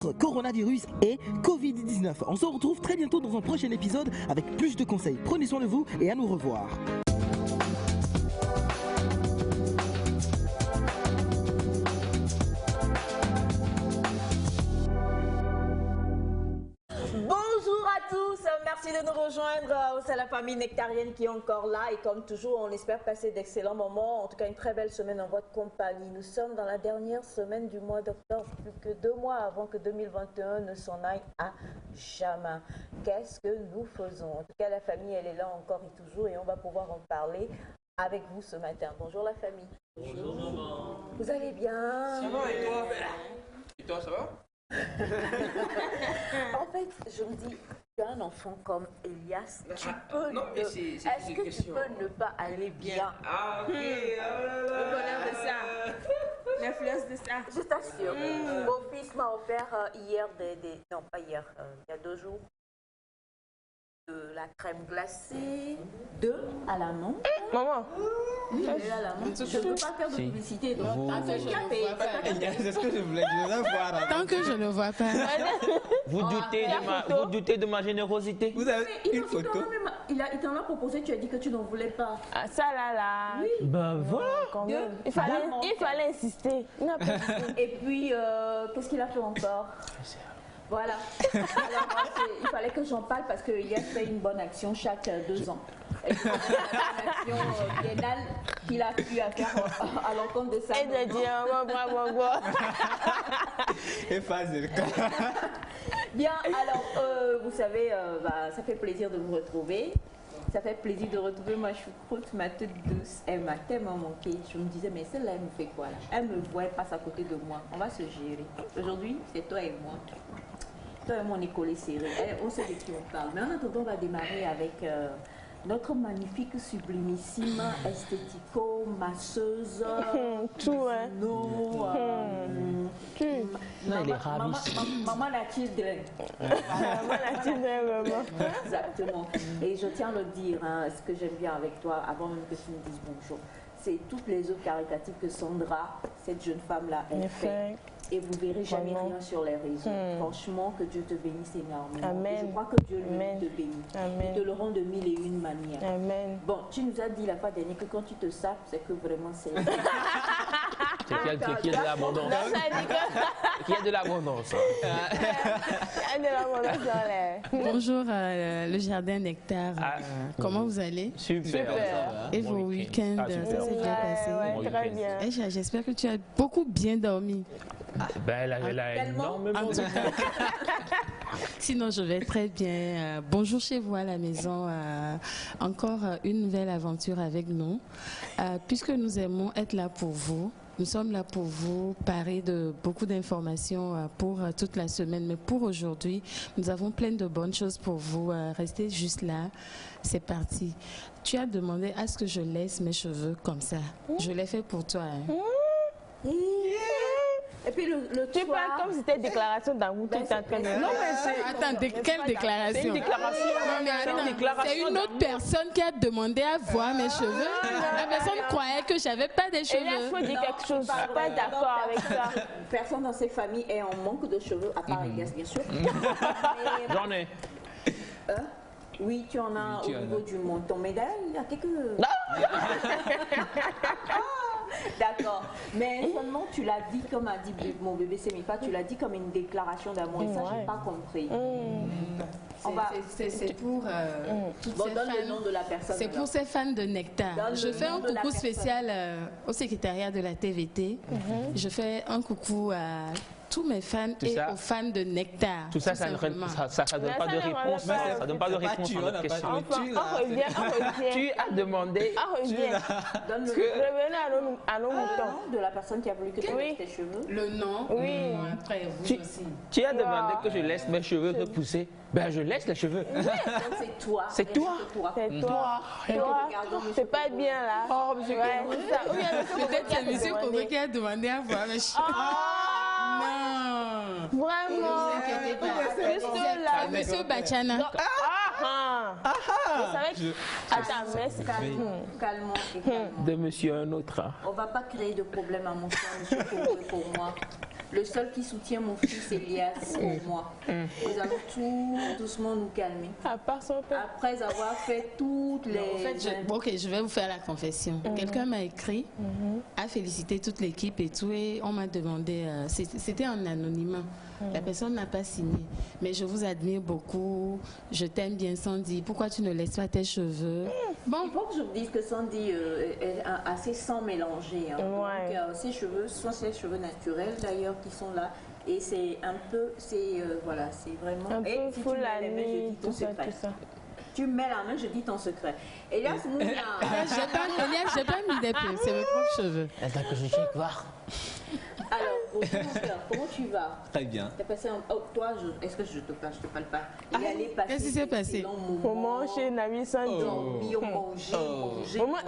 Coronavirus et Covid-19. On se retrouve très bientôt dans un prochain épisode avec plus de conseils. Prenez soin de vous et à nous revoir. Bonjour à tous, merci de nous rejoindre. C'est la famille nectarienne qui est encore là et comme toujours, on espère passer d'excellents moments, en tout cas une très belle semaine en votre compagnie. Nous sommes dans la dernière semaine du mois d'octobre, plus que 2 mois avant que 2021 ne s'en aille à jamais. Qu'est-ce que nous faisons? En tout cas, la famille, elle est là encore et toujours et on va pouvoir en parler avec vous ce matin. Bonjour la famille. Bonjour maman. Vous allez bien? Ça va et toi? Et toi, ça va? En fait, je me dis, tu as un enfant comme Elias, tu peux non, mais c'est est-ce que tu peux ne pas aller bien? Ah, ok. Le bonheur de ça. L'influence de ça. Je t'assure, mon fils m'a offert hier non pas hier, il y a 2 jours, de la crème glacée, 2 à la menthe. Maman. Oui, 2 à la menthe. Je ne veux pas faire de publicité, donc tant que je ne vois pas. C'est ce que je voulais voir. Tant que je ne vois pas. Vous doutez de ma générosité. Vous avez une photo. Il t'en a proposé, tu as dit que tu n'en voulais pas. Ah, ça là. Oui. Ben voilà. Quand même. Il fallait insister. Il n'a pas insisté. Et puis, qu'est-ce qu'il a fait encore? Voilà. Alors, il fallait que j'en parle parce qu'il a fait une bonne action chaque 2 ans. Et une action biennale qu'il a pu faire à l'encontre de ça. Et de dire, bravo. Efface le cas. Bien, alors, vous savez, ça fait plaisir de vous retrouver. Ça fait plaisir de retrouver ma choucroute, ma toute douce. Elle m'a tellement manqué. Je me disais, mais celle-là, elle me fait quoi là? Elle me voit, elle passe à côté de moi. On va se gérer. Aujourd'hui, c'est toi et moi. Toi et moi, on est collés serrés. On sait de qui on parle. Mais en attendant, on va démarrer avec notre magnifique, sublimissime, esthético, masseuse. Tout, hein. Non, il est ravissant. Maman la children. Maman la children, vraiment. Exactement. Et je tiens à le dire, hein, ce que j'aime bien avec toi, avant même que tu me dises bonjour, c'est toutes les œuvres caritatives que Sandra, cette jeune femme-là, elle fait. Et vous ne verrez jamais rien sur les réseaux. Franchement, que Dieu te bénisse énormément. Amen. Et je crois que Dieu lui te bénit. Amen. Il te le rend de 1001 manières. Amen. Bon, tu nous as dit la fois dernière que quand tu te sapes, c'est que vraiment c'est... Qu'il y a de l'abondance. Qu'il y a de l'abondance. Il y a de l'abondance dans l'air. Bonjour, le jardin Nectar. Comment vous allez? Super. Et vos week-ends, ça s'est bien passé? Ouais, très bien. Et j'espère que tu as beaucoup bien dormi. Ben, elle a énormément de... Sinon, je vais très bien. Bonjour chez vous à la maison. Encore une nouvelle aventure avec nous. Puisque nous aimons être là pour vous, nous sommes là pour vous parer de beaucoup d'informations pour toute la semaine. Mais pour aujourd'hui, nous avons plein de bonnes choses pour vous. Restez juste là. C'est parti. Tu as demandé à ce que je laisse mes cheveux comme ça. Je l'ai fait pour toi. Hein. Et puis tu parles comme si c'était une déclaration d'amour. Non, mais c'est... Attends, quelle déclaration? C'est une déclaration. C'est une autre personne qui a demandé à voir mes cheveux. La personne croyait que j'avais pas des cheveux. Il faut dire quelque chose. Je suis pas d'accord avec ça. Personne dans ces familles est en manque de cheveux, à part Elias, bien sûr. J'en ai. Oui, tu en as au niveau du menton. Mais d'ailleurs, il y a quelques... D'accord. Mais seulement tu l'as dit, comme a dit mon bébé Semifa, tu l'as dit comme une déclaration d'amour. Et ça, je n'ai pas compris. C'est pour le nom de la personne. C'est pour ces fans de Nectar. Je fais un coucou spécial au secrétariat de la TVT. Je fais un coucou à tous mes fans et aux fans de Nectar. Tout ça, ça ne donne pas de réponse. Ça ne donne pas de réponse à notre question. Tu as demandé. Revenez à nos moutons. De la personne qui a voulu que tu laisses tes cheveux. Le nom. Oui. Après, vous aussi. Tu as demandé que je laisse mes cheveux repousser. Ben, je laisse les cheveux. C'est toi. C'est toi. C'est toi. C'est pas bien là. Oh, monsieur Peut-être c'est monsieur Kobe qui a demandé à voir mes cheveux. Non. Vraiment. Ne vous inquiétez pas. Monsieur Bachana. Attends, merci. Calmement. De monsieur un autre. On ne va pas créer de problème à mon frère, monsieur Kobe, pour moi. Le seul qui soutient mon fils Elias pour moi. Nous allons tout doucement nous calmer. À part son père. Après avoir fait toutes les... En fait, je vais vous faire la confession. Quelqu'un m'a écrit, a félicité toute l'équipe et tout, et on m'a demandé, c'était en anonymat. La personne n'a pas signé. Mais je vous admire beaucoup, je t'aime bien Sandy, pourquoi tu ne laisses pas tes cheveux? Bon. Il faut que je vous dise que Sandy est assez sans mélanger. Hein. Ouais. Donc, ses cheveux sont ses cheveux naturels d'ailleurs qui sont là. Et c'est un peu, voilà, c'est vraiment... Un peu si full tu mets les mains, je dis ton tout ça, secret. tout ça. Tu mets la main, je dis ton secret. Elias Mounia. Elias, j'ai pas mis des peu, c'est mes propres cheveux. Attends que je check voir. Alors, bonjour mon cœur, comment tu vas? Très bien. T'as passé un... Oh, toi, est-ce que je te parle? Je te parle pas. Qu'est-ce qui s'est passé? Comment chez Nami Sandy?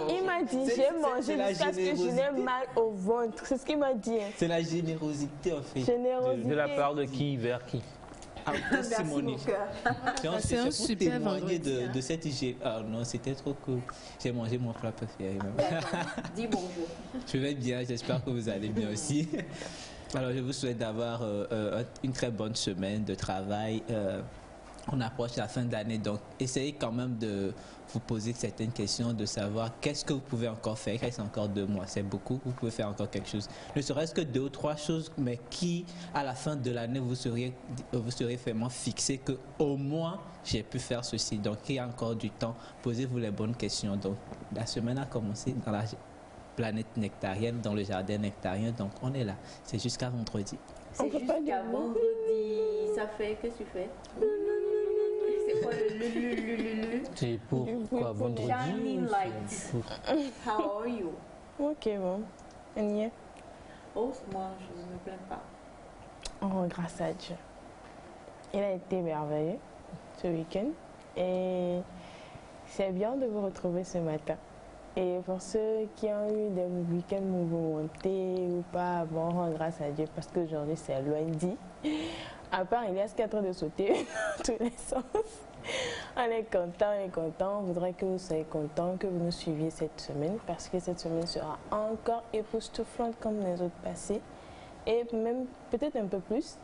Il m'a dit, j'ai mangé jusqu'à ce que je n'ai mal au ventre. C'est ce qu'il m'a dit. C'est la générosité en fait. Générosité. De la part de qui, vers qui? Merci mon cœur. C'est un super vendredi. De cette hygiène. Ah non, c'était trop cool. J'ai mangé mon plat préféré même. Dis bonjour. Je vais bien, j'espère que vous allez bien aussi. Alors je vous souhaite d'avoir une très bonne semaine de travail. On approche la fin d'année, donc essayez quand même de vous poser certaines questions, de savoir qu'est-ce que vous pouvez encore faire. Il reste encore 2 mois, c'est beaucoup, vous pouvez faire encore quelque chose. Ne serait-ce que 2 ou 3 choses, mais qui, à la fin de l'année, vous serez vraiment fixé que au moins j'ai pu faire ceci. Donc il y a encore du temps, posez-vous les bonnes questions. Donc la semaine a commencé dans la planète nectarienne, dans le jardin nectarien, donc on est là. C'est jusqu'à vendredi. C'est jusqu'à vendredi. Ça fait, qu'est-ce que tu fais? C'est quoi le C'est pour quoi, vendredi? Shining light. How are you? Ok, bon. And yeah. Oh, moi, je ne me plains pas. Oh, grâce à Dieu. Il a été merveilleux ce week-end. Et c'est bien de vous retrouver ce matin. Et pour ceux qui ont eu des week-ends mouvementés ou pas, bon, rends grâce à Dieu parce qu'aujourd'hui c'est lundi. À part Elias qui est en train de sauter dans tous les sens. On est content. On voudrait que vous soyez contents, que vous nous suiviez cette semaine parce que cette semaine sera encore époustouflante comme les autres passées. Et même peut-être un peu plus.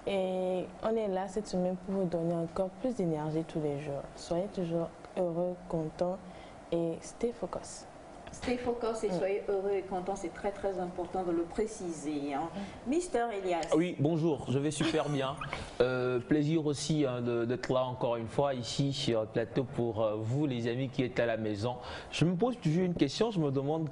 Et on est là cette semaine pour vous donner encore plus d'énergie tous les jours. Soyez toujours heureux, contents. Et stay focus. Stay focus et soyez heureux et contents, c'est très très important de le préciser. Hein. Mister Elias. Oui, bonjour, je vais super bien. Plaisir aussi d'être là encore une fois ici sur le plateau pour vous les amis qui êtes à la maison. Je me pose toujours une question, je me demande,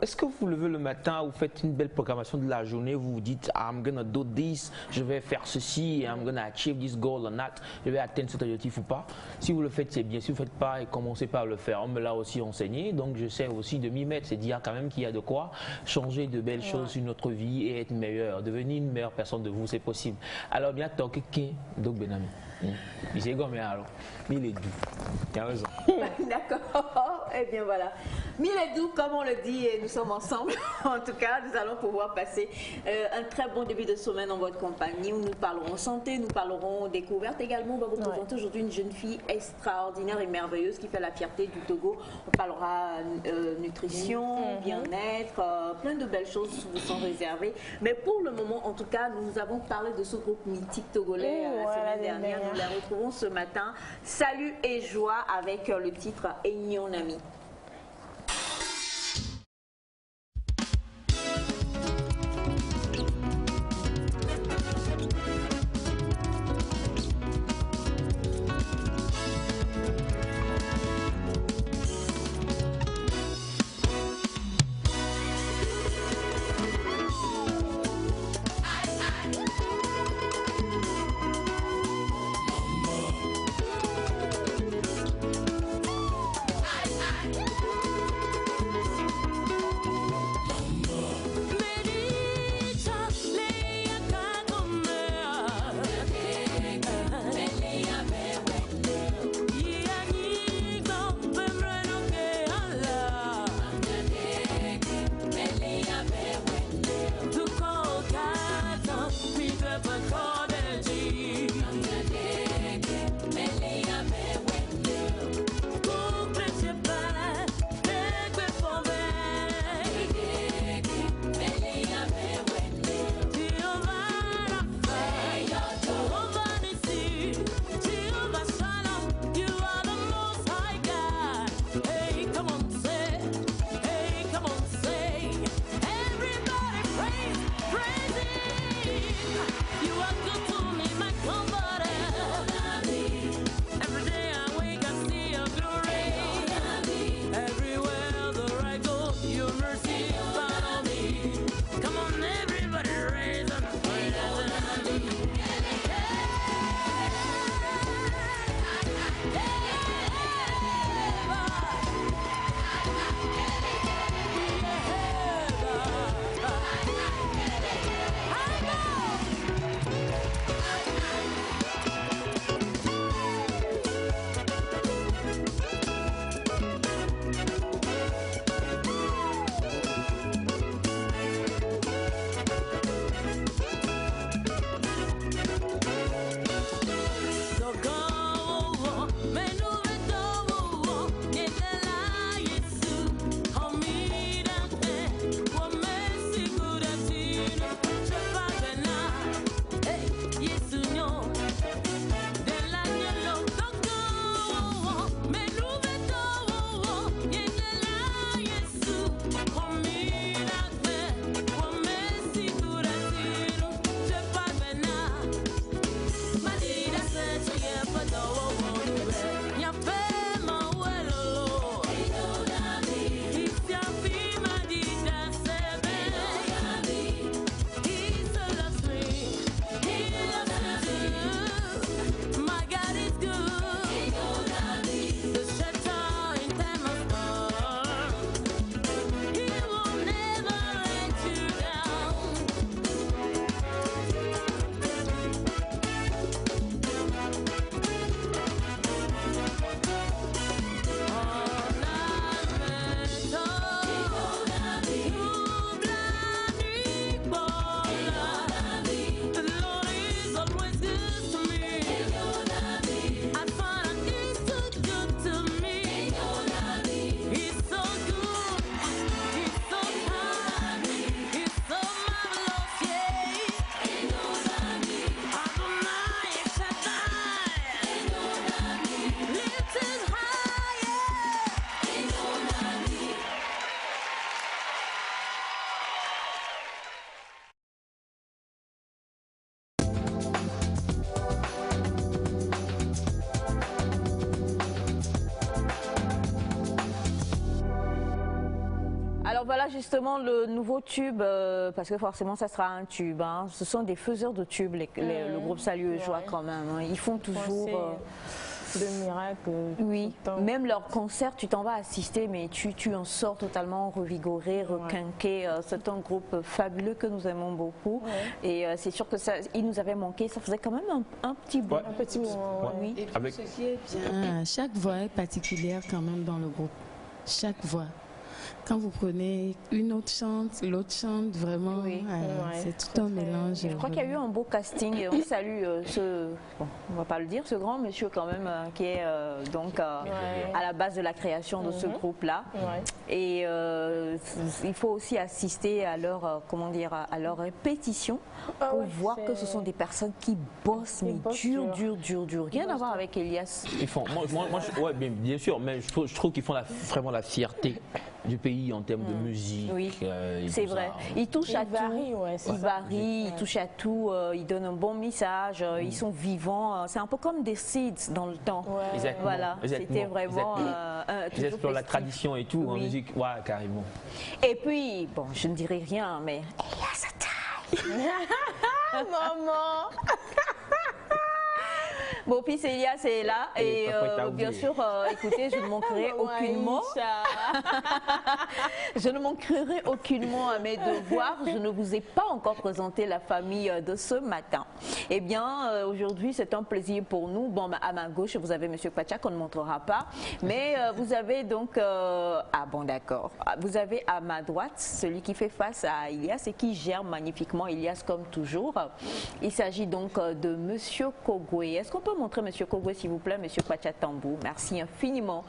est-ce que vous vous levez le matin, vous faites une belle programmation de la journée, vous vous dites I'm gonna do this, je vais faire ceci, I'm gonna achieve this goal or not, je vais atteindre cet objectif ou pas. Si vous le faites, c'est bien, si vous ne le faites pas, commencez pas à le faire. On me l'a aussi enseigné, donc je sais aussi de m'y mettre, c'est dire quand même qu'il y a de quoi changer de belles choses sur notre vie et être meilleur, devenir une meilleure personne de vous, c'est possible. Alors bien tant que donc Benami, il s'est gommé alors, mais il est doux, il a raison. D'accord, et bien voilà. Mille est doux comme on le dit et nous sommes ensemble. En tout cas, nous allons pouvoir passer un très bon début de semaine en votre compagnie où nous parlerons santé, nous parlerons découverte également. On va vous présenter aujourd'hui une jeune fille extraordinaire et merveilleuse qui fait la fierté du Togo. On parlera nutrition, bien-être, plein de belles choses vous sont réservées. Mais pour le moment, en tout cas, nous avons parlé de ce groupe mythique togolais la semaine dernière. Nous la retrouvons ce matin. Salut et joie avec le titre Enyonami. Alors voilà justement le nouveau tube, parce que forcément ça sera un tube. Hein. Ce sont des faiseurs de tubes, le groupe Salut et Joie quand même. Hein. Ils font toujours... de miracles. Oui, même leur concert, tu t'en vas assister, mais tu en sors totalement revigoré, requinqué. C'est un groupe fabuleux que nous aimons beaucoup. Et c'est sûr que ça, il nous avait manqué. Ça faisait quand même un petit bout. Un petit moment, oui. Et puis, ceci est bien. Chaque voix est particulière quand même dans le groupe. Chaque voix. Quand vous prenez une autre chante, l'autre chante, vraiment, c'est tout un mélange. Je crois qu'il y a eu un beau casting et on salue bon, on va pas le dire, ce grand monsieur quand même qui est donc à la base de la création de ce groupe-là. Et il faut aussi assister à leur, comment dire, à leur répétition pour voir que ce sont des personnes qui bossent, mais dur. Rien à voir avec Elias. Ils font, moi, bien sûr, mais je trouve qu'ils font vraiment la fierté du pays en termes de musique. Oui, c'est vrai. Ils touchent à tout. Ils varient, ils touchent à tout. Ils donnent un bon message. Ils sont vivants. C'est un peu comme des Seeds dans le temps. Exactement. Voilà, c'était vraiment. Ils explorent la tradition et tout en musique. Ouais, carrément. Et puis, bon, je ne dirai rien, mais Elias Ataï. Maman. Mon fils Elias est là et bien sûr, écoutez, je ne manquerai aucunement. Je ne manquerai aucunement à mes devoirs. Je ne vous ai pas encore présenté la famille de ce matin. Eh bien, aujourd'hui, c'est un plaisir pour nous. Bon, à ma gauche, vous avez Monsieur Kwacha qu'on ne montrera pas, mais vous avez donc, ah bon, d'accord. Vous avez à ma droite celui qui fait face à Elias et qui gère magnifiquement Elias comme toujours. Il s'agit donc de Monsieur Kogwe. Est-ce qu'on peut montrer Monsieur Kogwe, s'il vous plaît, Monsieur Kwacha Tambou? Merci infiniment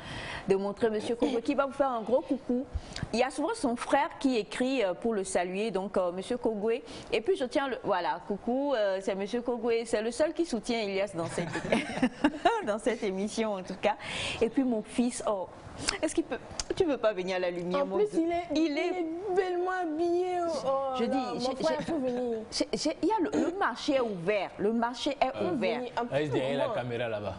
de montrer Monsieur Kogwe qui va vous faire un gros coucou. Il y a souvent son frère qui écrit pour le saluer, donc Monsieur Kogwe. Et puis je tiens le... Voilà, coucou, c'est Monsieur Kogwe. C'est le seul qui soutient Elias dans cette, dans cette émission en tout cas. Et puis mon fils, oh, est-ce qu'il peut... Tu veux pas venir à la lumière? En plus, il est bellement habillé. Oh, je dis, il y a le marché est ouvert. Le marché est ouvert. Reste derrière la caméra là-bas.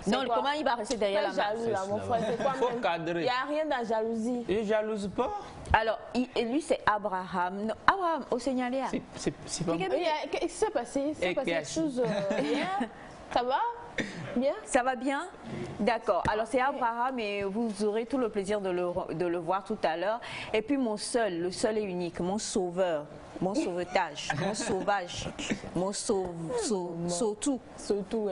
Non, comment il va rester derrière la jaloux là, mon frère? C'est quoi même? Il n'y a rien dans la jalousie. Il ne jalouse pas. Alors, lui, c'est Abraham. Non, Abraham, au Seigneur. C'est pas bon. Qu'est-ce qui s'est passé? Il s'est passé quelque chose hier. Ça va? Bien? Ça va bien? D'accord. Alors c'est Abraham et vous aurez tout le plaisir de le voir tout à l'heure. Et puis le seul et unique, mon sauveur, mon sauvetage, mon sauvage, mon sautou.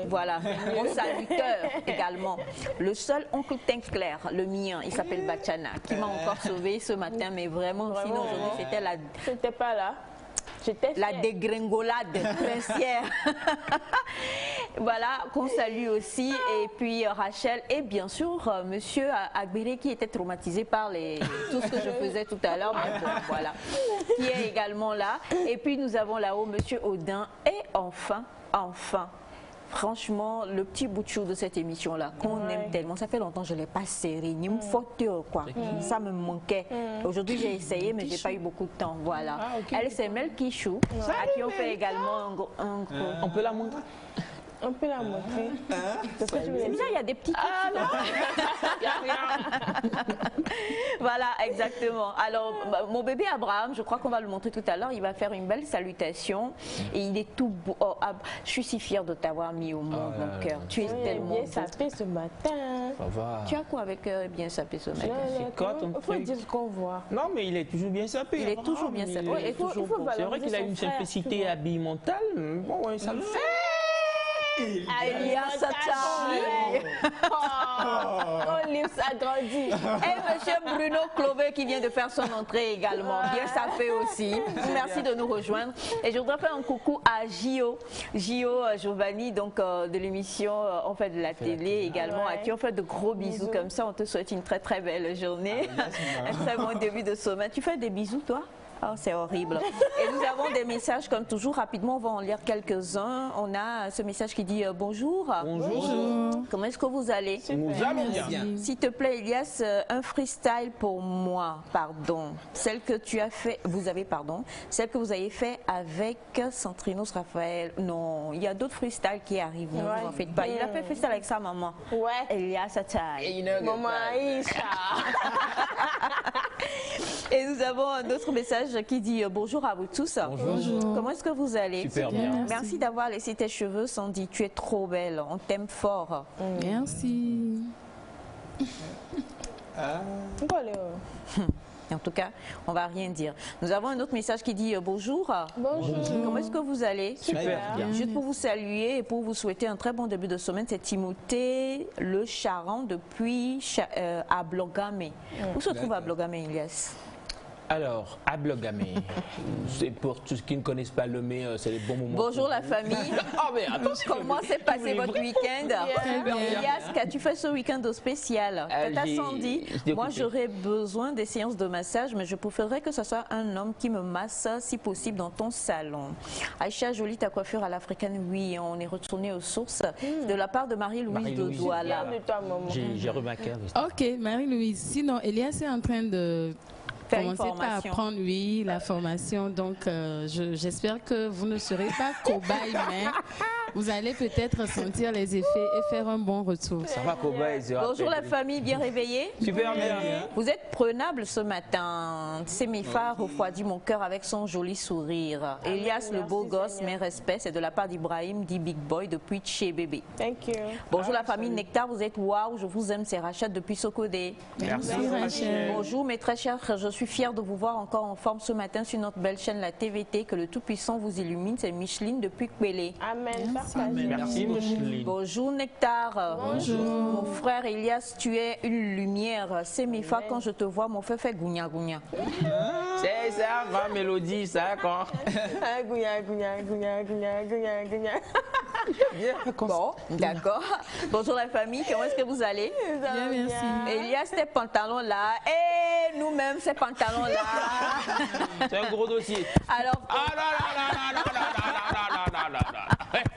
Voilà, mon saluteur également. Le seul oncle Tenclair, le mien, il s'appelle Bachana, qui m'a encore sauvé ce matin, mais vraiment, sinon aujourd'hui c'était la... C'était pas là. La dégringolade princière. Voilà, qu'on salue aussi. Et puis Rachel et bien sûr Monsieur Agbéré qui était traumatisé par tout ce que je faisais tout à l'heure. Mais bon, voilà, qui est également là. Et puis nous avons là-haut Monsieur Audin. Et enfin, franchement, le petit bout de chou de cette émission-là, qu'on aime tellement, ça fait longtemps que je ne l'ai pas serré, ni me photo, quoi. Ça me manquait. Aujourd'hui, j'ai essayé, mais je n'ai pas eu beaucoup de temps. Voilà. Elle, c'est Mel Kichou, à qui on fait également un gros... On peut la montrer? On peut la montrer. C'est bizarre, il y a des petits trucs. Voilà, exactement. Alors, mon bébé Abraham, je crois qu'on va le montrer tout à l'heure, il va faire une belle salutation. Et il est tout beau. Oh, je suis si fière de t'avoir mis au monde, mon cœur. Tu es tellement bien sapé ce matin. Ça va. Tu as quoi avec bien sapé ce matin? C'est quoi ton truc? Il faut dire ce qu'on voit. Non, mais il est toujours bien sapé. Il est toujours bien sapé. C'est vrai qu'il a une simplicité habillementale. Bon, ouais, ça le fait. Elias Ataï. On livre s'agrandit. Et monsieur Bruno Clover qui vient de faire son entrée également. Bien ça fait aussi. Merci de nous rejoindre. Et je voudrais faire un coucou à Gio Giovanni, donc de l'émission On fait de la télé également, à qui on fait de gros bisous comme ça. On te souhaite une très très belle journée. Un très bon début de semaine. Tu fais des bisous toi? Oh, c'est horrible. Et nous avons des messages comme toujours. Rapidement, on va en lire quelques-uns. On a ce message qui dit bonjour. Bonjour. Comment est-ce que vous allez? Nous allons bien. S'il te plaît, Elias, un freestyle pour moi, pardon. Celle que tu as fait, celle que vous avez fait avec Centrinos Raphaël. Non, il y a d'autres freestyles qui arrivent. Ne vous en faites pas. Il a fait freestyle avec sa maman. Ouais. Elias Ataï. Maman Aïcha. Et nous avons un autre message qui dit bonjour à vous tous. Bonjour. Comment est-ce que vous allez? Super bien. Merci d'avoir laissé tes cheveux, Sandy. Tu es trop belle. On t'aime fort. Merci. En tout cas, on va rien dire. Nous avons un autre message qui dit bonjour. Bonjour. Comment est-ce que vous allez? Super bien. Juste pour vous saluer et pour vous souhaiter un très bon début de semaine, c'est Timothée Le Charron depuis à Blogamé. Où se trouve à Blogamé, Elias? Alors, à Blogamé, c'est pour tous ceux qui ne connaissent pas le mais, c'est les bons moments. Bonjour la famille. Ah mais attention. Comment s'est passé votre week-end? Très bien. Elias, qu'as-tu fait ce week-end spécial? Tata Sandy, moi j'aurais besoin des séances de massage, mais je préférerais que ce soit un homme qui me masse, si possible, dans ton salon. Aïcha, jolie ta coiffure à l'africaine, oui, on est retourné aux sources. De la part de Marie-Louise de Douala. J'ai remarqué. Ok, Marie-Louise. Sinon, Elias est en train de commencer par formation. apprendre, oui, la formation. Donc, j'espère que vous ne serez pas cobaye, mais vous allez peut-être sentir les effets et faire un bon retour. Ça va, Koba? Bonjour la famille, bien réveillée? Super bien. Vous êtes prenable ce matin. C'est mes phares refroidit mon cœur avec son joli sourire. Elias, le beau gosse, mes respects, c'est de la part d'Ibrahim, dit Big Boy, depuis chez Bébé. Thank you. Bonjour la famille Nectar, vous êtes waouh, je vous aime, c'est Rachel depuis Socodé. Merci. Rachel. Bonjour mes très chers, je suis fière de vous voir encore en forme ce matin sur notre belle chaîne la TVT, que le Tout-Puissant vous illumine, c'est Micheline depuis Kwele. Amen. Merci, Micheline. Bonjour Nectar. Bonjour. Mon frère Elias, tu es une lumière. C'est mes fois quand je te vois, mon frère fait gounia gounia. C'est ça, ma mélodie, ça, quand. Bon, d'accord. Bonjour la famille, comment est-ce que vous allez? Bien, merci. Elias, tes pantalons là, et nous-mêmes ces pantalons là. C'est un gros dossier. Alors, Ah là là là là là là là là là là.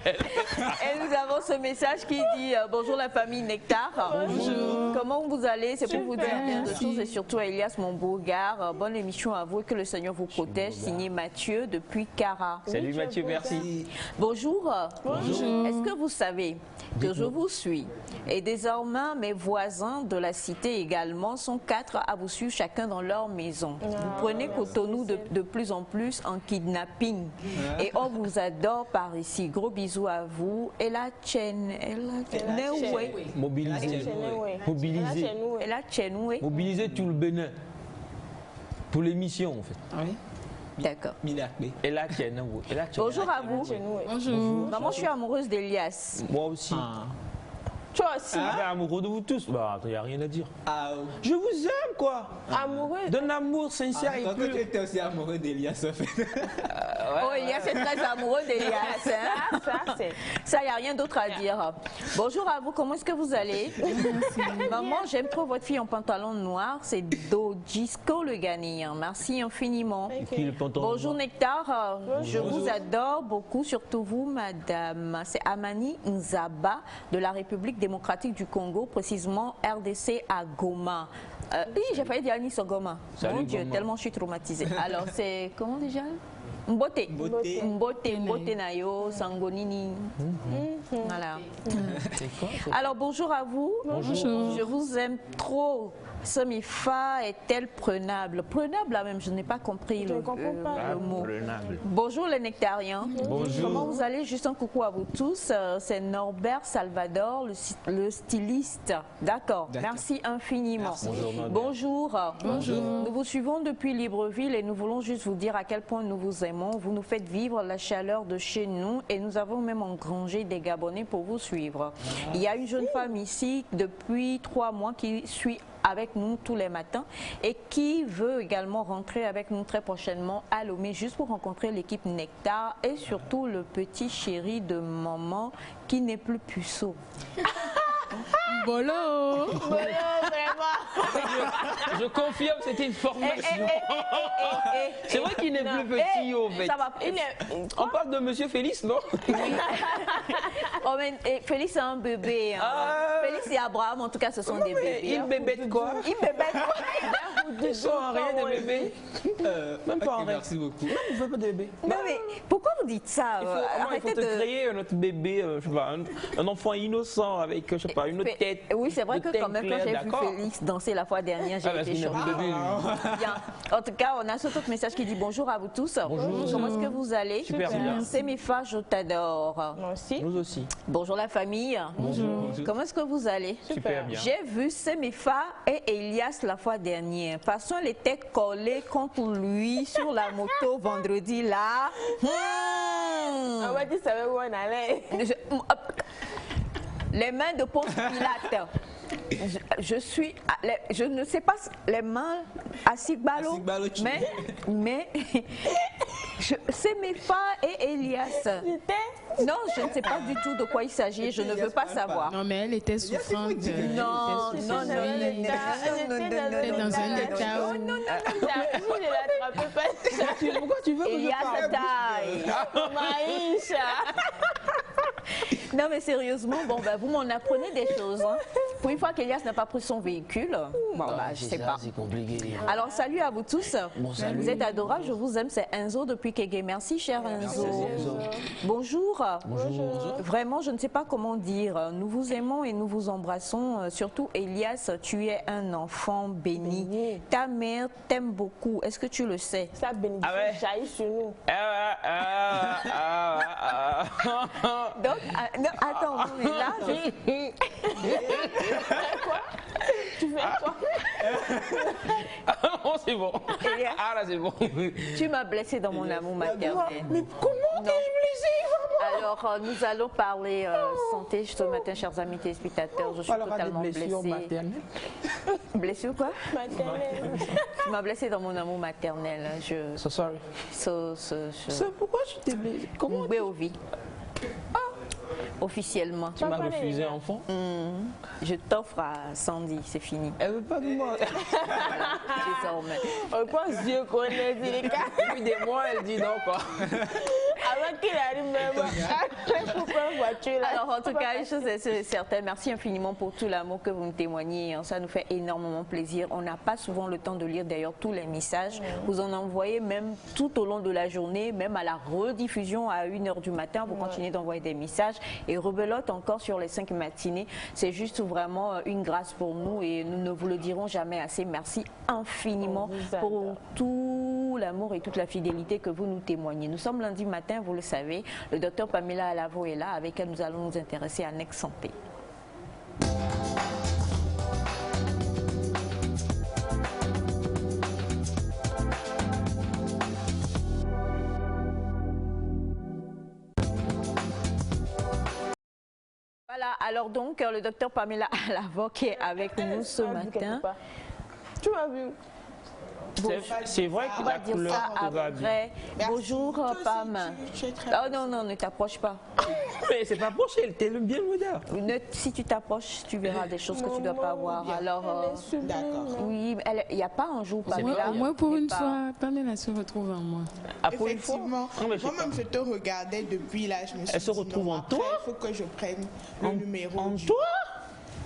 et nous avons ce message qui dit bonjour la famille Nectar. Bonjour. Comment vous allez? C'est pour vous dire bien de choses et surtout à Elias, mon beau gars. Bonne émission à vous et que le Seigneur vous protège. Signé Mathieu depuis Cara. Salut Mathieu, merci. Bonjour. Bonjour. Est-ce que vous savez que je vous suis? Et désormais, mes voisins de la cité également sont 4 à vous suivre chacun dans leur maison. Vous prenez Cotonou de plus en plus en kidnapping. Et on vous adore par ici. Gros bisous à vous. Et la chaîne. Mobiliser. Mobiliser. Et la chaîne, oui. Mobiliser tout le Bénin. Pour l'émission, en fait. Oui. D'accord. Minakbe. Et la tienne, oui. Et la tienne. Bonjour à vous. Bonjour. Maman, je suis amoureuse d'Elias. Moi aussi. Toi aussi. Je suis amoureux de vous tous. Bah, il n'y a rien à dire. Ah, Je vous aime, quoi. Amoureux. D'un amour sincère et donc pur. tu étais aussi amoureux d'Elias, en fait. Oh, Elias est très amoureux d'Elias. Hein? Ça, il n'y a rien d'autre à dire. Bonjour à vous, comment est-ce que vous allez? Maman, j'aime trop votre fille en pantalon noir. C'est Dojisco le Ghanéen. Merci infiniment. Qui le pantalon Bonjour noir? Nectar, je vous adore beaucoup, surtout vous, madame. C'est Amani Nzaba de la République démocratique du Congo, précisément RDC à Goma. Oui, j'ai failli dire Anis Goma. Salut, Mon Dieu, Goma. tellement je suis traumatisée. Alors, c'est comment déjà? Mbote. Mbote. Mbote Nayo, Sangonini. Voilà. C'est quoi ça? Alors, bonjour à vous. Bonjour. Je vous aime trop. Semifa est-elle prenable? Prenable, là même, je n'ai pas compris le mot. Prenable. Bonjour les nectariens. Bonjour. Comment vous allez? Juste un coucou à vous tous. C'est Norbert Salvador, le styliste. D'accord. Merci infiniment. Merci. Bonjour, Norbert. Bonjour. Bonjour. Nous vous suivons depuis Libreville et nous voulons juste vous dire à quel point nous vous aimons. Vous nous faites vivre la chaleur de chez nous et nous avons même engrangé des Gabonais pour vous suivre. Il y a une jeune femme ici depuis 3 mois qui suit avec nous tous les matins et qui veut également rentrer avec nous très prochainement à Lomé juste pour rencontrer l'équipe Nectar et surtout le petit chéri de maman qui n'est plus puceau. Bolo. Je confirme, c'était une formation. C'est vrai qu'il n'est plus petit, au fait. Ça va. On parle de Monsieur Félix, non? Oh, mais, Félix est un bébé. Hein. Ah. Félix et Abraham, en tout cas, ce sont des bébés. Il bébête quoi? Il bébête. Ils sont en rien de bébé. Même pas en rien. Merci beaucoup. Non, on ne veut pas de bébé. Non, mais pourquoi vous dites ça? Il faut te créer notre bébé, je sais pas, un enfant innocent avec, je sais pas, une autre tête. Oui, c'est vrai de que teint quand même, quand clair, j'ai vu d'accord. Félix danser la fois dernière, j'ai Ah, été parce qu'il n'a choquée. plus de bébé. Bien. En tout cas, on a ce autre message qui dit bonjour à vous tous. Bonjour. Comment est-ce que vous allez? Super bien. C'est mes phares, je t'adore. Moi aussi. Nous aussi. Bonjour la famille. Bonjour. Comment est-ce que vous allez? Super bien. J'ai vu Semifa et Elias la fois dernière. Parce qu'elle était collée contre lui sur la moto vendredi là. Ah ouais, tu savais où on allait. Les mains de Ponce Pilate. Je ne sais pas les mains à Sigbalo, Sigbalo, tu mais c'est Mefa et Elias. Non, je ne sais pas du tout de quoi il s'agit, je ne veux pas savoir. Non, mais elle était souffrante. Non, non, non, Elle était dans un état où... Pourquoi tu veux que je Elias parle? taille. Maïcha. Non mais sérieusement, bon bah vous m'en apprenez des choses. Hein. Pour une fois qu'Elias n'a pas pris son véhicule, bon bah je sais pas. C'est compliqué. Alors salut à vous tous. Bon, salut. Vous êtes adorables, je vous aime. C'est Enzo depuis Kégué. Merci cher Enzo. Bonjour. Bonjour. Vraiment, je ne sais pas comment dire. Nous vous aimons et nous vous embrassons. Surtout Elias, tu es un enfant béni. Ta mère t'aime beaucoup. Est-ce que tu le sais? Sa bénédiction Ah ouais. jaillit sur nous. Donc, non, attends, non, mais là, Tu fais quoi? Ah non, c'est bon. Elias, Ah là, c'est bon. tu m'as blessé dans mon amour maternel. Mais comment t'es-je blessé? Alors, nous allons parler santé ce matin, chers amis téléspectateurs. Je suis totalement blessée. maternelles. Blessure quoi? Maternelle. Tu m'as blessée dans mon amour maternel. Je... So sorry. Pourquoi tu t'es blessé? Comment Béovi. Officiellement. tu m'as refusé, enfant? Je t'offre à Sandy, c'est fini. Elle veut pas de moi. Désormais. On pense Dieu connaît les cas. Depuis des mois, elle dit non, quoi. Avant qu'il arrive même, pour prendre une voiture là. Alors en tout cas, une chose est certaine, merci infiniment pour tout l'amour que vous nous témoignez. Ça nous fait énormément plaisir. On n'a pas souvent le temps de lire d'ailleurs tous les messages. Vous en envoyez même tout au long de la journée, même à la rediffusion à 1h du matin. Vous continuez d'envoyer des messages et rebelote encore sur les 5 matinées. C'est juste vraiment une grâce pour nous et nous ne vous le dirons jamais assez. Merci infiniment pour tout l'amour et toute la fidélité que vous nous témoignez. Nous sommes lundi matin, vous le savez. Le docteur Pamela Alavo est là, avec elle nous allons nous intéresser à Next Santé. Voilà, alors donc le docteur Pamela Alavo qui est avec nous ce matin. Tu m'as vu? C'est vrai que On va la dire couleur ça te va bien. après. Bonjour Pam. Oh non, non, ne t'approche pas. Mais c'est pas approché, elle t'aime bien le modèle. Si tu t'approches, tu verras des choses que tu ne dois pas voir. Alors, oui, il n'y a pas un jour Pamela. Au moins pour n'est une pas- fois, Pamela se retrouve en moi. Ah, pour une fois? Effectivement, Non, mais je sais moi-même je te regardais depuis là, je me suis Elle se dit, retrouve non, en après, toi? il faut que je prenne le numéro En du, toi?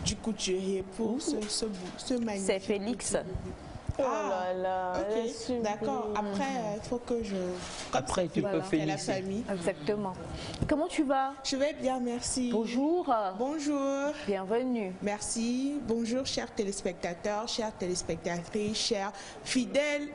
du couturier pour ce magnifique. C'est Félix. Oh là là. elle est Ok, sublime. d'accord. Après, il faut que je... Après, tu peux C'est la féliciter. famille. Exactement. Comment tu vas? Je vais bien, merci. Bonjour. Bonjour. Bienvenue. Merci. Bonjour, chers téléspectateurs, chères téléspectatrices, chers fidèles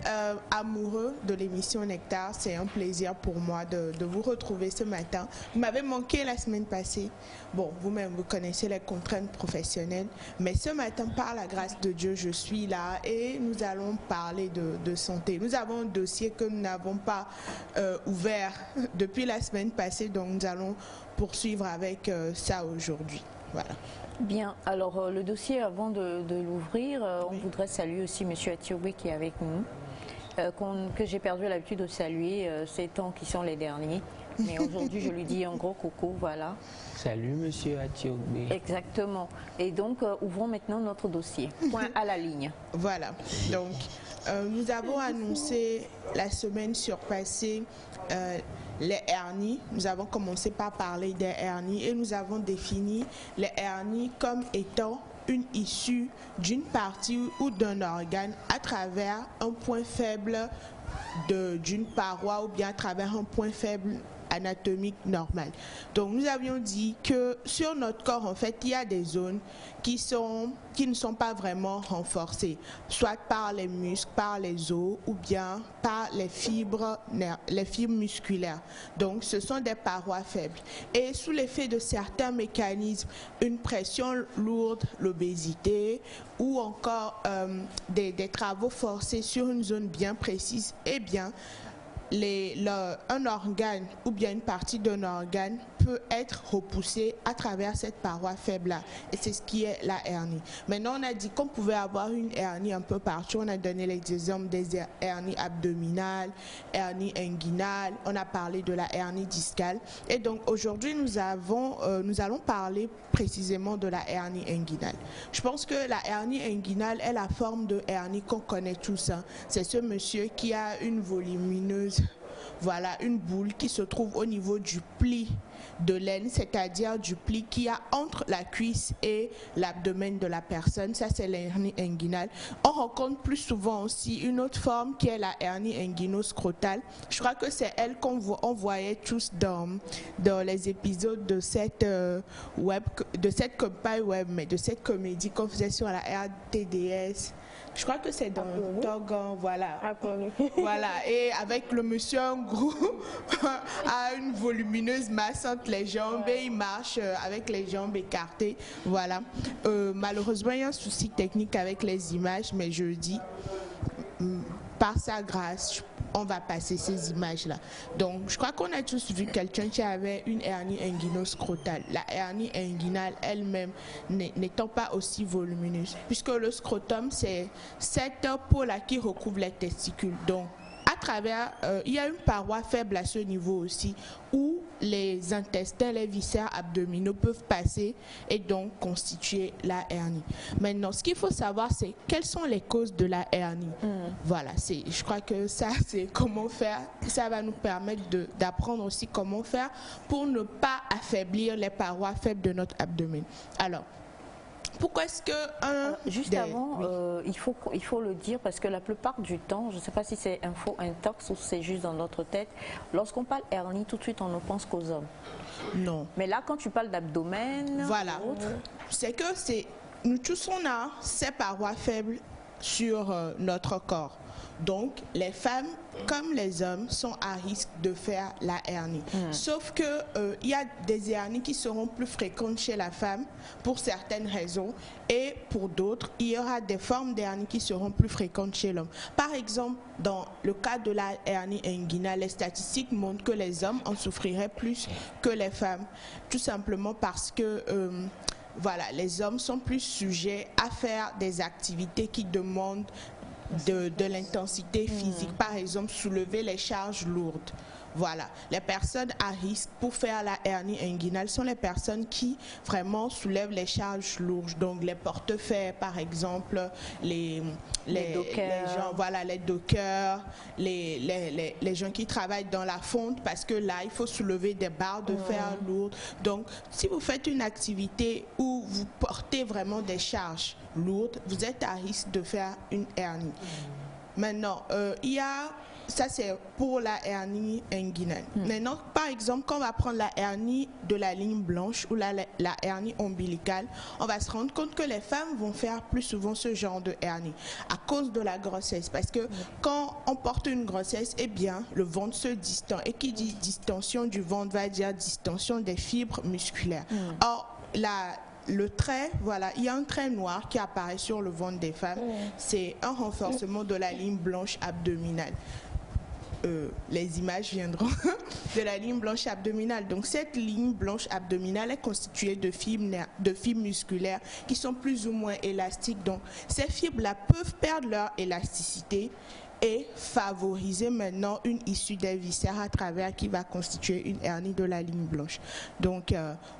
amoureux de l'émission Nectar. C'est un plaisir pour moi de vous retrouver ce matin. Vous m'avez manqué la semaine passée. Bon, vous-même, vous connaissez les contraintes professionnelles. Mais ce matin, par la grâce de Dieu, je suis là et nous allons parler de santé. Nous avons un dossier que nous n'avons pas ouvert depuis la semaine passée. Donc, nous allons poursuivre avec ça aujourd'hui. Voilà. Bien, alors le dossier, avant de l'ouvrir, on voudrait saluer aussi M. Atiobé qui est avec nous, que j'ai perdu l'habitude de saluer ces temps qui sont les derniers. Mais aujourd'hui, je lui dis un gros coucou, voilà. Salut, monsieur Atiogbe. Exactement. Et donc, ouvrons maintenant notre dossier. Point à la ligne. Voilà. Donc, nous avons annoncé la semaine surpassée les hernies. Nous avons commencé par parler des hernies et nous avons défini les hernies comme étant une issue d'une partie ou d'un organe à travers un point faible d'une paroi ou bien à travers un point faible anatomique normal. Donc nous avions dit que sur notre corps, en fait, il y a des zones qui ne sont pas vraiment renforcées, soit par les muscles, par les os ou bien par les fibres musculaires. Donc ce sont des parois faibles. Et sous l'effet de certains mécanismes, une pression lourde, l'obésité ou encore des travaux forcés sur une zone bien précise, eh bien, un organe ou bien une partie d'un organe peut être repoussée à travers cette paroi faible-là. Et c'est ce qui est la hernie. Maintenant, on a dit qu'on pouvait avoir une hernie un peu partout. On a donné les exemples des hernies abdominales, hernie inguinale. On a parlé de la hernie discale. Et donc, aujourd'hui, nous allons parler précisément de la hernie inguinale. Je pense que la hernie inguinale est la forme de hernie qu'on connaît tous. Hein. C'est ce monsieur qui a une volumineuse, voilà, une boule qui se trouve au niveau du pli de l'aine, c'est-à-dire du pli qu'il y a entre la cuisse et l'abdomen de la personne. Ça, c'est la hernie inguinale. On rencontre plus souvent aussi une autre forme qui est la hernie inguino-scrotale. Je crois que c'est elle qu'on voyait tous dans les épisodes de cette comédie qu'on faisait sur la RTDS. Je crois que c'est dans Togan, voilà. Voilà, et avec le monsieur en gros a une volumineuse masse entre les jambes et il marche avec les jambes écartées. Voilà. Malheureusement, il y a un souci technique avec les images, mais je dis, par sa grâce, on va passer ces images-là. Donc, je crois qu'on a tous vu quelqu'un qui avait une hernie inguino-scrotale. La hernie inguinale elle-même n'étant pas aussi volumineuse, puisque le scrotum, c'est cette peau-là qui recouvre les testicules. Donc, à travers, il y a une paroi faible à ce niveau aussi, où les intestins, les viscères abdominaux peuvent passer et donc constituer la hernie. Maintenant, ce qu'il faut savoir, c'est quelles sont les causes de la hernie. Voilà, je crois que ça, c'est comment faire. Ça va nous permettre d'apprendre aussi comment faire pour ne pas affaiblir les parois faibles de notre abdomen. Alors, pourquoi est-ce que avant, oui. il faut le dire parce que la plupart du temps, je ne sais pas si c'est info intox ou c'est juste dans notre tête, lorsqu'on parle hernie, tout de suite on ne pense qu'aux hommes. Non. Mais là, quand tu parles d'abdomen, voilà, c'est que nous tous on a ces parois faibles sur notre corps. Donc, les femmes comme les hommes sont à risque de faire la hernie. Sauf que il y a des hernies qui seront plus fréquentes chez la femme pour certaines raisons et pour d'autres, il y aura des formes d'hernie qui seront plus fréquentes chez l'homme. Par exemple, dans le cas de la hernie inguinale, les statistiques montrent que les hommes en souffriraient plus que les femmes, tout simplement parce que voilà, les hommes sont plus sujets à faire des activités qui demandent de l'intensité physique, par exemple soulever les charges lourdes. Voilà, les personnes à risque pour faire la hernie inguinale sont les personnes qui vraiment soulèvent les charges lourdes, donc les portefeuilles par exemple, les gens, voilà, les dockers, les gens qui travaillent dans la fonte parce que là il faut soulever des barres de fer lourdes. Donc si vous faites une activité où vous portez vraiment des charges lourdes, vous êtes à risque de faire une hernie. Maintenant, il y a, ça c'est pour la hernie inguinale. Maintenant, par exemple, quand on va prendre la hernie de la ligne blanche ou la hernie ombilicale, on va se rendre compte que les femmes vont faire plus souvent ce genre de hernie à cause de la grossesse. Parce que quand on porte une grossesse, eh bien, le ventre se distend. Et qui dit distension du ventre va dire distension des fibres musculaires. Or, le trait, voilà, il y a un trait noir qui apparaît sur le ventre des femmes. C'est un renforcement de la ligne blanche abdominale. Les images viendront de la ligne blanche abdominale. Donc cette ligne blanche abdominale est constituée de fibres musculaires qui sont plus ou moins élastiques. Donc ces fibres-là peuvent perdre leur élasticité et favoriser maintenant une issue des viscères à travers qui va constituer une hernie de la ligne blanche. Donc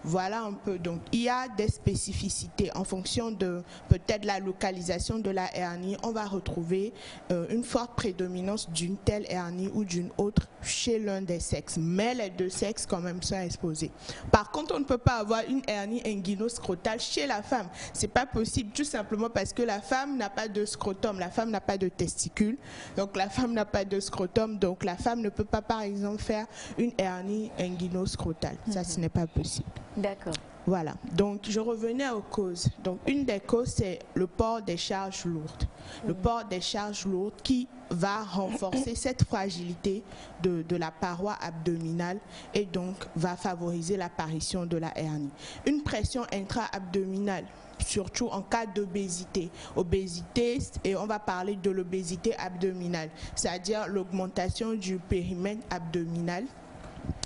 voilà un peu. Donc il y a des spécificités en fonction de peut-être la localisation de la hernie. On va retrouver une forte prédominance d'une telle hernie ou d'une autre chez l'un des sexes, mais les deux sexes quand même sont exposés. Par contre, on ne peut pas avoir une hernie inguinoscrotale chez la femme. C'est pas possible, tout simplement parce que la femme n'a pas de scrotum, la femme n'a pas de testicules, donc la femme n'a pas de scrotum, donc la femme ne peut pas par exemple faire une hernie inguinoscrotale. Ça, ce n'est pas possible. D'accord. Voilà, donc je revenais aux causes. Donc une des causes, c'est le port des charges lourdes. Le port des charges lourdes qui va renforcer cette fragilité de la paroi abdominale et donc va favoriser l'apparition de la hernie. Une pression intra-abdominale, surtout en cas d'obésité. Obésité, et on va parler de l'obésité abdominale, c'est-à-dire l'augmentation du périmètre abdominal.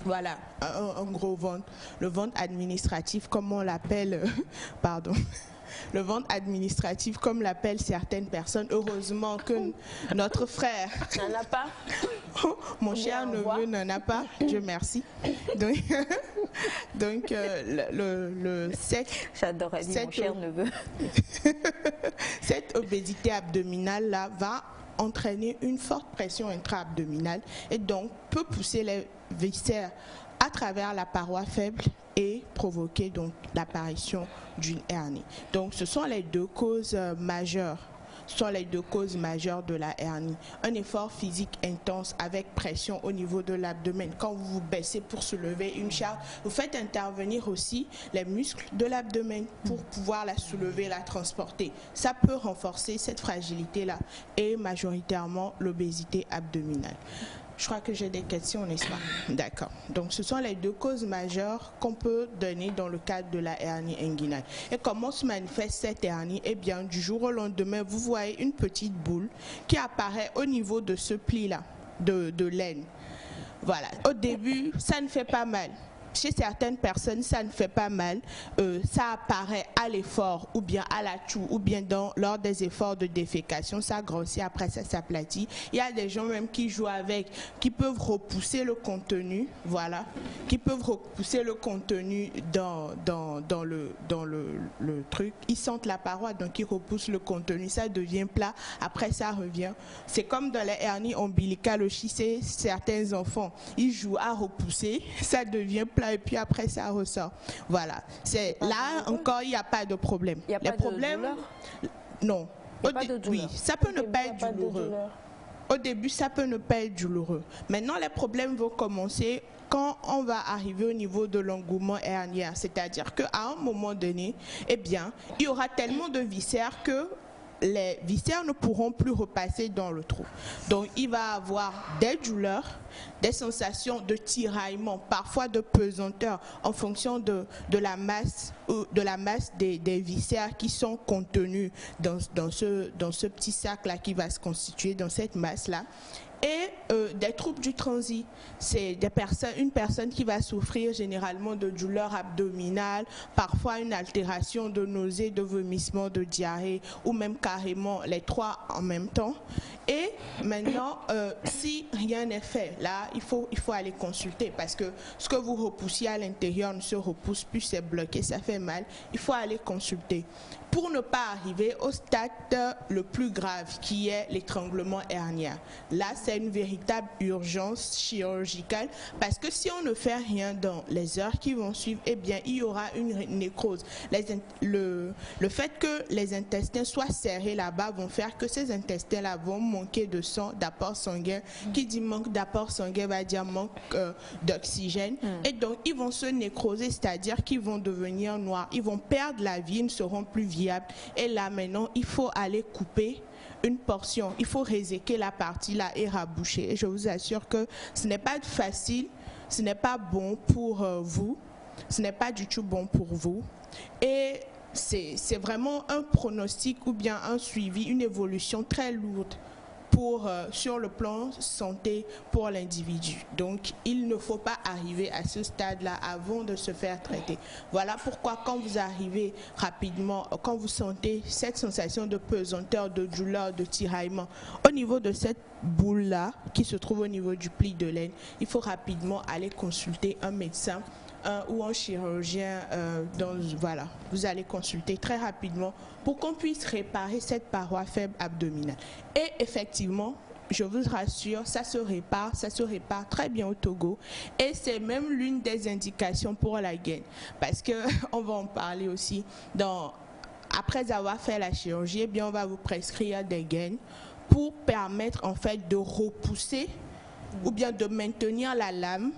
Voilà, un gros ventre, le ventre administratif comme on l'appelle, pardon, le ventre administratif comme l'appellent certaines personnes. Heureusement que notre frère n'en a pas. Mon cher neveu n'en a pas, Dieu merci. Donc j'adorais dire mon cher neveu. Cette obésité abdominale là va entraîner une forte pression intra-abdominale et donc peut pousser les viscères à travers la paroi faible et provoquer donc l'apparition d'une hernie. Donc ce sont les deux causes majeures. Ce sont les deux causes majeures de la hernie. Un effort physique intense avec pression au niveau de l'abdomen. Quand vous vous baissez pour soulever une charge, vous faites intervenir aussi les muscles de l'abdomen pour pouvoir la soulever, la transporter. Ça peut renforcer cette fragilité-là et majoritairement l'obésité abdominale. Je crois que j'ai des questions, n'est-ce pas? D'accord. Donc, ce sont les deux causes majeures qu'on peut donner dans le cadre de la hernie inguinale. Et comment se manifeste cette hernie? Eh bien, du jour au lendemain, vous voyez une petite boule qui apparaît au niveau de ce pli-là, de laine. Voilà. Au début, ça ne fait pas mal. Chez certaines personnes, ça ne fait pas mal. Ça apparaît à l'effort ou bien à la toux ou bien lors des efforts de défécation. Ça grossit, après ça s'aplatit. Il y a des gens même qui jouent avec, qui peuvent repousser le contenu, voilà, qui peuvent repousser le contenu dans le truc. Ils sentent la paroi, donc ils repoussent le contenu. Ça devient plat, après ça revient. C'est comme dans les hernies ombilicales aussi, c'est certains enfants, ils jouent à repousser, ça devient plat et puis après ça ressort. Voilà. C'est là encore il n'y a pas de problème. Il n'y a pas de douleur? Non. Oui, ça peut ne pas être douloureux. Au début, ça peut ne pas être douloureux. Maintenant, les problèmes vont commencer quand on va arriver au niveau de l'engouement herniaire. C'est-à-dire qu'à un moment donné, eh bien, il y aura tellement de viscères que les viscères ne pourront plus repasser dans le trou. Donc, il va avoir des douleurs, des sensations de tiraillement, parfois de pesanteur en fonction de la masse des viscères qui sont contenus dans ce petit sac-là qui va se constituer dans cette masse-là. Et des troubles du transit, c'est une personne qui va souffrir généralement de douleurs abdominales, parfois une altération de nausées, de vomissements, de diarrhée, ou même carrément les trois en même temps. Et maintenant, si rien n'est fait, là, il faut aller consulter parce que ce que vous repoussiez à l'intérieur ne se repousse plus, c'est bloqué, ça fait mal. Il faut aller consulter pour ne pas arriver au stade le plus grave qui est l'étranglement herniaire. Là, c'est une véritable urgence chirurgicale parce que si on ne fait rien dans les heures qui vont suivre, eh bien, il y aura une nécrose. Le fait que les intestins soient serrés là-bas vont faire que ces intestins-là vont manquer de sang, d'apport sanguin. Qui dit manque d'apport sanguin va dire manque d'oxygène. Et donc, ils vont se nécroser, c'est-à-dire qu'ils vont devenir noirs. Ils vont perdre la vie, ils ne seront plus viables. Et là, maintenant, il faut aller couper une portion. Il faut réséquer la partie là et raboucher. Et je vous assure que ce n'est pas facile, ce n'est pas bon pour vous, ce n'est pas du tout bon pour vous. Et c'est vraiment un pronostic ou bien un suivi, une évolution très lourde sur le plan santé pour l'individu. Donc, il ne faut pas arriver à ce stade-là avant de se faire traiter. Voilà pourquoi quand vous arrivez rapidement, quand vous sentez cette sensation de pesanteur, de douleur, de tiraillement, au niveau de cette boule-là, qui se trouve au niveau du pli de laine, il faut rapidement aller consulter un médecin ou un chirurgien. Voilà, vous allez consulter très rapidement pour qu'on puisse réparer cette paroi faible abdominale. Et effectivement, je vous rassure, ça se répare très bien au Togo. Et c'est même l'une des indications pour la gaine. Parce qu'on va en parler aussi. Après avoir fait la chirurgie, eh bien, on va vous prescrire des gaines pour permettre en fait de repousser ou bien de maintenir la lame.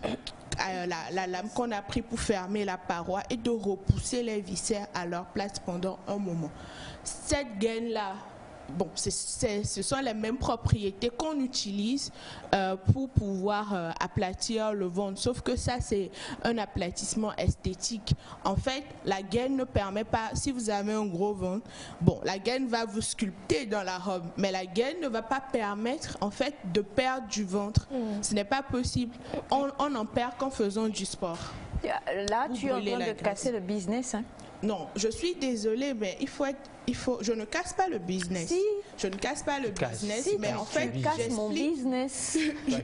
La lame qu'on a pris pour fermer la paroi et de repousser les viscères à leur place pendant un moment. Cette gaine-là, bon, ce sont les mêmes propriétés qu'on utilise pour pouvoir aplatir le ventre, sauf que ça, c'est un aplatissement esthétique. En fait, la gaine ne permet pas, si vous avez un gros ventre, bon, la gaine va vous sculpter dans la robe, mais la gaine ne va pas permettre, en fait, de perdre du ventre. Ce n'est pas possible. On en perd qu'en faisant du sport. Là, tu es en train de casser le business, hein? Non, je suis désolée, mais je ne casse pas le business. Si. Je ne casse pas le business, si, mais en fait, tu casses mon business.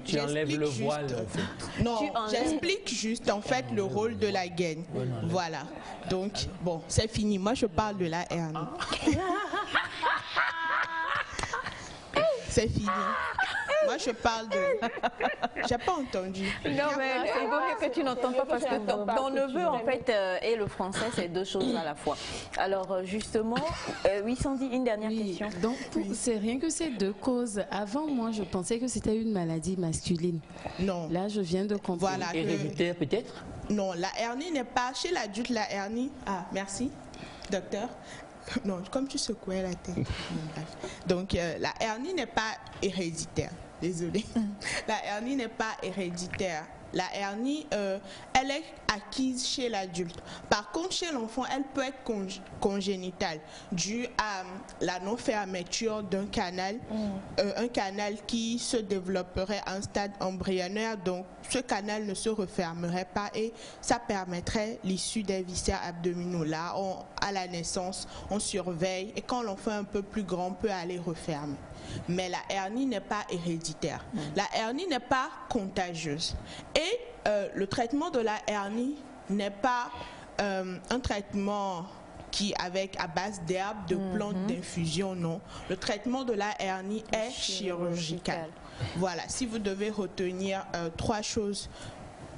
Tu enlèves le voile, en fait. Non, j'explique juste, en fait, le rôle de la gaine. Voilà. Donc, bon, c'est fini. Moi, je parle de la hernie. C'est fini. Moi, je parle de... J'ai pas entendu. Non, mais il vaut mieux que tu n'entends pas parce que ton neveu, en fait, et le français, c'est deux choses à la fois. Alors, justement, oui, Sandy, une dernière question. Donc, c'est rien que ces deux causes. Avant, moi, je pensais que c'était une maladie masculine. Non. Là, je viens de comprendre. Voilà. Héréditaire, peut-être? Non, la hernie n'est pas... Chez l'adulte, la hernie... Ah, merci, docteur. Non, comme tu secouais la tête. Donc, la hernie n'est pas héréditaire. Désolée. La hernie n'est pas héréditaire. La hernie, elle est acquise chez l'adulte. Par contre, chez l'enfant, elle peut être congénitale, due à la non-fermeture d'un canal, un canal qui se développerait à un stade embryonnaire. Donc, ce canal ne se refermerait pas et ça permettrait l'issue des viscères abdominaux. Là, à la naissance, on surveille et quand l'enfant est un peu plus grand, on peut aller refermer. Mais la hernie n'est pas héréditaire. La hernie n'est pas contagieuse. Et le traitement de la hernie n'est pas un traitement à base d'herbes, de plantes, d'infusion, non. Le traitement de la hernie est chirurgical. Voilà, si vous devez retenir trois choses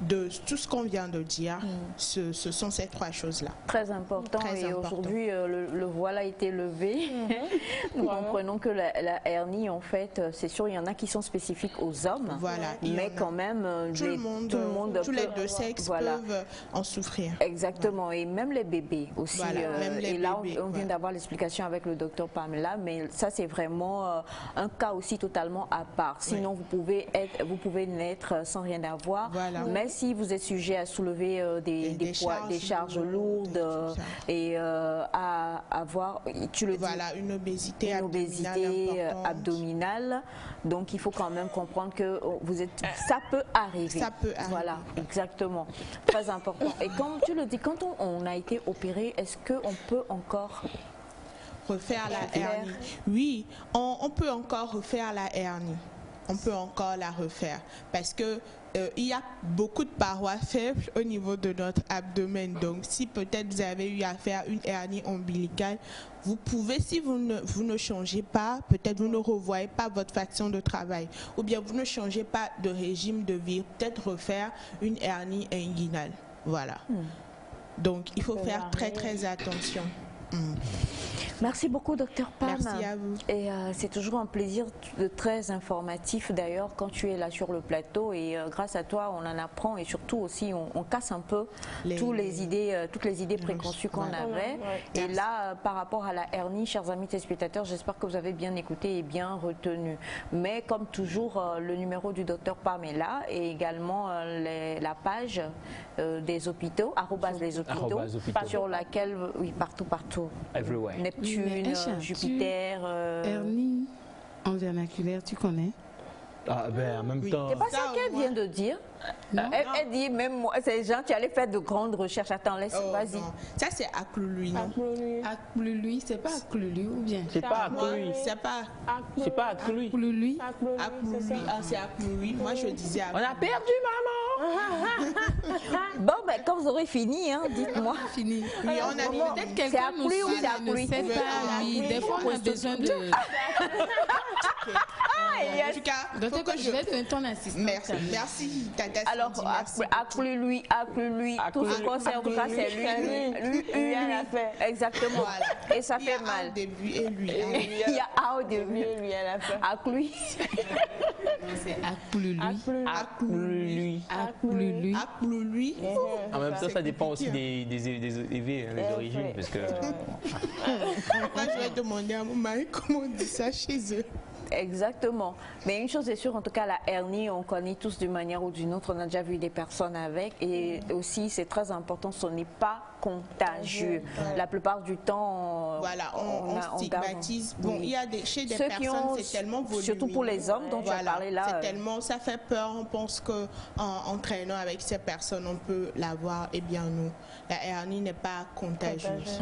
de tout ce qu'on vient de dire, ce sont ces trois choses-là. Très important. Et aujourd'hui, le voile a été levé. Nous comprenons que la hernie, en fait, c'est sûr, il y en a qui sont spécifiques aux hommes. Voilà. Mais quand même, tout le monde tous les deux sexes peuvent en souffrir. Exactement. Et même les bébés aussi. Même les et là, bébés, on vient d'avoir l'explication avec le docteur Pamela, mais ça, c'est vraiment un cas aussi totalement à part. Sinon, vous pouvez naître sans rien avoir. Voilà. Mais si vous êtes sujet à soulever des charges lourdes et à avoir, tu le dis, une obésité abdominale, donc il faut quand même comprendre que ça peut arriver. Ça peut arriver. Voilà, exactement. Très important. Et comme tu le dis, quand on a été opéré, est-ce qu'on peut encore refaire la hernie? Oui, on peut encore refaire la hernie. On peut encore la refaire parce que il y a beaucoup de parois faibles au niveau de notre abdomen. Donc, si peut-être vous avez eu à faire une hernie ombilicale, vous pouvez, si vous ne changez pas, peut-être vous ne revoyez pas votre façon de travail, ou bien vous ne changez pas de régime de vie, peut-être refaire une hernie inguinale. Voilà. Donc, il faut faire très, très attention. Merci beaucoup, docteur Pam. Merci à vous. Et c'est toujours un plaisir très informatif d'ailleurs quand tu es là sur le plateau et grâce à toi on en apprend et surtout aussi on casse un peu toutes les idées préconçues qu'on avait. Et là par rapport à la hernie, chers amis téléspectateurs, j'espère que vous avez bien écouté et bien retenu. Mais comme toujours, le numéro du docteur Pam est là et également la page des hôpitaux, @les hôpitaux, sur laquelle, oui, partout. Everywhere. Neptune, Jupiter. Hernie En vernaculaire, tu connais? Ah ben en même temps. C'est pas ça qu'elle vient de dire. Elle dit même moi, ces gens, tu allais faire de grandes recherches. Attends, laisse, vas-y. Ça c'est Aklului, non? Aklului, c'est pas Aklului ou bien? C'est pas Aklului. C'est pas Aklului. Aklului, c'est Aklului. Moi je disais On a perdu maman. Bon, ben quand vous aurez fini, hein, dites-moi. Fini. Oui, on a Peut-être quelqu'un nous Aklului ou c'est ne Aklului? sait pas, oui. Des fois, on a besoin de... En tout cas, faut que je vais donner ton assistance. Merci, Tata. Alors, Aklului, tout ce qu'on sait en tout cas, c'est lui. Exactement. Et ça fait mal. Au début et lui. Il y a A au début et lui à la fin. Aklului. C'est Aklului. Aklului. En même temps, ça dépend aussi des origines. Parce que... Moi, je vais demander à mon mari comment on dit ça chez eux. Exactement. Mais une chose est sûre, en tout cas, la hernie, on connaît tous d'une manière ou d'une autre. On a déjà vu des personnes avec. Et aussi, c'est très important, ce n'est pas contagieux. La plupart du temps, voilà, on stigmatise. Bon, il y a chez des personnes, c'est tellement volumineux. Surtout pour les hommes dont tu as parlé là. C'est tellement, ça fait peur. On pense qu'en traînant avec ces personnes, on peut l'avoir. Eh bien, non. La hernie n'est pas contagieuse.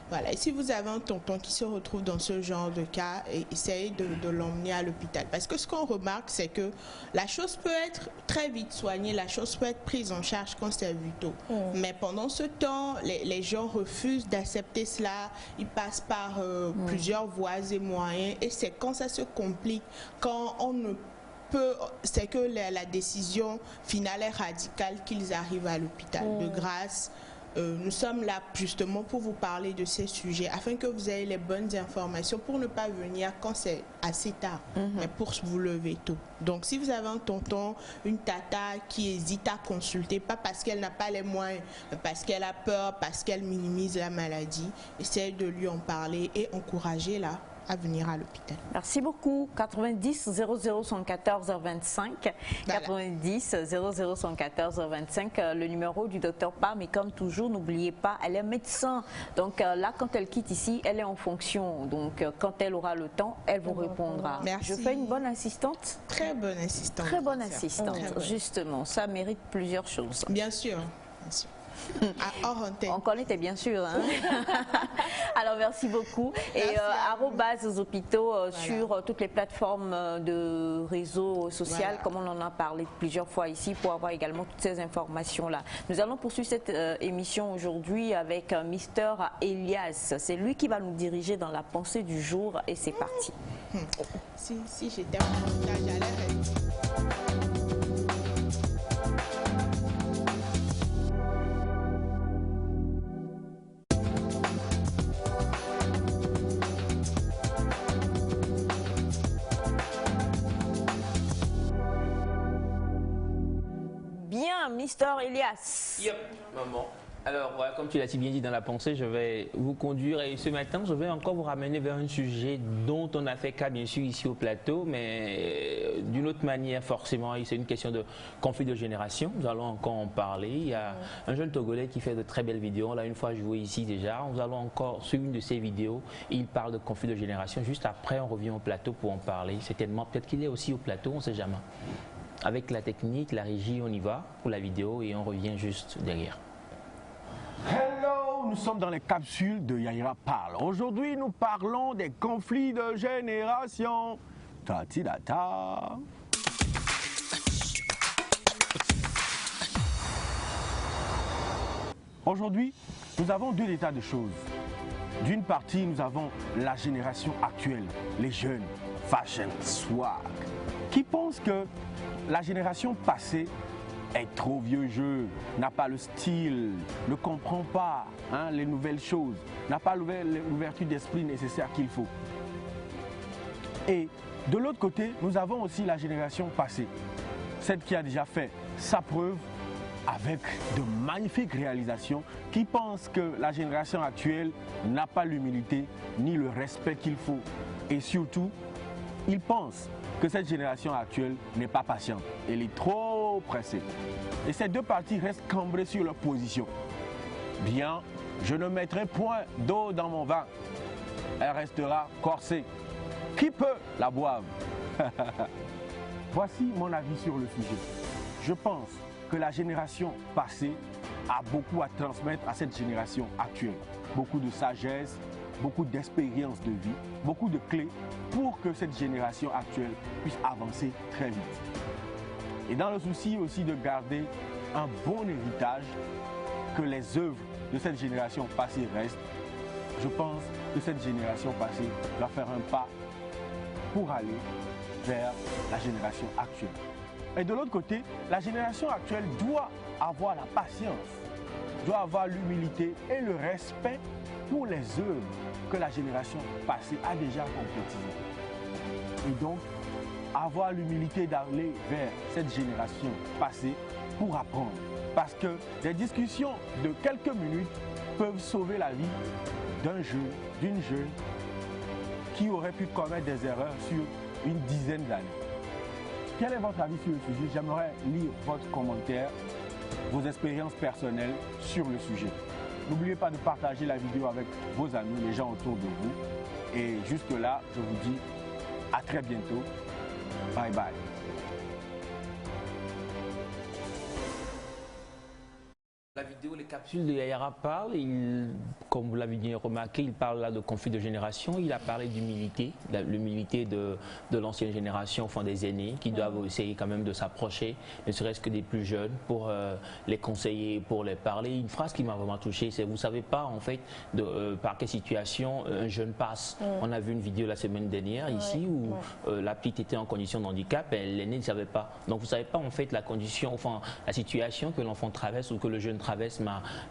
Voilà. Et si vous avez un tonton qui se retrouve dans ce genre de cas, essayez de l'emmener à l'hôpital. Parce que ce qu'on remarque, c'est que la chose peut être très vite soignée, la chose peut être prise en charge quand c'est vu tôt. Mais pendant ce temps, les gens refusent d'accepter cela. Ils passent par plusieurs voies et moyens. Et c'est quand ça se complique, quand on ne peut, c'est que la décision finale est radicale qu'ils arrivent à l'hôpital. De grâce, nous sommes là justement pour vous parler de ces sujets afin que vous ayez les bonnes informations pour ne pas venir quand c'est assez tard, mais pour vous lever tôt. Donc si vous avez un tonton, une tata qui hésite à consulter, pas parce qu'elle n'a pas les moyens, mais parce qu'elle a peur, parce qu'elle minimise la maladie, essayez de lui en parler et encouragez-la à venir à l'hôpital. Merci beaucoup. 90 00 114 25. 90 00 114 25. Le numéro du docteur Pam. Et comme toujours, n'oubliez pas, elle est médecin. Donc là, quand elle quitte ici, elle est en fonction. Donc quand elle aura le temps, elle vous répondra. Merci. Je fais une bonne assistante. Très bonne assistante. Très bonne assistante. Justement, ça mérite plusieurs choses. Bien sûr. Bien sûr. On connaît bien sûr. Hein? Alors merci beaucoup. Et @Zopito sur toutes les plateformes de réseaux sociaux, comme on en a parlé plusieurs fois ici, pour avoir également toutes ces informations-là. Nous allons poursuivre cette émission aujourd'hui avec Mister Elias. C'est lui qui va nous diriger dans la pensée du jour et c'est parti. Si j'étais en montage, j'allais... Mister Elias. Yep, maman. Alors, voilà, comme tu l'as si bien dit dans la pensée, je vais vous conduire et ce matin, je vais encore vous ramener vers un sujet dont on a fait cas, bien sûr, ici au plateau, mais d'une autre manière, forcément, c'est une question de conflit de génération. Nous allons encore en parler. Il y a un jeune Togolais qui fait de très belles vidéos. On l'a une fois joué ici déjà. Nous allons encore sur une de ses vidéos. Il parle de conflit de génération. Juste après, on revient au plateau pour en parler. Certainement, peut-être qu'il est aussi au plateau, on ne sait jamais. Avec la technique, la régie, on y va pour la vidéo et on revient juste derrière. Hello, nous sommes dans les capsules de Yaira Parle. Aujourd'hui, nous parlons des conflits de génération. Ta-ti-da-ta. Aujourd'hui, nous avons deux états de choses. D'une partie, nous avons la génération actuelle, les jeunes, fashion, swag, qui pensent que la génération passée est trop vieux jeu, n'a pas le style, ne comprend pas les nouvelles choses, n'a pas l'ouverture d'esprit nécessaire qu'il faut. Et de l'autre côté, nous avons aussi la génération passée, celle qui a déjà fait sa preuve avec de magnifiques réalisations, qui pense que la génération actuelle n'a pas l'humilité ni le respect qu'il faut. Et surtout, ils pensent que cette génération actuelle n'est pas patiente, elle est trop pressée. Et ces deux parties restent cambrées sur leur position. Bien, je ne mettrai point d'eau dans mon vin, elle restera corsée. Qui peut la boire? Voici mon avis sur le sujet. Je pense que la génération passée a beaucoup à transmettre à cette génération actuelle. Beaucoup de sagesse, beaucoup d'expérience de vie, beaucoup de clés pour que cette génération actuelle puisse avancer très vite. Et dans le souci aussi de garder un bon héritage, que les œuvres de cette génération passée restent, je pense que cette génération passée doit faire un pas pour aller vers la génération actuelle. Et de l'autre côté, la génération actuelle doit avoir la patience, doit avoir l'humilité et le respect pour les œuvres que la génération passée a déjà concrétisées. Et donc, avoir l'humilité d'aller vers cette génération passée pour apprendre. Parce que des discussions de quelques minutes peuvent sauver la vie d'un jeune, d'une jeune qui aurait pu commettre des erreurs sur une dizaine d'années. Quel est votre avis sur le sujet? J'aimerais lire votre commentaire, vos expériences personnelles sur le sujet. N'oubliez pas de partager la vidéo avec vos amis, les gens autour de vous. Et jusque-là, je vous dis à très bientôt. Bye bye. La vidéo, les capsules de Yahya parle, comme vous l'avez bien remarqué, il parle là de conflit de génération, il a parlé d'humilité, l'humilité de l'ancienne génération, enfin des aînés, qui doivent essayer quand même de s'approcher, ne serait-ce que des plus jeunes, pour les conseiller, pour les parler. Une phrase qui m'a vraiment touché, c'est: vous ne savez pas en fait par quelle situation un jeune passe. On a vu une vidéo la semaine dernière ici où la petite était en condition de handicap et l'aîné ne savait pas. Donc vous ne savez pas en fait la condition, enfin la situation que l'enfant traverse ou que le jeune traverse, mais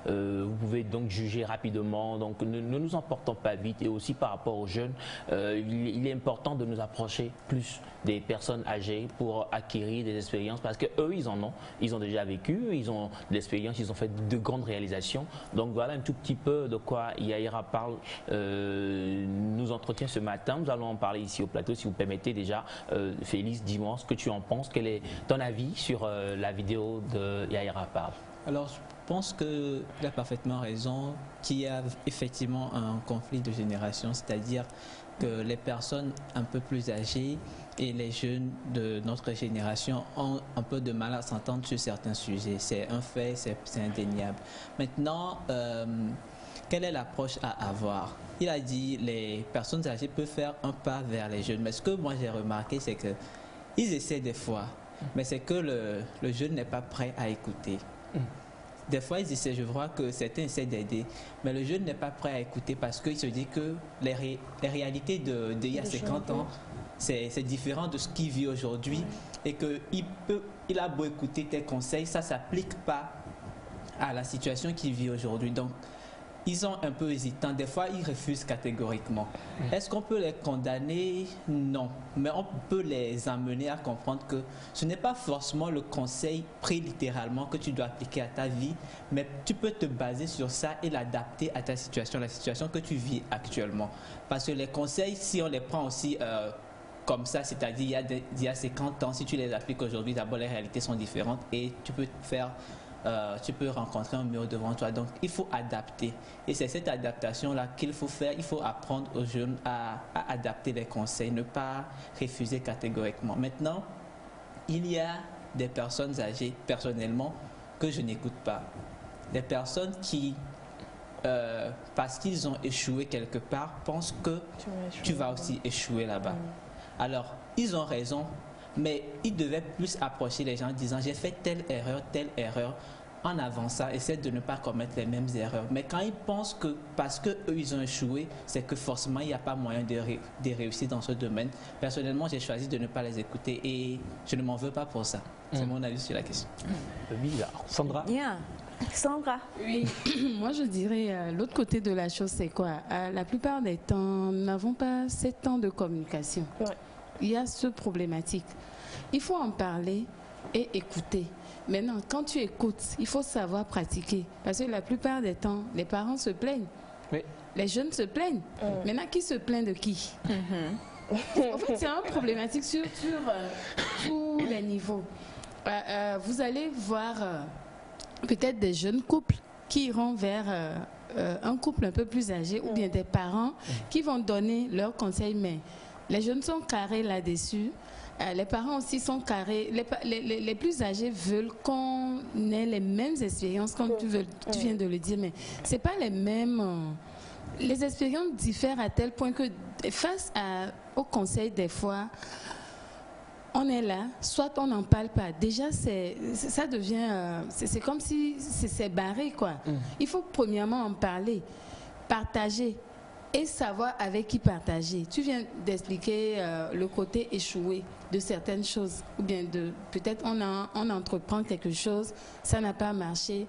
vous pouvez donc juger rapidement. Donc ne nous emportons pas vite. Et aussi par rapport aux jeunes, il est important de nous approcher plus des personnes âgées pour acquérir des expériences, parce que eux ils ont déjà vécu, ils ont de l'expérience, ils ont fait de grandes réalisations. Donc voilà un tout petit peu de quoi Yahya parle, nous entretient ce matin. Nous allons en parler ici au plateau, si vous permettez. Déjà, Félix, dis-moi ce que tu en penses, quel est ton avis sur la vidéo de Yahya parle? Alors, je pense qu'il a parfaitement raison, qu'il y a effectivement un conflit de génération, c'est-à-dire que les personnes un peu plus âgées et les jeunes de notre génération ont un peu de mal à s'entendre sur certains sujets. C'est un fait, c'est indéniable. Maintenant, quelle est l'approche à avoir? Il a dit les personnes âgées peuvent faire un pas vers les jeunes, mais ce que moi j'ai remarqué, c'est qu'ils essaient des fois, mais c'est que le jeune n'est pas prêt à écouter. Des fois, ils essaient, je vois que certains essaient d'aider, mais le jeune n'est pas prêt à écouter parce qu'il se dit que les réalités d'il y a 50 ans, c'est différent de ce qu'il vit aujourd'hui, et qu'il a beau écouter tes conseils, ça ne s'applique pas à la situation qu'il vit aujourd'hui. Donc, ils sont un peu hésitants. Des fois, ils refusent catégoriquement. Est-ce qu'on peut les condamner? Non. Mais on peut les amener à comprendre que ce n'est pas forcément le conseil pris littéralement que tu dois appliquer à ta vie, mais tu peux te baser sur ça et l'adapter à ta situation, la situation que tu vis actuellement. Parce que les conseils, si on les prend aussi comme ça, c'est-à-dire il y a 50 ans, si tu les appliques aujourd'hui, d'abord les réalités sont différentes et tu peux rencontrer un mur devant toi. Donc, il faut adapter. Et c'est cette adaptation-là qu'il faut faire. Il faut apprendre aux jeunes à adapter les conseils, ne pas refuser catégoriquement. Maintenant, il y a des personnes âgées, personnellement, que je n'écoute pas. Des personnes qui, parce qu'ils ont échoué quelque part, pensent que tu vas aussi échouer là-bas. Alors, ils ont raison, mais ils devaient plus approcher les gens en disant: j'ai fait telle erreur, en avançant, essaie de ne pas commettre les mêmes erreurs. Mais quand ils pensent que parce qu'eux ils ont échoué, c'est que forcément il n'y a pas moyen de réussir dans ce domaine. Personnellement, j'ai choisi de ne pas les écouter et je ne m'en veux pas pour ça. C'est mon avis sur la question. Bizarre. Sandra? Bien. Sandra? Oui, moi je dirais l'autre côté de la chose, c'est quoi? La plupart des temps, nous n'avons pas 7 ans de communication. Il y a ce problématique. Il faut en parler et écouter. Maintenant, quand tu écoutes, il faut savoir pratiquer. Parce que la plupart des temps, les parents se plaignent. Oui. Les jeunes se plaignent. Maintenant, qui se plaint de qui? En fait, c'est un problématique sur tous les niveaux. Vous allez voir peut-être des jeunes couples qui iront vers un couple un peu plus âgé ou bien des parents qui vont donner leurs conseils, mais Les jeunes sont carrés là-dessus. Les parents aussi sont carrés. Les plus âgés veulent qu'on ait les mêmes expériences, comme tu viens de le dire, mais ce n'est pas les mêmes. Les expériences diffèrent à tel point que face au conseil, des fois, on est là, soit on n'en parle pas. Déjà, ça devient... c'est comme si c'est barré, quoi. Il faut premièrement en parler, partager et savoir avec qui partager. Tu viens d'expliquer le côté échoué de certaines choses. Ou bien peut-être on entreprend quelque chose, ça n'a pas marché.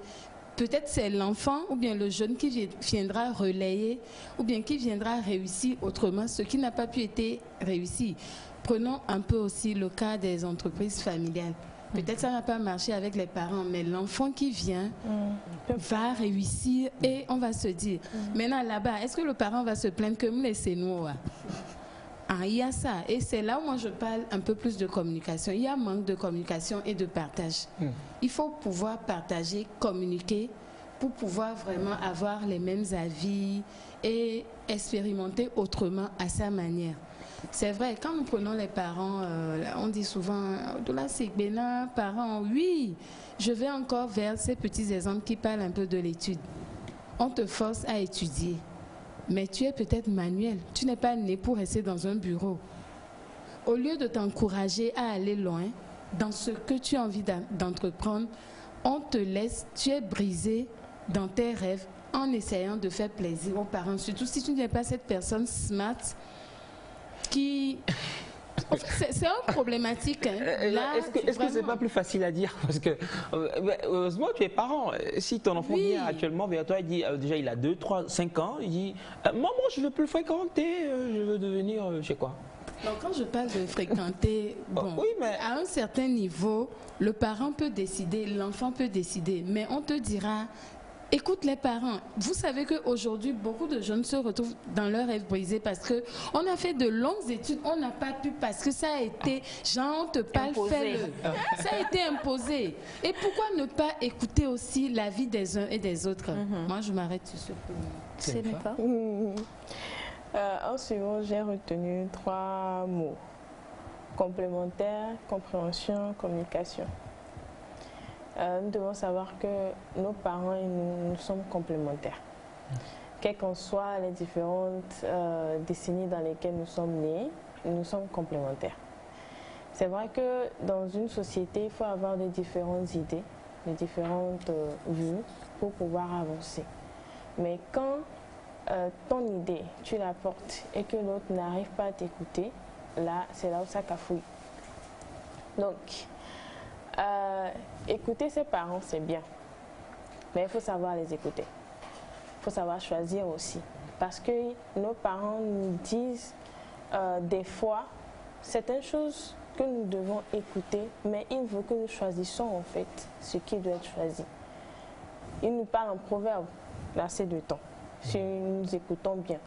Peut-être c'est l'enfant ou bien le jeune qui viendra relayer ou bien qui viendra réussir autrement ce qui n'a pas pu être réussi. Prenons un peu aussi le cas des entreprises familiales. Peut-être ça n'a pas marché avec les parents, mais l'enfant qui vient va réussir et on va se dire, maintenant là-bas, est-ce que le parent va se plaindre que me laissez-nous? Il y a ça. Et c'est là où moi je parle un peu plus de communication. Il y a un manque de communication et de partage. Il faut pouvoir partager, communiquer pour pouvoir vraiment avoir les mêmes avis et expérimenter autrement à sa manière. C'est vrai, quand nous prenons les parents, on dit souvent, de là c'est bénin, parents, oui, je vais encore vers ces petits exemples qui parlent un peu de l'étude. On te force à étudier, mais tu es peut-être manuel, tu n'es pas né pour rester dans un bureau. Au lieu de t'encourager à aller loin dans ce que tu as envie d'entreprendre, on te laisse, tu es brisé dans tes rêves en essayant de faire plaisir aux parents, surtout si tu n'es pas cette personne smart qui... En fait, c'est un problématique. Est-ce que c'est pas plus facile à dire? Parce que, heureusement, tu es parent. Si ton enfant vient actuellement vers toi, il dit, déjà il a 2, 3, 5 ans, il dit, maman, je ne veux plus fréquenter, je veux devenir, je sais quoi. Donc, quand je parle de fréquenter, bon, oui, mais... à un certain niveau, le parent peut décider, l'enfant peut décider, mais on te dira... Écoute les parents. Vous savez qu'aujourd'hui, beaucoup de jeunes se retrouvent dans leur rêve brisé parce qu'on a fait de longues études, on n'a pas pu parce que ça a été, genre, on te parle, fais-le. Ça a été imposé. Et pourquoi ne pas écouter aussi l'avis des uns et des autres? Moi, je m'arrête sur ce point. C'est pas. En suivant, j'ai retenu 3 mots. Complémentaire, compréhension, communication. Nous devons savoir que nos parents et nous sommes complémentaires. Quelles qu'en soient les différentes décennies dans lesquelles nous sommes nés, nous sommes complémentaires. C'est vrai que dans une société, il faut avoir de différentes idées, de différentes vues pour pouvoir avancer. Mais quand ton idée, tu la portes et que l'autre n'arrive pas à t'écouter, là, c'est là où ça cafouille. Donc, écouter ses parents, c'est bien, mais il faut savoir les écouter. Il faut savoir choisir aussi. Parce que nos parents nous disent des fois certaines choses que nous devons écouter, mais ils veulent que nous choisissions en fait ce qui doit être choisi. Ils nous parlent en proverbe assez de temps, si nous écoutons bien.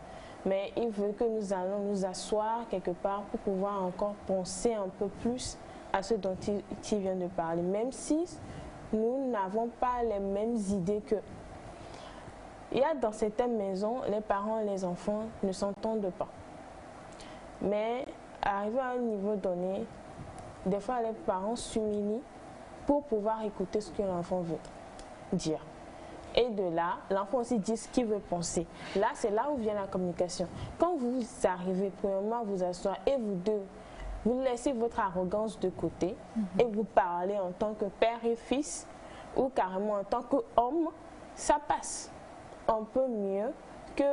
Mais ils veulent que nous allons nous asseoir quelque part pour pouvoir encore penser un peu plus à ce dont il vient de parler, même si nous n'avons pas les mêmes idées qu'eux. Il y a dans certaines maisons, les parents et les enfants ne s'entendent pas. Mais arrivé à un niveau donné, des fois les parents s'humilient pour pouvoir écouter ce que l'enfant veut dire. Et de là, l'enfant aussi dit ce qu'il veut penser. Là, c'est là où vient la communication. Quand vous arrivez, premièrement, vous asseoir et vous deux, vous laissez votre arrogance de côté et vous parlez en tant que père et fils ou carrément en tant qu'homme, ça passe un peu mieux que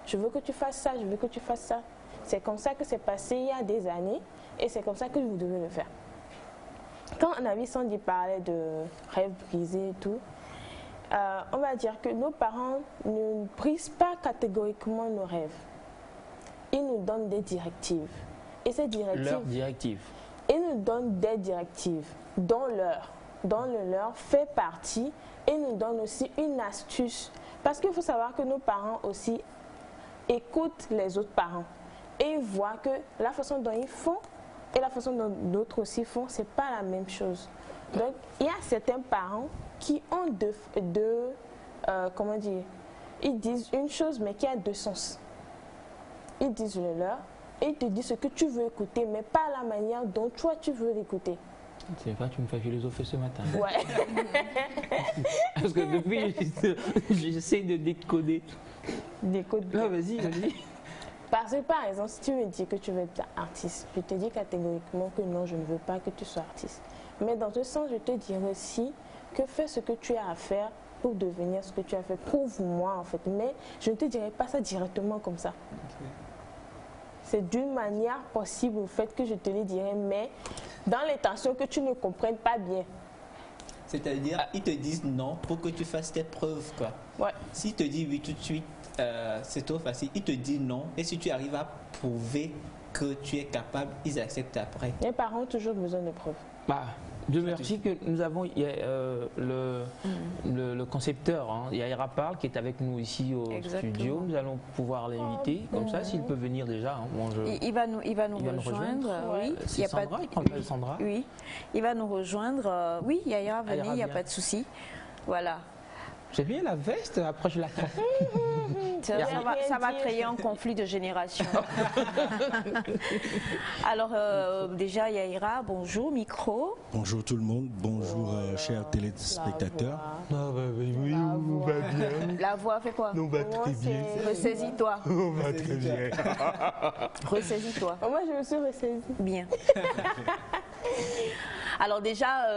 je veux que tu fasses ça, je veux que tu fasses ça. C'est comme ça que c'est passé il y a des années et c'est comme ça que vous devez le faire. Quand Navi Sandy parlait de rêve brisé et tout, on va dire que nos parents ne brisent pas catégoriquement nos rêves. Ils nous donnent des directives. Et ces directives, ils nous donnent des directives dont le leur fait partie et nous donnent aussi une astuce. Parce qu'il faut savoir que nos parents aussi écoutent les autres parents et ils voient que la façon dont ils font et la façon dont d'autres aussi font, c'est pas la même chose. Donc, il y a certains parents qui ont comment dire, ils disent une chose mais qui a deux sens. Ils disent le leur et il te dit ce que tu veux écouter, mais pas la manière dont toi tu veux l'écouter. C'est vrai, tu me fais philosopher ce matin. Ouais. Parce que depuis, j'essaie de décoder. Décoder. Non, vas-y, vas-y. Parce que par exemple, si tu me dis que tu veux être artiste, je te dis catégoriquement que non, je ne veux pas que tu sois artiste. Mais dans ce sens, je te dirais aussi que fais ce que tu as à faire pour devenir ce que tu as fait. Prouve-moi en fait. Mais je ne te dirais pas ça directement comme ça. Okay. C'est d'une manière possible au fait que je te le dirais, mais dans l'intention que tu ne comprennes pas bien. C'est-à-dire, ils te disent non pour que tu fasses tes preuves, quoi. Ouais. S'ils te disent oui tout de suite, c'est trop facile. Ils te disent non. Et si tu arrives à prouver que tu es capable, ils acceptent après. Les parents ont toujours besoin de preuves. Bah, Dieu merci que nous avons le concepteur, hein, Yaira Parle, qui est avec nous ici au studio. Nous allons pouvoir l'inviter, comme ça, s'il peut venir déjà. Hein, bon, il va nous rejoindre. Oui. C'est Sandra, il prend pas Sandra. Oui, il va nous rejoindre. Oui, Yaira, venez, il n'y a pas de souci. Voilà. J'ai bien la veste, approche la tête. Ça va créer un conflit de génération. Alors, déjà, Yaira, bonjour, micro. Bonjour tout le monde, bonjour chers téléspectateurs. Oui, on va bien. La voix fait quoi? On va très bien. Ressaisis-toi. On va très bien. Ressaisis-toi. Moi, je me suis ressaisie. Bien. Alors déjà,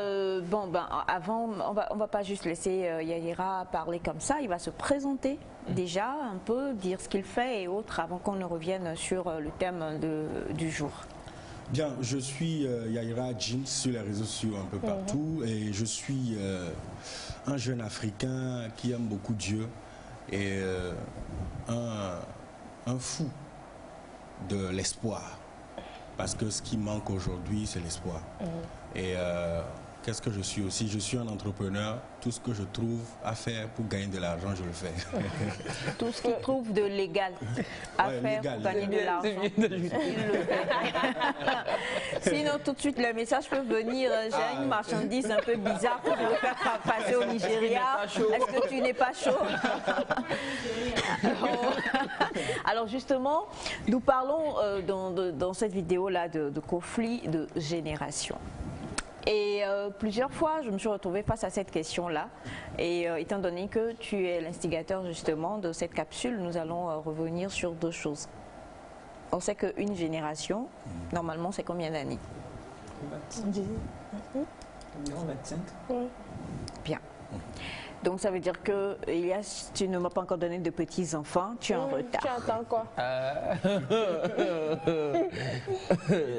avant, on va pas juste laisser Yaira parler comme ça, il va se présenter déjà un peu, dire ce qu'il fait et autres avant qu'on ne revienne sur le thème du jour. Bien, je suis Yaira Jeans sur les réseaux sociaux un peu partout et je suis un jeune Africain qui aime beaucoup Dieu et un fou de l'espoir. Parce que ce qui manque aujourd'hui, c'est l'espoir. Et qu'est-ce que je suis aussi? Je suis un entrepreneur. Tout ce que je trouve à faire pour gagner de l'argent, je le fais. Tout ce qu'il trouve de légal à faire pour gagner de l'argent, il le fait. Sinon, tout de suite, le message peut venir. J'ai une marchandise un peu bizarre que je veux faire passer au Nigeria. Est-ce que tu n'es pas chaud? Alors justement, nous parlons dans cette vidéo-là de conflit de génération. Et plusieurs fois, je me suis retrouvée face à cette question-là. Et étant donné que tu es l'instigateur justement de cette capsule, nous allons revenir sur deux choses. On sait qu'une génération, normalement, c'est combien d'années? 25. Bien. Donc ça veut dire que tu ne m'as pas encore donné de petits-enfants, tu es en retard. Tu attends quoi?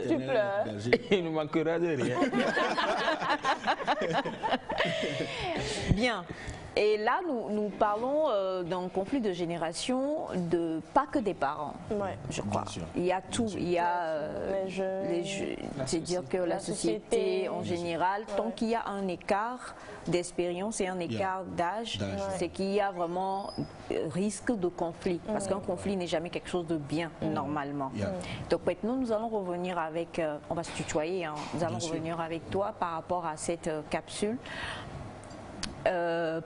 Tu pleures. Il nous manquera de rien. Bien. Et là, nous parlons d'un conflit de génération, pas que des parents, je crois. Il y a tout. Il y a les jeux, c'est-à-dire que la société en général, tant qu'il y a un écart d'expérience et un écart d'âge, c'est qu'il y a vraiment risque de conflit. Parce qu'un conflit n'est jamais quelque chose de bien, normalement. Donc maintenant, nous allons revenir avec, on va se tutoyer, hein, nous allons revenir avec toi par rapport à cette capsule.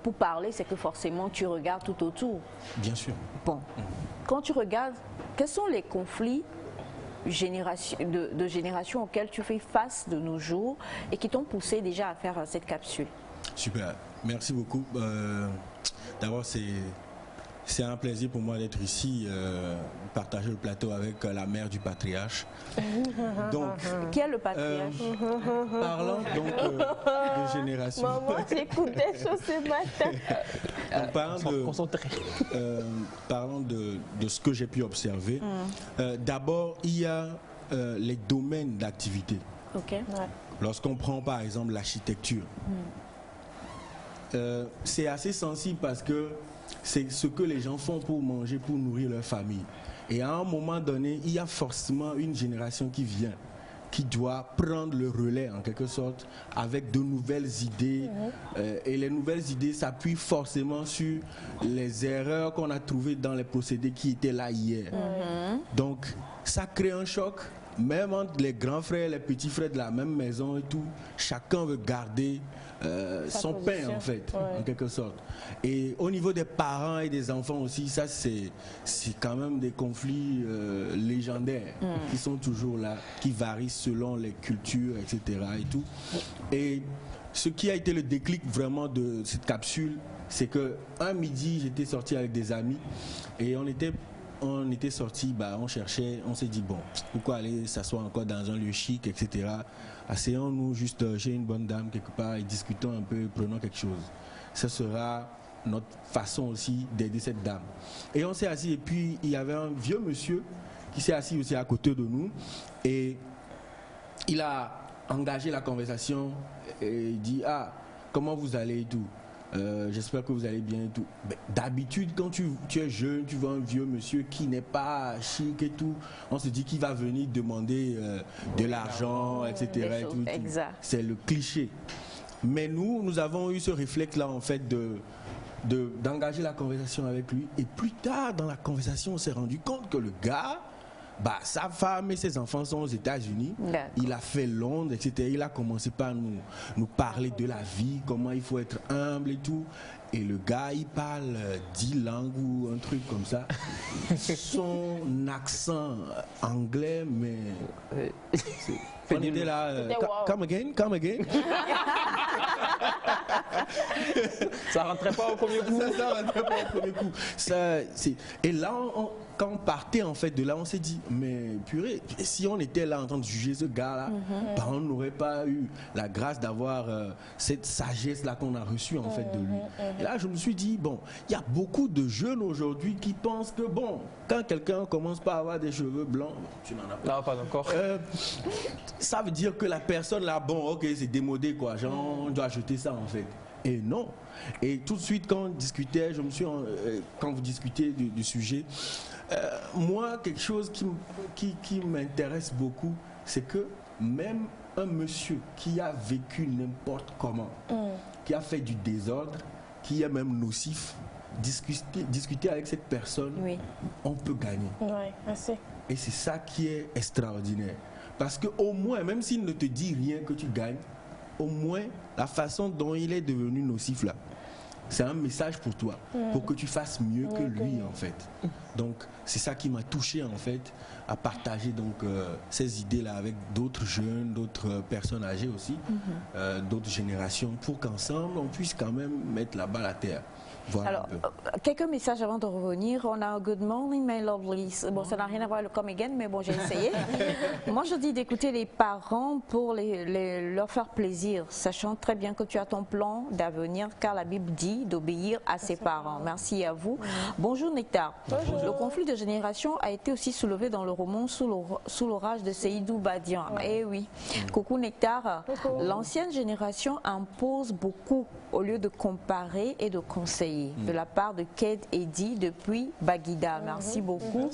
Pour parler, c'est que forcément tu regardes tout autour. Bien sûr. Bon, quand tu regardes, quels sont les conflits de génération auxquels tu fais face de nos jours et qui t'ont poussé déjà à faire cette capsule? Super, merci beaucoup. D'abord, c'est un plaisir pour moi d'être ici, partager le plateau avec la mère du patriarche. Donc, qui est le patriarche? Parlant donc de génération. Maman, j'écoute des choses ce matin. Parlant de ce que j'ai pu observer, d'abord, il y a les domaines d'activité. Lorsqu'on prend par exemple l'architecture, c'est assez sensible parce que c'est ce que les gens font pour manger, pour nourrir leur famille. Et à un moment donné, il y a forcément une génération qui vient, qui doit prendre le relais en quelque sorte avec de nouvelles idées. Et les nouvelles idées s'appuient forcément sur les erreurs qu'on a trouvées dans les procédés qui étaient là hier. Donc ça crée un choc même entre les grands frères et les petits frères de la même maison et tout, chacun veut garder son pain en fait, en quelque sorte. Et au niveau des parents et des enfants aussi, ça c'est quand même des conflits légendaires qui sont toujours là, qui varient selon les cultures, etc. et tout. Et ce qui a été le déclic vraiment de cette capsule, c'est que un midi, j'étais sorti avec des amis et on était sortis, on cherchait, on s'est dit bon, pourquoi aller s'asseoir encore dans un lieu chic, etc. Asseyons-nous juste chez une bonne dame quelque part et discutons un peu, prenons quelque chose. Ce sera notre façon aussi d'aider cette dame. Et on s'est assis et puis il y avait un vieux monsieur qui s'est assis aussi à côté de nous et il a engagé la conversation et il dit comment vous allez et tout. J'espère que vous allez bien et tout. D'habitude, quand tu es jeune, tu vois un vieux monsieur qui n'est pas chic et tout, on se dit qu'il va venir demander de l'argent, etc. C'est le cliché. Mais nous avons eu ce réflexe-là, en fait, d'engager la conversation avec lui. Et plus tard, dans la conversation, on s'est rendu compte que le gars, sa femme et ses enfants sont aux États-Unis. Il a fait Londres, etc. Il a commencé par nous parler de la vie, comment il faut être humble et tout. Et le gars, il parle 10 langues ou un truc comme ça. Son accent anglais, mais... On était là, come again. Ça rentrait pas au premier coup. Ça rentrait pas au premier coup. Et là, quand on partait en fait de là, on s'est dit, mais purée, si on était là en train de juger ce gars-là, on n'aurait pas eu la grâce d'avoir cette sagesse-là qu'on a reçue en fait de lui. Et là, je me suis dit, bon, il y a beaucoup de jeunes aujourd'hui qui pensent que, bon, quand quelqu'un commence par avoir des cheveux blancs, tu n'en as pas. Non, pas encore. Ça veut dire que la personne là, bon, ok, c'est démodé quoi, genre, on doit jeter ça en fait. Et non. Et tout de suite, quand on discutait, quand vous discutez du sujet, moi, quelque chose qui m'intéresse beaucoup, c'est que même un monsieur qui a vécu n'importe comment, qui a fait du désordre, qui est même nocif, discuter avec cette personne, on peut gagner. Et c'est ça qui est extraordinaire. Parce qu'au moins, même s'il ne te dit rien que tu gagnes, au moins la façon dont il est devenu nocif là, c'est un message pour toi, pour que tu fasses mieux que lui en fait. Donc c'est ça qui m'a touché en fait, à partager donc ces idées là avec d'autres jeunes, d'autres personnes âgées aussi, d'autres générations, pour qu'ensemble on puisse quand même mettre la balle à terre. Voilà. Alors, quelques messages avant de revenir. On a un good morning, my lovely. Bon, ça n'a rien à voir avec le come again, mais bon, j'ai essayé. Moi, je dis d'écouter les parents pour leur faire plaisir, sachant très bien que tu as ton plan d'avenir, car la Bible dit d'obéir à ses parents. Merci à vous. Bonjour, Nectar. Bonjour. Le conflit de génération a été aussi soulevé dans le roman Sous l'orage de Seydou Badian. Eh oui. Coucou, Nectar. L'ancienne génération impose beaucoup au lieu de comparer et de conseiller. De la part de Ked Eddy depuis Baguida. Merci beaucoup.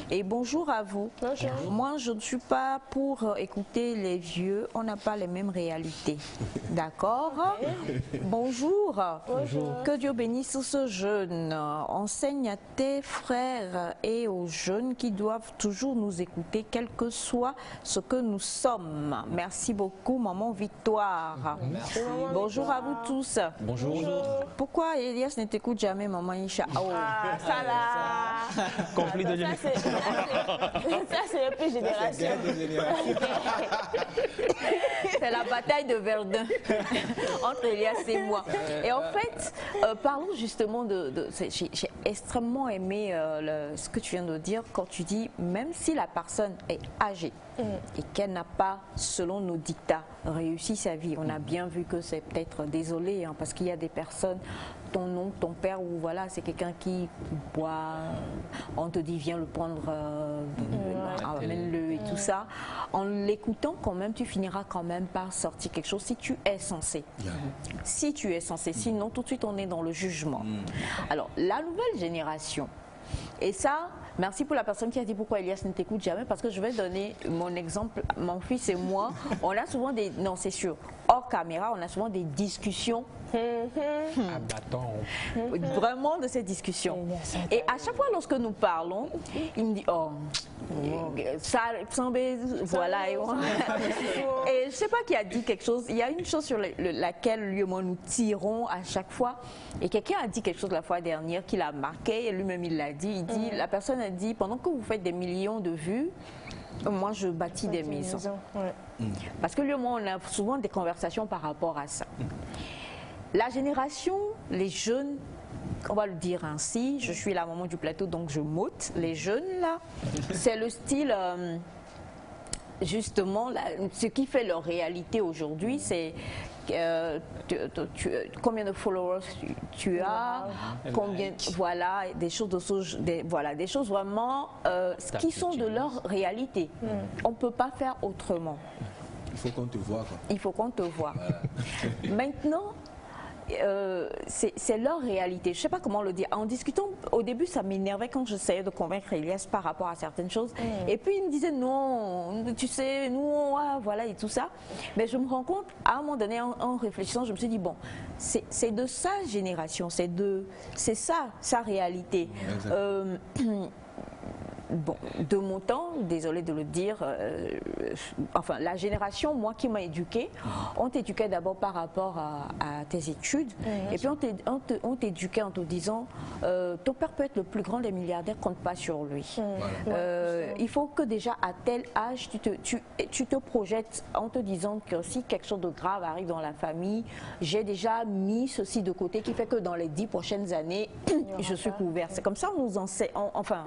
Et bonjour à vous. Bonjour. Moi, je ne suis pas pour écouter les vieux. On n'a pas les mêmes réalités. D'accord? Bonjour. Bonjour. Que Dieu bénisse ce jeune. Enseigne à tes frères et aux jeunes qui doivent toujours nous écouter, quel que soit ce que nous sommes. Merci beaucoup, Maman Victoire. Merci. Bonjour à vous tous. Bonjour. Pourquoi Elias ne t'écoute jamais, Maman Isha? Ça là. Conflit de génération. Ça, c'est le plus génération. C'est la bataille de Verdun entre Elias et moi. Et en fait, parlons justement j'ai extrêmement aimé ce que tu viens de dire quand tu dis, même si la personne est âgée et qu'elle n'a pas, selon nos dictats, réussi sa vie, on a bien vu que c'est peut-être désolé, parce qu'il y a des personnes, ton oncle, ton père, ou voilà, c'est quelqu'un qui boit, on te dit viens le prendre, amène-le et tout ça. En l'écoutant quand même, tu finiras quand même par sortir quelque chose si tu es censé. Si tu es censé, sinon tout de suite on est dans le jugement. Alors, la nouvelle génération, et ça, merci pour la personne qui a dit pourquoi Elias ne t'écoute jamais, parce que je vais donner mon exemple. Mon fils et moi, on a souvent des... Non, c'est sûr. Hors caméra, on a souvent des discussions. Vraiment de ces discussions. Et à chaque fois lorsque nous parlons, il me dit oh ça voilà. Et je ne sais pas qui a dit quelque chose. Il y a une chose sur laquelle lui et moi nous tirons à chaque fois. Et quelqu'un a dit quelque chose la fois dernière qui l'a marqué. Et lui-même il l'a dit. Il dit la personne a dit pendant que vous faites des millions de vues, moi je bâtis des maisons. Parce que lui et moi on a souvent des conversations par rapport à ça. La génération, les jeunes, on va le dire ainsi, je suis la maman du plateau donc je m'ôte, les jeunes là, c'est le style, justement, ce qui fait leur réalité aujourd'hui, c'est combien de followers tu as, combien, voilà, des choses des choses vraiment qui sont de leur réalité. On ne peut pas faire autrement. Il faut qu'on te voie, quoi. Il faut qu'on te voie. Maintenant, c'est leur réalité. Je ne sais pas comment le dire. En discutant, au début, ça m'énervait quand j'essayais de convaincre Elias par rapport à certaines choses. Et puis, il me disait non, tu sais, nous, voilà, et tout ça. Mais je me rends compte, à un moment donné, en réfléchissant, je me suis dit, bon, c'est de sa génération, c'est ça, sa réalité. Bon, de mon temps, désolé de le dire, enfin la génération, moi qui m'a éduquée, on t'éduquait d'abord par rapport à tes études, et puis on t'éduquait en te disant ton père peut être le plus grand des milliardaires, compte pas sur lui. Il faut que déjà à tel âge tu te projettes en te disant que si quelque chose de grave arrive dans la famille, j'ai déjà mis ceci de côté qui fait que dans les 10 prochaines années, je suis couvert. C'est comme ça on nous enseigne, enfin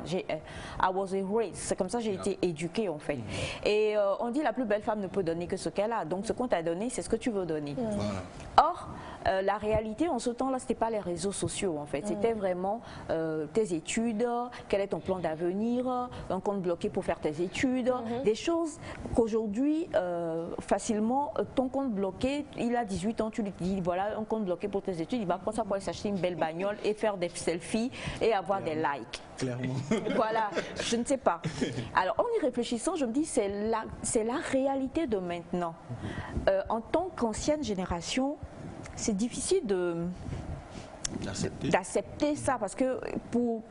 c'est comme ça que j'ai été éduquée en fait. Et on dit la plus belle femme ne peut donner que ce qu'elle a. Donc ce qu'on t'a donné, c'est ce que tu veux donner. Or, la réalité en ce temps-là, ce n'était pas les réseaux sociaux en fait. C'était vraiment tes études, quel est ton plan d'avenir, un compte bloqué pour faire tes études, des choses qu'aujourd'hui, facilement, ton compte bloqué, il a 18 ans, tu lui dis voilà un compte bloqué pour tes études, il va prendre ça pour aller s'acheter une belle bagnole et faire des selfies et avoir des likes. Clairement. Voilà, je ne sais pas. Alors en y réfléchissant, je me dis c'est la réalité de maintenant. En tant qu'ancienne génération, c'est difficile d'accepter ça parce que pour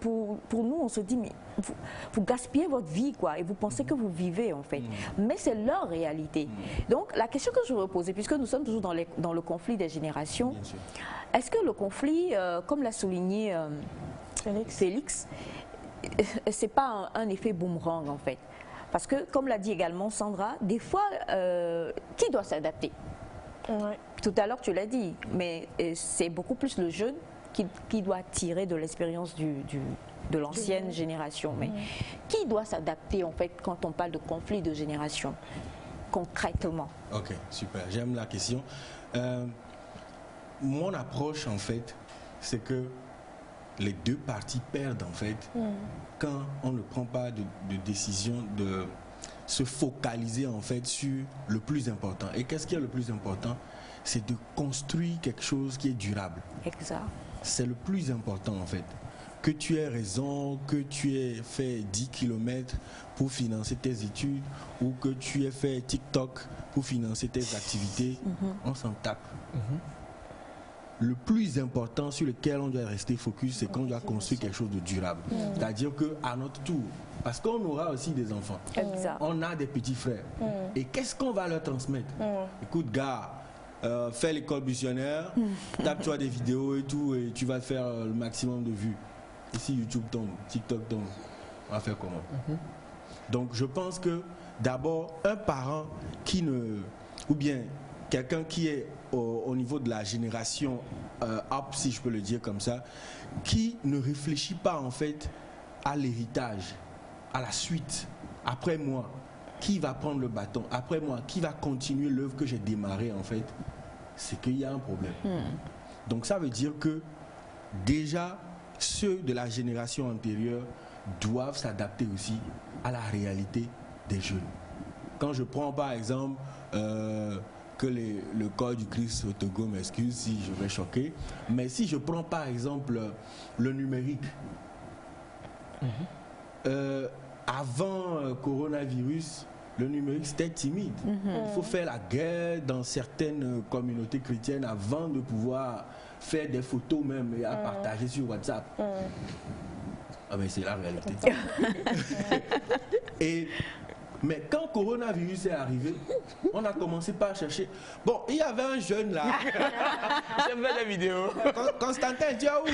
nous on se dit mais vous gaspillez votre vie quoi et vous pensez que vous vivez en fait, mais c'est leur réalité. Donc la question que je veux poser, puisque nous sommes toujours dans le conflit des générations, est-ce que le conflit, comme l'a souligné Félix, c'est pas un effet boomerang en fait, parce que comme l'a dit également Sandra, des fois qui doit s'adapter? Tout à l'heure tu l'as dit, mais c'est beaucoup plus le jeune qui doit tirer de l'expérience de l'ancienne génération. Mais qui doit s'adapter en fait quand on parle de conflit de génération concrètement? Ok, super, j'aime la question. Mon approche en fait, c'est que les deux parties perdent en fait quand on ne prend pas de décision de se focaliser en fait sur le plus important. Et qu'est-ce qui est le plus important? C'est de construire quelque chose qui est durable. Exact. C'est le plus important en fait. Que tu aies raison, que tu aies fait 10 km pour financer tes études ou que tu aies fait TikTok pour financer tes activités, on s'en tape. Le plus important sur lequel on doit rester focus, c'est qu'on doit construire quelque chose de durable. C'est-à-dire qu'à notre tour, parce qu'on aura aussi des enfants, on a des petits frères. Et qu'est-ce qu'on va leur transmettre? Écoute, gars, fais l'école missionnaire, tape-toi des vidéos et tout, et tu vas faire le maximum de vues. Et si YouTube tombe, TikTok tombe, on va faire comment? Donc je pense que d'abord, un parent qui ne... ou bien quelqu'un qui est au niveau de la génération up, si je peux le dire comme ça, qui ne réfléchit pas en fait à l'héritage, à la suite, après moi, qui va prendre le bâton, après moi, qui va continuer l'œuvre que j'ai démarrée en fait, c'est qu'il y a un problème. Donc ça veut dire que déjà, ceux de la génération antérieure doivent s'adapter aussi à la réalité des jeunes. Quand je prends par exemple que le corps du Christ au Togo, m'excuse si je vais choquer, mais si je prends par exemple le numérique, avant coronavirus, le numérique c'était timide. Il faut faire la guerre dans certaines communautés chrétiennes avant de pouvoir faire des photos même et à partager sur WhatsApp. Ah mais c'est la réalité. Mais quand le coronavirus est arrivé, on a commencé par chercher. Bon, il y avait un jeune là. J'ai fait la vidéo. Constantin, tu as où?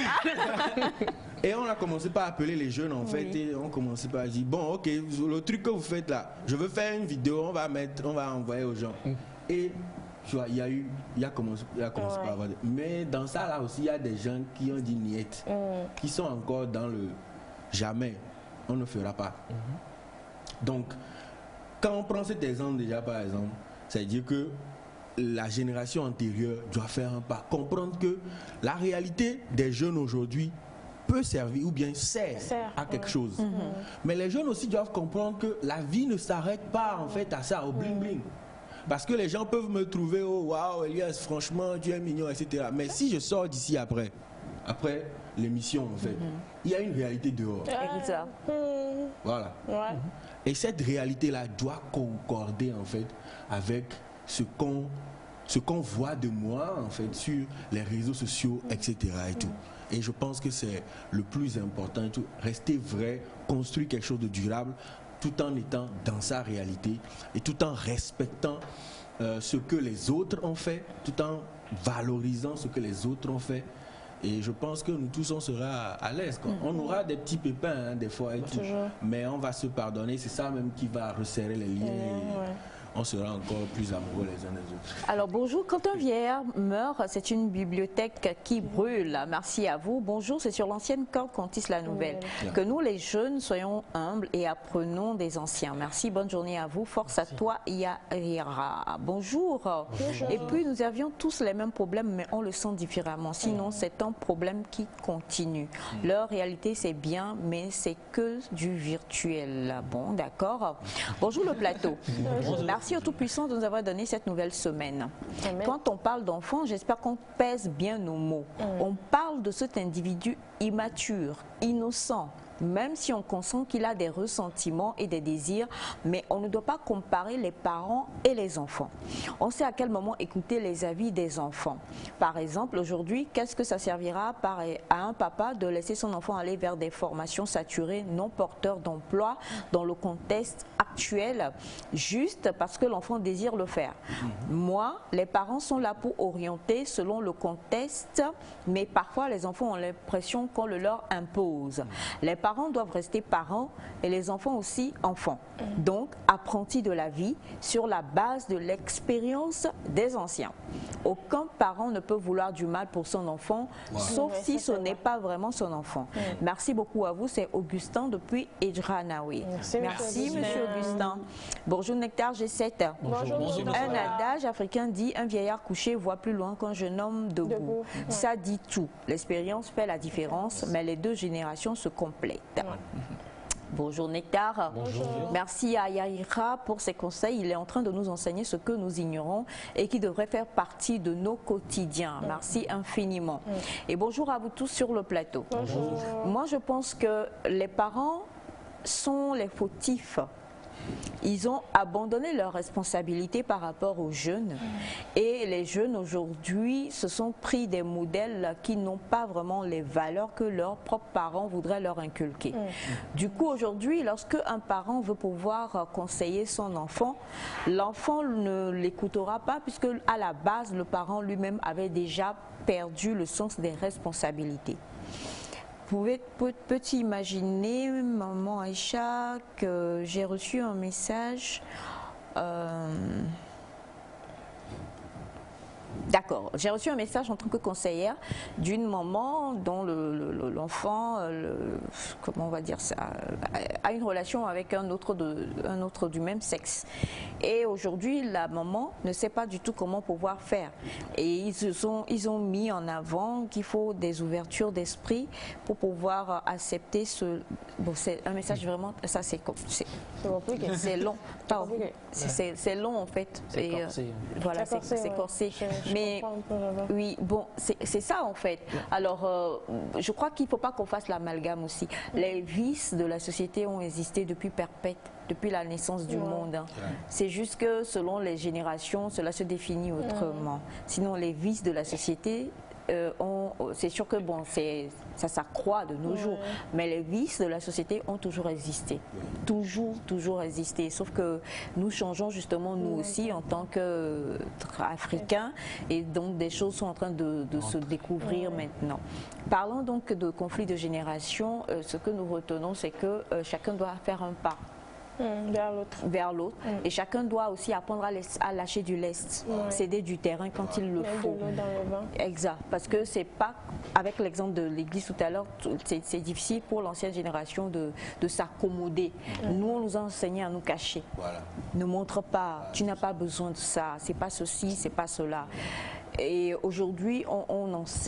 Et on a commencé par appeler les jeunes en fait. Et on commençait par dire bon, ok, le truc que vous faites là, je veux faire une vidéo, on va envoyer aux gens. Et tu vois, il a commencé par avoir. Mais dans ça là aussi, il y a des gens qui ont dit niet, qui sont encore dans le jamais, on ne fera pas. Donc, quand on prend cet exemple déjà par exemple, c'est-à-dire que la génération antérieure doit faire un pas, comprendre que la réalité des jeunes aujourd'hui peut servir ou bien sert à quelque chose. Mais les jeunes aussi doivent comprendre que la vie ne s'arrête pas en fait à ça, au bling bling. Parce que les gens peuvent me trouver, oh waouh Elias, franchement tu es mignon, etc. Mais si je sors d'ici après l'émission en fait, il y a une réalité dehors. Voilà. Et cette réalité-là doit concorder en fait avec ce qu'on voit de moi en fait sur les réseaux sociaux, etc. et tout. Et je pense que c'est le plus important, rester vrai, construire quelque chose de durable, tout en étant dans sa réalité et tout en respectant ce que les autres ont fait, tout en valorisant ce que les autres ont fait. Et je pense que nous tous, on sera à l'aise. On aura des petits pépins des fois et tout, mais on va se pardonner. C'est ça même qui va resserrer les liens. On sera encore plus amoureux les uns des autres. Alors bonjour, quand un vieillard meurt, c'est une bibliothèque qui brûle. Merci à vous. Bonjour, c'est sur l'ancienne corde qu'on tisse la nouvelle. Que nous les jeunes soyons humbles et apprenons des anciens. Merci, bonne journée à vous. Force à toi, Yaira. Bonjour. Et puis nous avions tous les mêmes problèmes, mais on le sent différemment. Sinon, c'est un problème qui continue. Leur réalité, c'est bien, mais c'est que du virtuel. Bon, d'accord. Bonjour le plateau. Merci au Tout-Puissant de nous avoir donné cette nouvelle semaine. Quand on parle d'enfant, j'espère qu'on pèse bien nos mots. On parle de cet individu immature, innocent, même si on consent qu'il a des ressentiments et des désirs, mais on ne doit pas comparer les parents et les enfants. On sait à quel moment écouter les avis des enfants. Par exemple, aujourd'hui, qu'est-ce que ça servira à un papa de laisser son enfant aller vers des formations saturées, non porteurs d'emploi, dans le contexte actuel, juste parce que l'enfant désire le faire. Moi, les parents sont là pour orienter selon le contexte, mais parfois les enfants ont l'impression qu'on le leur impose. Les parents doivent rester parents et les enfants aussi enfants. Donc, apprentis de la vie sur la base de l'expérience des anciens. Aucun parent ne peut vouloir du mal pour son enfant, sauf si ce n'est pas vraiment son enfant. Merci beaucoup à vous, c'est Augustin depuis Edjranaoui. Merci monsieur Augustin. Bonjour Nectar G7. Bonjour. Un adage africain dit un vieillard couché voit plus loin qu'un jeune homme debout. Ça dit tout. L'expérience fait la différence, mais les deux générations se complètent. Bonjour Nectar. Bonjour. Merci à Yaira pour ses conseils. Il est en train de nous enseigner ce que nous ignorons et qui devrait faire partie de nos quotidiens. Merci infiniment. Et bonjour à vous tous sur le plateau. Bonjour. Moi, je pense que les parents sont les fautifs. Ils ont abandonné leurs responsabilités par rapport aux jeunes et les jeunes aujourd'hui se sont pris des modèles qui n'ont pas vraiment les valeurs que leurs propres parents voudraient leur inculquer. Du coup aujourd'hui, lorsque un parent veut pouvoir conseiller son enfant, l'enfant ne l'écoutera pas puisque à la base le parent lui-même avait déjà perdu le sens des responsabilités. Peux-tu imaginer, maman Aïcha, que j'ai reçu un message D'accord. J'ai reçu un message en tant que conseillère d'une maman dont l'enfant, comment on va dire ça, a une relation avec un autre du même sexe. Et aujourd'hui, la maman ne sait pas du tout comment pouvoir faire. Et ils ont mis en avant qu'il faut des ouvertures d'esprit pour pouvoir accepter ce... Bon, c'est un message vraiment... Ça, c'est long. C'est long, en fait. C'est corsé. Voilà, c'est corsé. Mais oui, bon, c'est ça en fait. Alors, je crois qu'il ne faut pas qu'on fasse l'amalgame aussi. Les vices de la société ont existé depuis perpète, depuis la naissance du monde. Hein. C'est juste que selon les générations, cela se définit autrement. Sinon, les vices de la société, c'est sûr que bon, ça s'accroît de nos jours, mais les vices de la société ont toujours existé, toujours existé, sauf que nous changeons justement nous aussi en tant qu'Africains, et donc des choses sont en train de se découvrir maintenant. Parlons donc de conflit de génération. Ce que nous retenons, c'est que chacun doit faire un pas vers l'autre. Et chacun doit aussi apprendre à lâcher du lest, céder du terrain quand il le faut. Exact, parce que c'est pas, avec l'exemple de l'église tout à l'heure, c'est difficile pour l'ancienne génération de s'accommoder. Nous, on nous a enseigné à nous cacher. Ne montre pas, tu n'as pas besoin de ça, c'est pas ceci, c'est pas cela. Et aujourd'hui,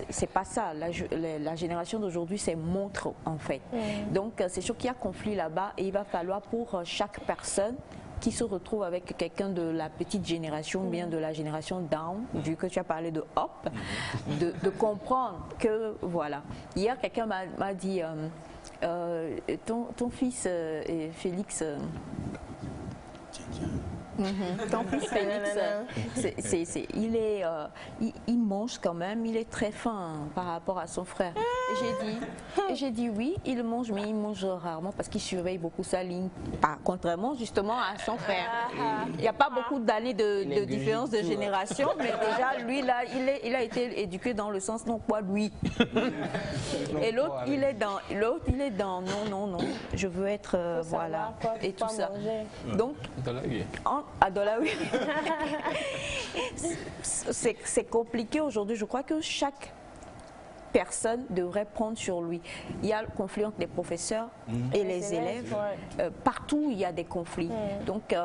c'est pas ça. La génération d'aujourd'hui, c'est montre en fait. Donc, c'est sûr qu'il y a conflit là-bas et il va falloir pour chaque personne qui se retrouve avec quelqu'un de la petite génération, bien de la génération down, vu que tu as parlé de hop, de comprendre que, voilà. Hier, quelqu'un m'a dit, ton fils, Félix... Ton fils Félix, il mange quand même, il est très fin par rapport à son frère. Et j'ai dit oui, il mange, mais il mange rarement parce qu'il surveille beaucoup sa ligne, contrairement justement à son frère. Il n'y a pas beaucoup d'années de différence de génération, mais déjà lui là, il a été éduqué dans le sens non quoi lui. Et l'autre il est dans non, je veux être voilà et tout ça. Donc c'est compliqué aujourd'hui. Je crois que chaque personne devrait prendre sur lui. Il y a le conflit entre les professeurs et les élèves. Partout, il y a des conflits. Donc,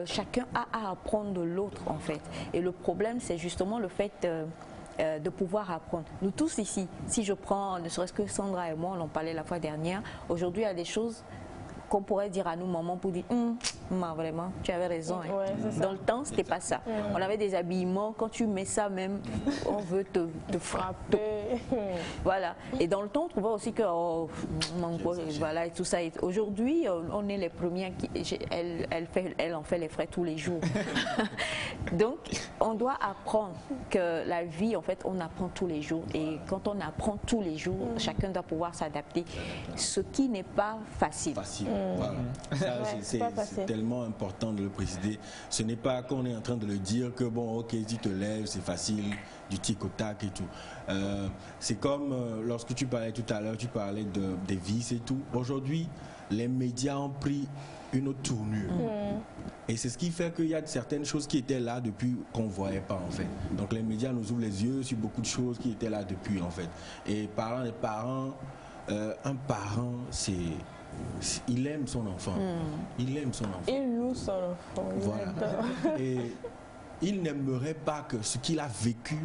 chacun a à apprendre de l'autre, en fait. Et le problème, c'est justement le fait de pouvoir apprendre. Nous tous ici, si je prends, ne serait-ce que Sandra et moi, on en parlait la fois dernière, aujourd'hui, il y a des choses qu'on pourrait dire à nous, maman, pour dire vraiment, tu avais raison. Dans le temps, c'était pas ça. On avait des habillements, quand tu mets ça même, on veut te frapper. Voilà. Et dans le temps, on trouvait aussi que, voilà, et tout ça. Aujourd'hui, on est les premiers elle en fait les frais tous les jours. Donc, on doit apprendre que la vie, en fait, on apprend tous les jours. Et quand on apprend tous les jours, chacun doit pouvoir s'adapter. Ce qui n'est pas facile. Voilà. C'est tellement important de le préciser. Ce n'est pas qu'on est en train de le dire que bon, ok, tu te lèves, c'est facile, du tic au tac et tout. C'est comme lorsque tu parlais tout à l'heure, tu parlais des vices et tout. Aujourd'hui, les médias ont pris une autre tournure. Et c'est ce qui fait qu'il y a certaines choses qui étaient là depuis qu'on ne voyait pas en fait. Donc les médias nous ouvrent les yeux sur beaucoup de choses qui étaient là depuis en fait. Et parlant des parents, un parent, il aime son enfant. Il aime son enfant. Il loue son enfant. Voilà. Et il n'aimerait pas que ce qu'il a vécu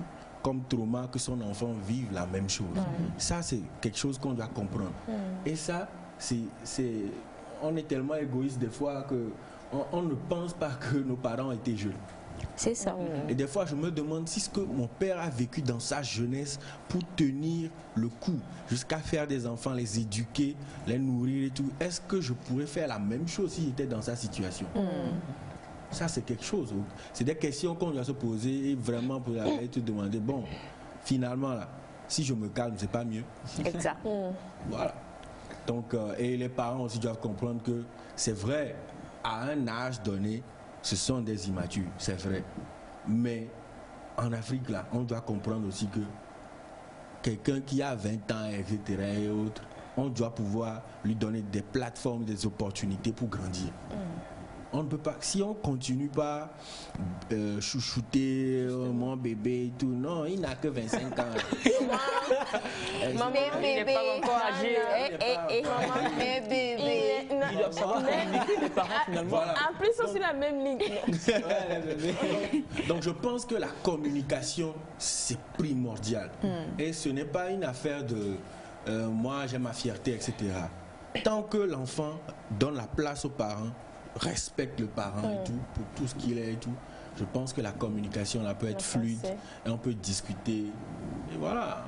comme trauma, que son enfant vive la même chose. Ça, c'est quelque chose qu'on doit comprendre. Et ça, on est tellement égoïste des fois qu'on ne pense pas que nos parents étaient jeunes. C'est ça. Et des fois, je me demande si ce que mon père a vécu dans sa jeunesse pour tenir le coup, jusqu'à faire des enfants, les éduquer, les nourrir et tout, est-ce que je pourrais faire la même chose si j'étais dans sa situation? Ça, c'est quelque chose. C'est des questions qu'on doit se poser et vraiment pour aller te demander, bon, finalement, là, si je me calme, c'est pas mieux. Exact. Voilà. Donc, et les parents aussi doivent comprendre que c'est vrai, à un âge donné, ce sont des immatures, c'est vrai. Mais en Afrique, là, on doit comprendre aussi que quelqu'un qui a 20 ans, etc. et autres, on doit pouvoir lui donner des plateformes, des opportunités pour grandir. On ne peut pas, si on continue pas chouchouter mon bébé et tout, non, il n'a que 25 ans. Maman bébé, il n'est pas encore âgé. Maman bébé. Ils doivent savoir communiquer, les parents finalement. Voilà. En plus, on suit la même ligne. Donc je pense que la communication, c'est primordial. Et ce n'est pas une affaire de moi j'ai ma fierté, etc. Tant que l'enfant donne la place aux parents, respecte le parent et tout, pour tout ce qu'il est et tout, je pense que la communication là peut être fluide et on peut discuter. Et voilà,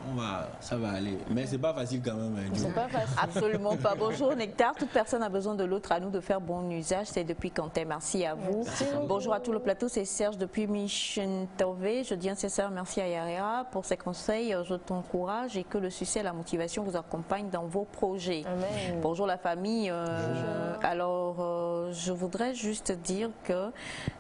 ça va aller. Mais c'est pas facile quand même. C'est pas facile. Absolument pas. Bonjour Nectar, toute personne a besoin de l'autre, à nous de faire bon usage. C'est depuis Quentin, merci à vous. Merci. Bonjour à tout le plateau, c'est Serge depuis Michentové. Je dis un sincère merci à Yaya pour ses conseils. Je t'encourage et que le succès et la motivation vous accompagnent dans vos projets. Amen. Bonjour la famille. Alors, je voudrais juste dire que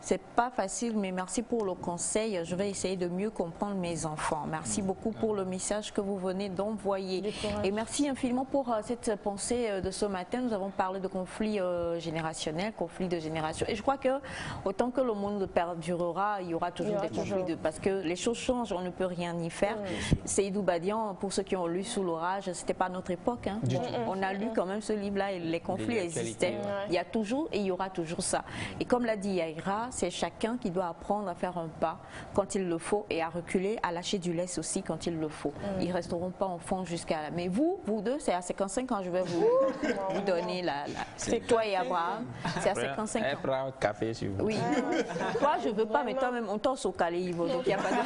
c'est pas facile, mais merci pour le conseil. Je vais essayer de mieux comprendre mes enfants. Merci beaucoup pour le message que vous venez d'envoyer. Et merci infiniment pour cette pensée de ce matin. Nous avons parlé de conflits générationnels, conflits de génération. Et je crois que autant que le monde perdurera, il y aura toujours des conflits parce que les choses changent, on ne peut rien y faire. Seydou Badian, pour ceux qui ont lu Sous l'orage, c'était pas notre époque. Hein. On a lu quand même ce livre-là et les conflits existaient. Il y a toujours et il y aura toujours ça. Et comme l'a dit Yaira, c'est chacun qui doit apprendre à faire un pas quand il le faut et à reculer, à lâcher du lest aussi quand il le faut. Ils ne resteront pas enfants jusqu'à là. Mais vous deux, c'est à 55 ans, je vais vous donner la... C'est toi et Abraham, c'est à 55 ans. Elle prend un café sur vous. Oui. Toi, je ne veux pas, mais toi-même, on t'ose au calé, Ivo, donc il n'y a pas de...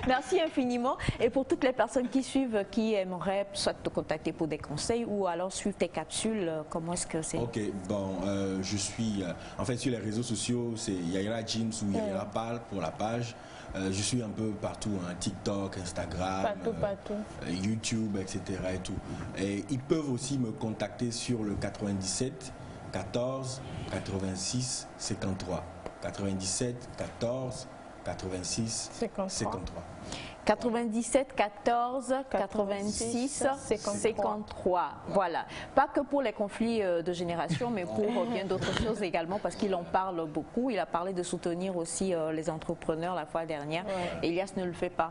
Merci infiniment. Et pour toutes les personnes qui suivent, qui aimeraient soit te contacter pour des conseils ou alors suivre tes capsules, comment est-ce que c'est? Ok, bon, je suis... en fait, sur les réseaux sociaux, c'est Yaira Jeans ou Yaira Parle pour la page. Je suis un peu partout, hein, TikTok, Instagram, YouTube, etc. Et tout. Et ils peuvent aussi me contacter sur le 97 14 86 53. 97 14 86 53. 97 14 86 53. Voilà. Pas que pour les conflits de génération, mais pour bien d'autres choses également, parce qu'il en parle beaucoup. Il a parlé de soutenir aussi les entrepreneurs la fois dernière. Elias ne le fait pas.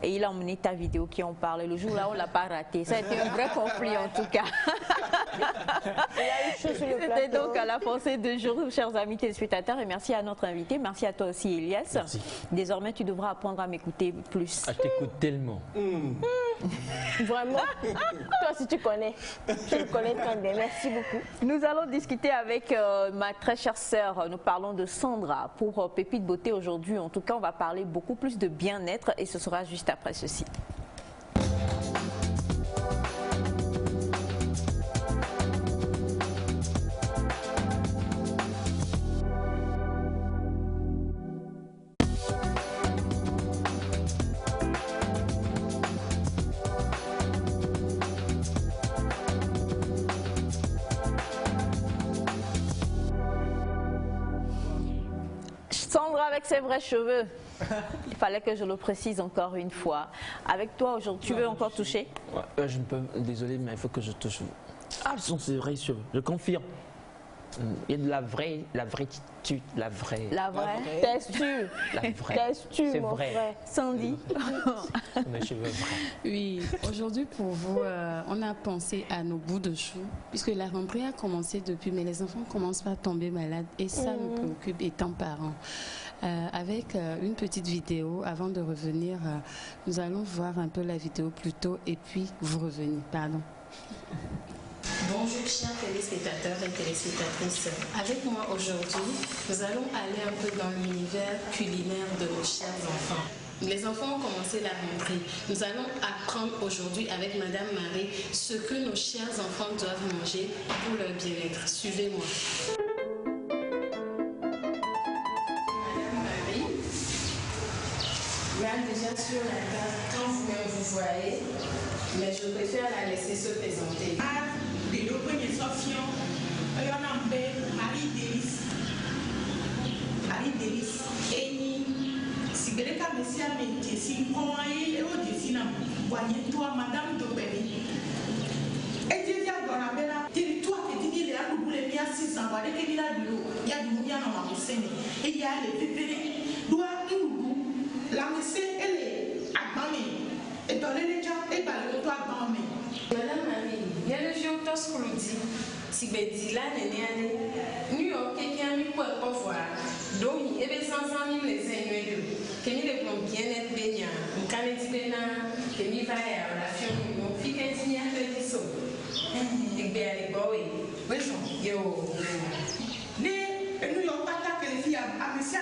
Et il a emmené ta vidéo qui en parle. Le jour là, on l'a pas raté. Ça a été un vrai conflit en tout cas. C'était donc à la pensée de jour, chers amis téléspectateurs. Et merci à notre invité. Merci à toi aussi, Elias. Merci. Désormais, tu devras apprendre à m'écouter plus. Je t'écoute tellement. Vraiment. Toi aussi tu connais. Tu le connais très bien. Merci beaucoup. Nous allons discuter avec ma très chère sœur. Nous parlons de Sandra pour Pépite Beauté aujourd'hui. En tout cas, on va parler beaucoup plus de bien-être et ce sera juste après ceci. Avec ses vrais cheveux. Il fallait que je le précise encore une fois. Avec toi aujourd'hui, tu veux encore toucher? Je ne peux, désolé, mais il faut que je touche. Ah, ce sont ses vrais cheveux, je confirme. Il y a de la vraie texture. La vraie texture. La vraie. Texture, c'est mon vrai. frère. Sandy. Mes cheveux vrais. Oui, aujourd'hui pour vous, on a pensé à nos bouts de chou, puisque la rentrée a commencé depuis, mais les enfants commencent pas à tomber malades et ça me préoccupe étant parent. Avec une petite vidéo, avant de revenir, nous allons voir un peu la vidéo plus tôt et puis vous revenez. Pardon. Bonjour chers téléspectateurs et téléspectatrices. Avec moi aujourd'hui, nous allons aller un peu dans l'univers culinaire de nos chers enfants. Les enfants ont commencé la rentrée. Nous allons apprendre aujourd'hui avec Madame Marie ce que nos chers enfants doivent manger pour leur bien-être. Suivez-moi. Déjà sur la table, quand vous-même vous voyez, mais je préfère la laisser se présenter. Madame Dobeli. Et tu viens dans la belle, toi qui dis les aloups, les miens 6 ans, il y a du mouillard dans ma scène, et il y a les pépérés, doit la messe elle est à Bami et dans les gens et par le toit à Bami. Madame Marie, il y a le vieux tos qu'on dit. Si Betty là n'est New York qui a mis pour voir. Donc il est sans les ennuis de. Qui les plomb bien être baignant. On canne dit bena. Qui mi va à la fion. On fit qu'un signe à faire du saut. Et bien les boys. Oui, yo. Les New York pas que les filles à Messia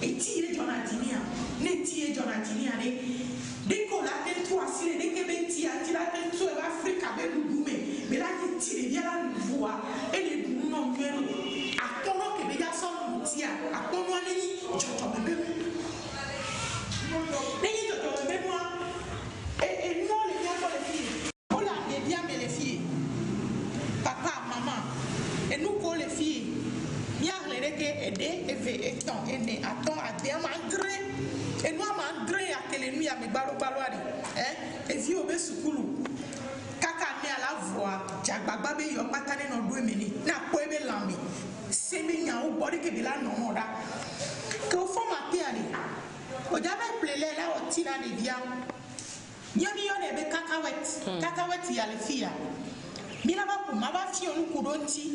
Et tirer Jonathan, ne tirer Jonathan, dès qu'on a fait trois signes, dès que ben tia, tu l'as fait tout Afrique avec le boumé, mais là il tire bien la voix et les boumons viennent à ton nom que bien son tia, à ton nom les et nous les gars pour les filles, on l'a bien mais les filles, papa, maman, et nous pour les filles. Bien les que aider et fait étant aîné attend à bien m'andré et nous m'andré à que les nuits à mes baloari et vieux au besoukoulou kaka né à la voix jagbabe yo patane no do meni na poebe lambi semi nya o body que bila no da que au fond ma piani o jamais plele là o tina de via nyami yo ne be kakawet ya le fia Mila va pour ma fille on couronti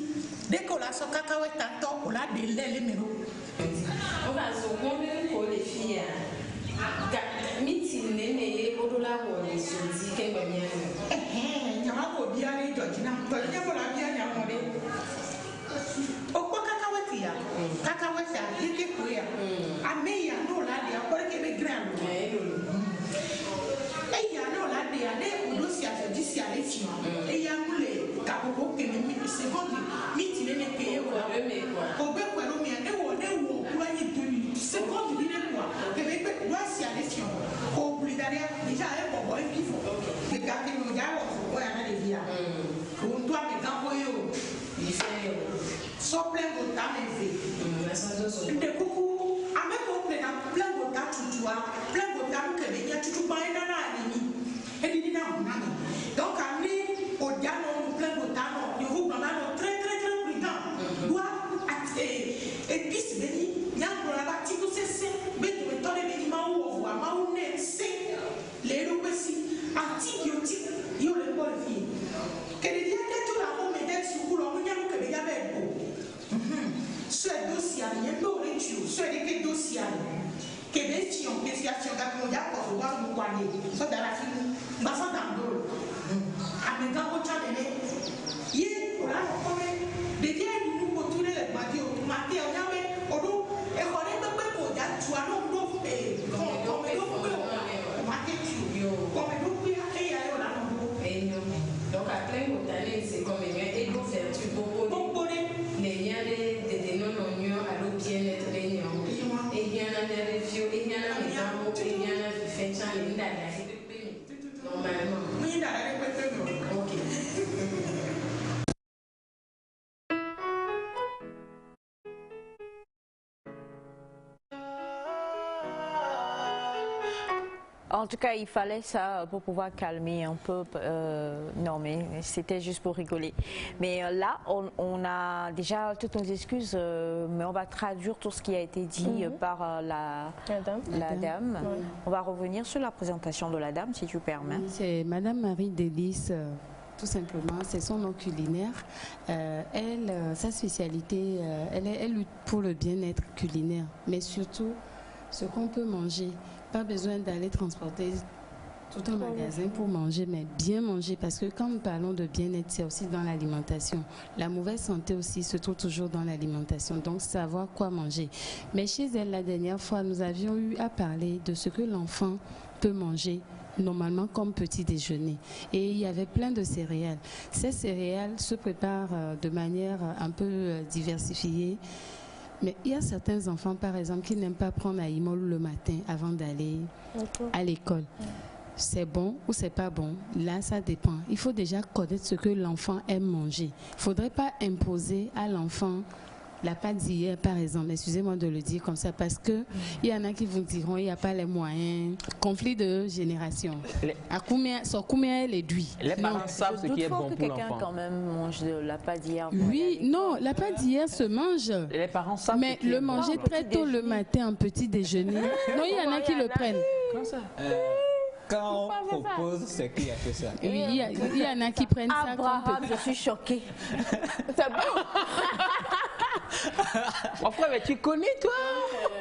dès qu'on la so cacahuète tanto on la délai mero. On va se convaincre pour les filles. Mitine mais au dollar on est sur dit qu'elle va bien. Nyama ko bien ni Georgina. Georgina ko la bien nyamode. O ko cacahuète ya. Cacahuète ya dike ko ya. Ame ya no la dia ko ke be grand. Et ya no la dia de o dossier a dit si aller fion. Et ya Kako que me seconde miti ne ke o la ko be ko ro mi ne wo ko ani tuni seconde ni ne quoi que be be doit si aller sur ko blidaria déjà e bo boy qui faut que gati no ja o ko ya na de via on doit me envoyer il fait so plein de temps fait de coucou avec ko plein de temps tu vois plein de temps que be ya tu ba ina na ni e di na na donc ami au dialogue plein de temps il vous vraiment très prudent doit et puis c'est béni il y a pour la partie tout c'est mais tu me donnes les ma ou voir ma ou ne c'est les roues-ci antibiotiques il y a le bon fille que les dieux tout la bombe d'être sur couleur on y a que les gars beau ce dossier il y a deux rituels ce des dossiers que les chiens que si action qu'on y a pour voir nous croire ça dans la film bah ça dans l'eau Amega Ochabene, ye, on a compris, des dieux nous contournent les badios, Maté, on avait, Odo, et on est un peu pour dire, tu as l'homme et comme Maté, comme nous, et on a donc à plein de c'est comme et nous faire tu peux les liens des non-oignons à l'eau bien-être des nions, et il y en a des reviews, et il y en a des amours, et il y en a des fêtes, et il y en a des normalement. En tout cas, il fallait ça pour pouvoir calmer un peu. Non, mais c'était juste pour rigoler. Mais là, on a déjà toutes nos excuses, mais on va traduire tout ce qui a été dit par la dame. Oui. On va revenir sur la présentation de la dame, si tu permets. Oui, c'est Madame Marie Délice. Tout simplement, c'est son nom culinaire. Sa spécialité, elle lutte pour le bien-être culinaire, mais surtout ce qu'on peut manger. Pas besoin d'aller transporter tout un magasin pour manger, mais bien manger, parce que quand nous parlons de bien-être, c'est aussi dans l'alimentation. La mauvaise santé aussi se trouve toujours dans l'alimentation, donc savoir quoi manger. Mais chez elle, la dernière fois, nous avions eu à parler de ce que l'enfant peut manger normalement comme petit déjeuner. Et il y avait plein de céréales. Ces céréales se préparent de manière un peu diversifiée. Mais il y a certains enfants, par exemple, qui n'aiment pas prendre à Imol le matin avant d'aller à l'école. C'est bon ou c'est pas bon? Là, ça dépend. Il faut déjà connaître ce que l'enfant aime manger. Il ne faudrait pas imposer à l'enfant la pâte d'hier, par exemple. Excusez-moi de le dire comme ça, parce que il y en a qui vous diront il n'y a pas les moyens. Conflit de génération. À combien les duits? Les parents savent ce qui est bon pour l'enfant. Quelqu'un quand même mange de la pâte d'hier. Oui, non, la pâte d'hier se mange. Les parents savent. Mais ce qui le manger très tôt le matin en petit déjeuner. Non, il y en a qui le prennent. Comme ça. Quand on propose, c'est qui a fait ça? Oui, il y en a qui prennent ça. Abraham, je suis choquée. C'est bon. Enfin, mais tu connais toi?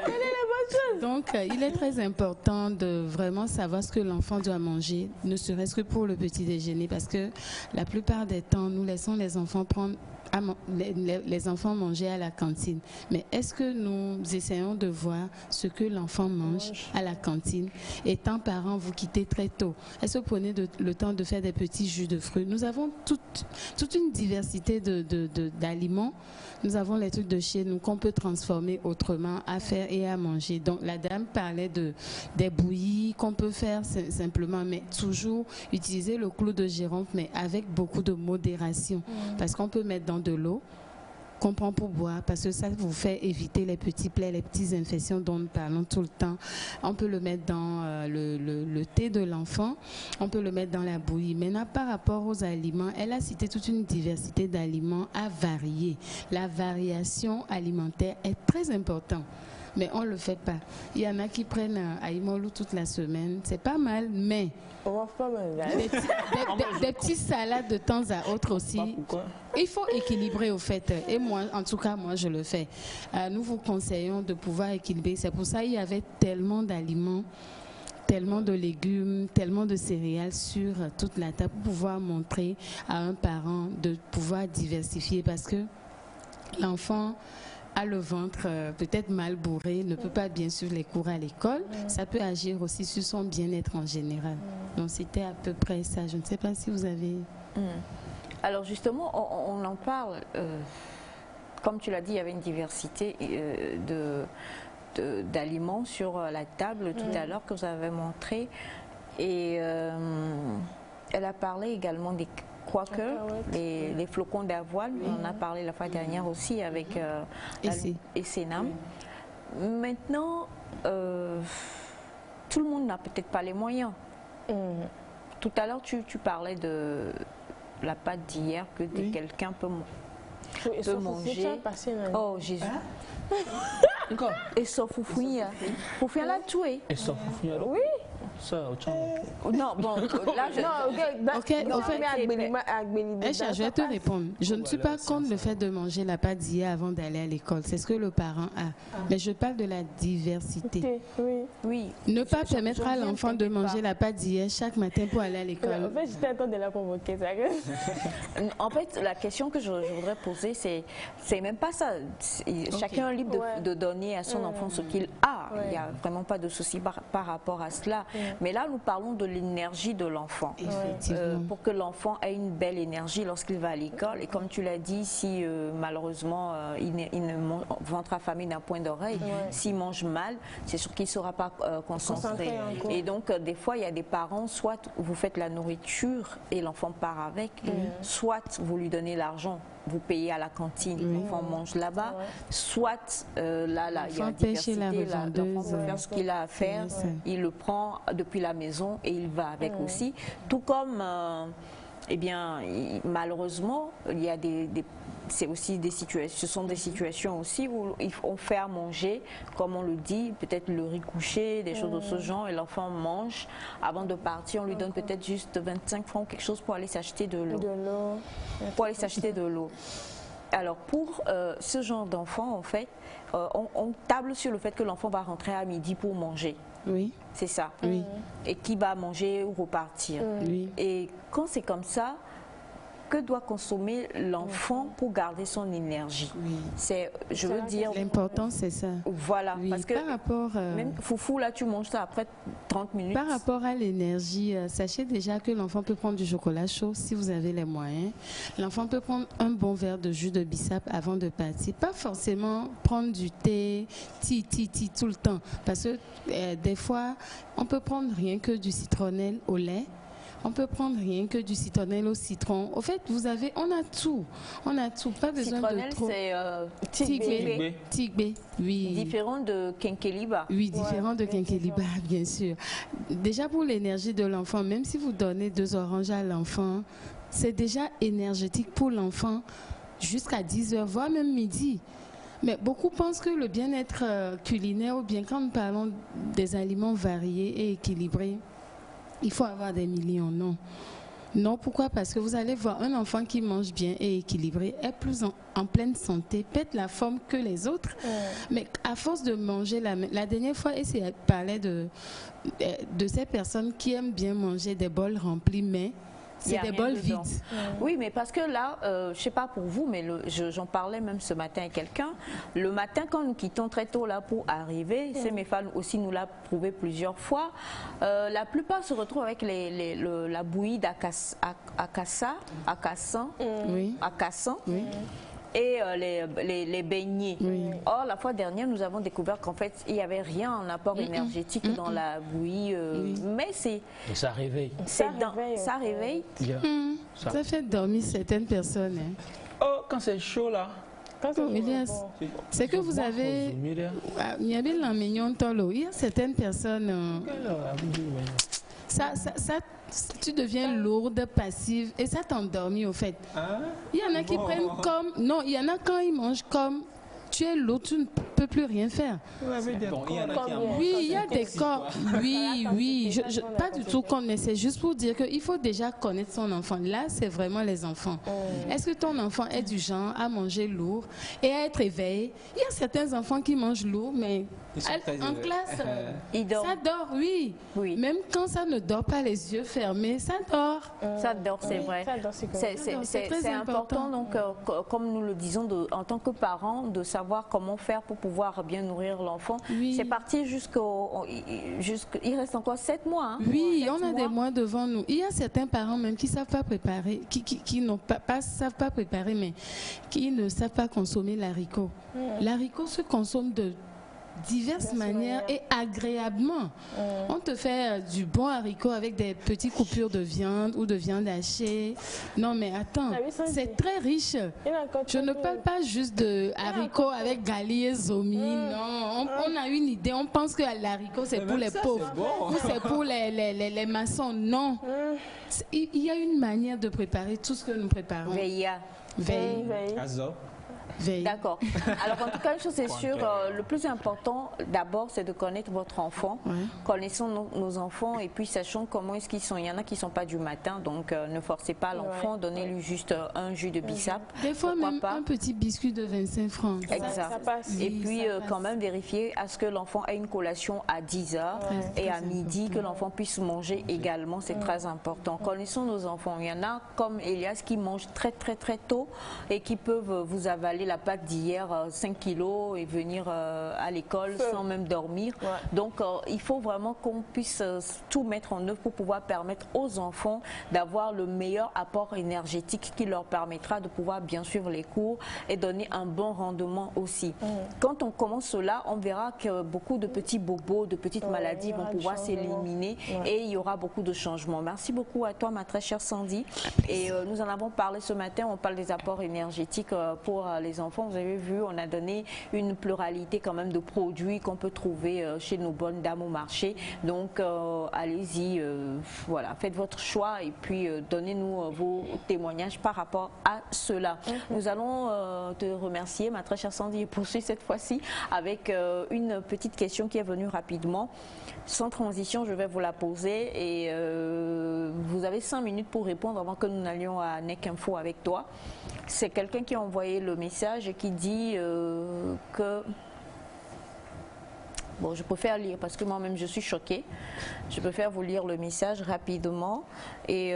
Quelle est la bonne chose? Donc, il est très important de vraiment savoir ce que l'enfant doit manger, ne serait-ce que pour le petit déjeuner, parce que la plupart des temps, nous laissons les enfants prendre les enfants mangeaient à la cantine. Mais est-ce que nous essayons de voir ce que l'enfant mange à la cantine? Étant parents, vous quittez très tôt. Est-ce que vous prenez le temps de faire des petits jus de fruits? Nous avons toute une diversité d'aliments. Nous avons les trucs de chez nous qu'on peut transformer autrement, à faire et à manger. Donc la dame parlait des bouillies qu'on peut faire simplement, mais toujours utiliser le clou de girofle, mais avec beaucoup de modération. Parce qu'on peut mettre dans de l'eau qu'on prend pour boire, parce que ça vous fait éviter les petits plaies, les petites infections dont nous parlons tout le temps. On peut le mettre dans le thé de l'enfant, on peut le mettre dans la bouillie. Maintenant, par rapport aux aliments, elle a cité toute une diversité d'aliments à varier. La variation alimentaire est très importante. Mais on ne le fait pas. Il y en a qui prennent Aïmolou toute la semaine. C'est pas mal, mais des petites salades de temps à autre aussi. Il faut équilibrer au fait. Et moi, en tout cas, moi, je le fais. Nous vous conseillons de pouvoir équilibrer. C'est pour ça qu'il y avait tellement d'aliments, tellement de légumes, tellement de céréales sur toute la table pour pouvoir montrer à un parent de pouvoir diversifier, parce que l'enfant a le ventre peut-être mal bourré, ne peut pas bien suivre les cours à l'école, ça peut agir aussi sur son bien-être en général. Donc c'était à peu près ça. Je ne sais pas si vous avez... Alors justement, on en parle, comme tu l'as dit, il y avait une diversité d'aliments sur la table tout à l'heure que vous avez montré. Et elle a parlé également des quakers, les flocons d'avoine. On en a parlé la fois dernière aussi avec Essenam. Maintenant, tout le monde n'a peut-être pas les moyens. Tout à l'heure, tu parlais de la pâte d'hier que quelqu'un peut manger. Oh Jésus. Et sauf Foufouille. Foufouille l'a tué. Et sauf Foufouille. Oui. Ça, non, bon, là, je vais te répondre. Je ne suis pas contre le fait de manger la pâte d'hier avant d'aller à l'école. C'est ce que le parent a. Mais je parle de la diversité. Oui. Ne pas permettre à l'enfant de manger la pâte d'hier chaque matin pour aller à l'école. En fait, j'étais en train de la provoquer. En fait, la question que je voudrais poser, c'est même pas ça. Chacun est libre de donner à son enfant ce qu'il a. Il n'y a vraiment pas de souci par rapport à cela. Mais là, nous parlons de l'énergie de l'enfant. Pour que l'enfant ait une belle énergie lorsqu'il va à l'école. Et comme tu l'as dit, si malheureusement, il ne ventre affamé d'un point d'oreille, s'il mange mal, c'est sûr qu'il ne sera pas concentré. Et donc, des fois, il y a des parents, soit vous faites la nourriture et l'enfant part avec, soit vous lui donnez l'argent. Vous payez à la cantine, l'enfant mange là-bas, soit là, il y a diversité, l'enfant peut faire ce qu'il a à faire, il le prend depuis la maison et il va avec aussi. Tout comme, eh bien, malheureusement, il y a c'est aussi des situations, ce sont des situations aussi où on fait à manger, comme on le dit, peut-être le riz couché, des choses de ce genre, et l'enfant mange. Avant de partir, on lui donne peut-être juste 25 francs ou quelque chose pour aller s'acheter de l'eau. Pour aller s'acheter de l'eau. Alors pour ce genre d'enfant, en fait, on table sur le fait que l'enfant va rentrer à midi pour manger. Oui. C'est ça. Oui. Et qui va manger ou repartir. Oui. Et quand c'est comme ça, que doit consommer l'enfant pour garder son énergie? C'est, je veux dire... L'important, c'est ça. Voilà, parce que par rapport, même foufou, là, tu manges ça après 30 minutes. Par rapport à l'énergie, sachez déjà que l'enfant peut prendre du chocolat chaud si vous avez les moyens. L'enfant peut prendre un bon verre de jus de bissap avant de partir. Pas forcément prendre du thé, tout le temps. Parce que des fois, on peut prendre rien que du citronnelle au lait. On peut prendre rien que du citronnelle au citron. Au fait, on a tout. Pas besoin de trop. C'est Tigbe, oui. Différent de Kenkeliba. Oui, différent de Kenkeliba, bien sûr. Déjà pour l'énergie de l'enfant, même si vous donnez 2 oranges à l'enfant, c'est déjà énergétique pour l'enfant jusqu'à 10h, voire même midi. Mais beaucoup pensent que le bien-être culinaire, ou bien quand nous parlons des aliments variés et équilibrés, il faut avoir des millions, non. Non, pourquoi? Parce que vous allez voir un enfant qui mange bien et équilibré est plus en pleine santé, pète la forme que les autres. Mais à force de manger, la dernière fois, elle parlait de ces personnes qui aiment bien manger des bols remplis, mais C'est des bols vides. Oui, mais parce que là, je ne sais pas pour vous, mais j'en parlais même ce matin à quelqu'un. Le matin, quand nous quittons très tôt là pour arriver, mes fans aussi nous l'a prouvé plusieurs fois, la plupart se retrouvent avec la bouillie d'Akassan. Et les beignets. Or, la fois dernière, nous avons découvert qu'en fait, il n'y avait rien en apport énergétique dans la bouillie. Mais c'est... Ça réveille. Ça réveille. Ça fait dormir certaines personnes. Hein. Oh, quand c'est chaud là. C'est que vous avez... Il y avait la mignon tolo. Il y a certaines personnes... tu deviens lourde, passive et ça t'endormit au fait. Il y en a qui prennent comme... Non, il y en a quand ils mangent comme... Tu es lourd, tu ne peux plus rien faire. Oui, il y a des corps. Oui. Pas du tout comme, mais c'est juste pour dire qu'il faut déjà connaître son enfant. Là, c'est vraiment les enfants. Est-ce que ton enfant est du genre à manger lourd et à être éveillé? Il y a certains enfants qui mangent lourd, mais en classe, ça dort, oui. Même quand ça ne dort pas les yeux fermés, ça dort. Ça dort, c'est vrai. C'est important, donc, comme nous le disons, en tant que parents, de savoir comment faire pour pouvoir bien nourrir l'enfant. C'est parti il reste encore 7 mois. Hein, oui, on a des mois devant nous. Il y a certains parents même qui ne savent pas préparer, qui n'ont pas savent pas préparer, mais qui ne savent pas consommer l'haricot. L'haricot se consomme de diverses manières et agréablement. On te fait du bon haricot avec des petites coupures de viande ou de viande hachée. Non mais attends, c'est très riche. Je ne parle pas juste de haricots avec gali et zomi. Non, on a une idée. On pense que l'haricot c'est pour les pauvres ou c'est pour les maçons. Non. Il y a une manière de préparer tout ce que nous préparons. Veille. D'accord. Alors en tout cas, une chose est sûre, le plus important d'abord c'est de connaître votre enfant. Connaissons nos enfants et puis sachons comment est-ce qu'ils sont. Il y en a qui ne sont pas du matin, donc ne forcez pas l'enfant, donnez-lui juste un jus de bissap. Des fois même un petit biscuit de 25 francs. Exact. Ça passe. Et puis quand même vérifier à ce que l'enfant ait une collation à 10h et à midi, que l'enfant puisse manger également, c'est très important. Connaissons nos enfants. Il y en a comme Elias qui mangent très tôt et qui peuvent vous avaler la pâte d'hier 5 kilos et venir à l'école sans même dormir. Donc il faut vraiment qu'on puisse tout mettre en œuvre pour pouvoir permettre aux enfants d'avoir le meilleur apport énergétique qui leur permettra de pouvoir bien suivre les cours et donner un bon rendement aussi. Quand on commence cela, on verra que beaucoup de petits bobos, de petites maladies vont pouvoir s'éliminer et il y aura beaucoup de changements. Merci beaucoup à toi ma très chère Sandy. Et nous en avons parlé ce matin, on parle des apports énergétiques pour les enfants. Vous avez vu, on a donné une pluralité quand même de produits qu'on peut trouver chez nos bonnes dames au marché. Donc allez-y, voilà, faites votre choix et puis donnez-nous vos témoignages par rapport à cela. Nous allons te remercier ma très chère Sandy et poursuivre cette fois-ci avec une petite question qui est venue rapidement. Sans transition, je vais vous la poser et vous avez 5 minutes pour répondre avant que nous n'allions à NEC Info avec toi. C'est quelqu'un qui a envoyé le message et qui dit que... Bon, je préfère lire parce que moi-même je suis choquée. Je préfère vous lire le message rapidement. Et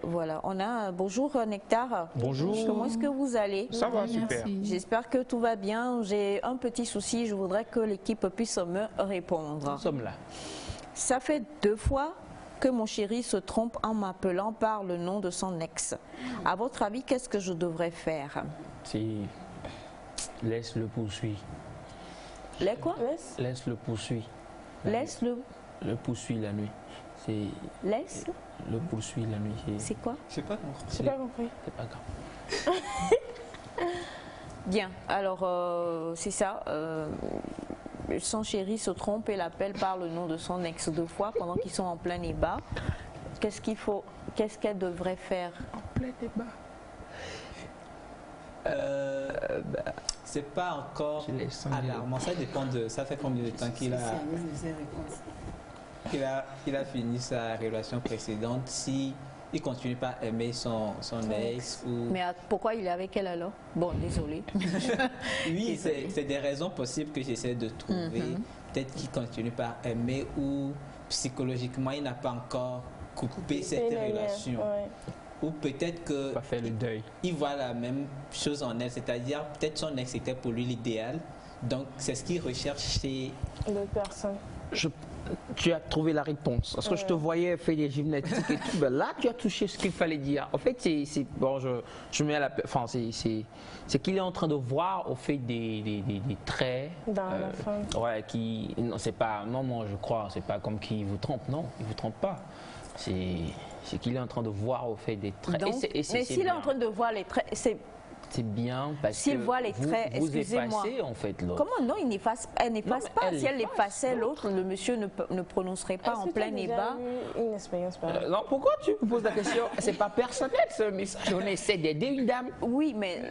voilà, on a... Bonjour Nectar. Bonjour. Comment est-ce que vous allez? Ça va, super. J'espère que tout va bien. J'ai un petit souci, je voudrais que l'équipe puisse me répondre. Nous sommes là. Ça fait 2 fois que mon chéri se trompe en m'appelant par le nom de son ex. À votre avis, qu'est-ce que je devrais faire? Laisse le poursuivre. Les quoi? Laisse le poursuivre. Laisse le... Le poursuivre la nuit. Laisse le poursuivre la nuit. C'est quoi? Je n'ai pas compris. C'est pas compris. C'est pas grave. Bien, alors c'est ça. Son chéri se trompe et l'appelle par le nom de son ex 2 fois pendant qu'ils sont en plein débat. Qu'est-ce qu'il faut, qu'est-ce qu'elle devrait faire? En plein débat. C'est pas encore alarmant. Ça dépend de. Ça fait combien de temps qu'il a fini sa relation précédente. Si il continue pas à aimer son ex ou... Mais pourquoi il est avec elle alors? Bon, désolé. Oui, c'est des raisons possibles que j'essaie de trouver. Peut-être qu'il continue pas à aimer ou psychologiquement il n'a pas encore coupé cette relation. ou peut-être que pas faire le deuil. Il voit la même chose en elle, c'est-à-dire peut-être son ex était pour lui l'idéal, donc c'est ce qu'il recherche chez l'autre personne. Tu as trouvé la réponse. Parce que je te voyais faire des gymnastiques et tout. Ben là, tu as touché ce qu'il fallait dire. En fait, bon, je mets à la. Enfin, c'est qu'il est en train de voir au fait des traits. Dans la femme. Ouais, qui. Non, c'est pas. Non, je crois. C'est pas comme qu'il vous trompe. Non, il vous trompe pas. C'est qu'il est en train de voir au fait des traits. Donc, mais s'il est en train de voir les traits, c'est bien parce que s'il voit les traits, excusez-moi. En fait, l'autre. Comment non, elle n'efface pas. Si elle l'effaçait, l'autre, le monsieur ne prononcerait pas en plein débat. Une expérience pareille. Non, pourquoi tu me poses la question? C'est pas personnel ce message. On essaie d'aider une dame. Oui, mais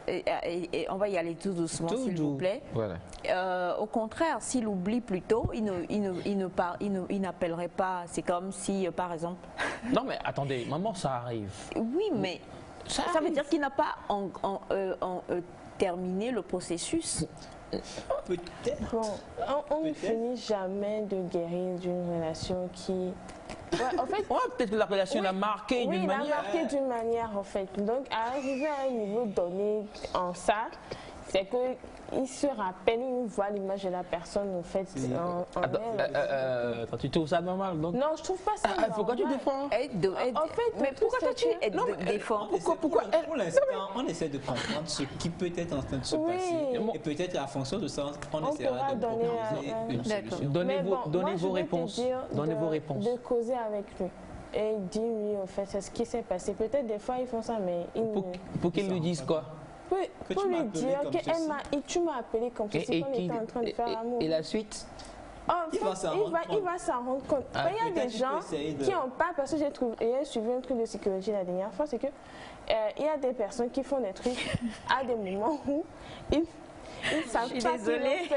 et on va y aller tout doucement, s'il vous plaît. Voilà. Au contraire, s'il oublie plus tôt, il n'appellerait pas. C'est comme si, par exemple. Non, mais attendez, maman, ça arrive. Oui, mais. Ça veut dire qu'il n'a pas terminé le processus. Peut-être. Bon, on ne finit jamais de guérir d'une relation qui... Ouais, en fait, peut-être que la relation l'a marqué d'une manière. Oui, l'a marqué d'une manière, en fait. Donc, à arriver à un niveau donné en ça, c'est qu'il se rappelle, il voit l'image de la personne, en fait, en elle. Attends, tu trouves ça normal? Donc... Non, je trouve pas ça normal. Pourquoi tu défends? En fait, mais pourquoi toi tu défends? Pourquoi pour l'instant, on essaie de comprendre ce qui peut être en train de se passer. Et peut-être à fonction de ça, on essaiera de proposer une solution. Donnez vos réponses. Donnez vos réponses. De causer avec lui. Et dis-lui, en fait, c'est ce qui s'est passé. Peut-être des fois, ils font ça, mais ils pour qu'ils lui disent quoi? Pour lui dire que tu m'as appelé comme ceci quand on était en train de faire l'amour. Et la suite? Il va s'en rendre compte. Il y a des gens qui n'ont pas, parce que j'ai suivi un truc de psychologie la dernière fois, c'est que il y a des personnes qui font des trucs à des moments où je suis désolée.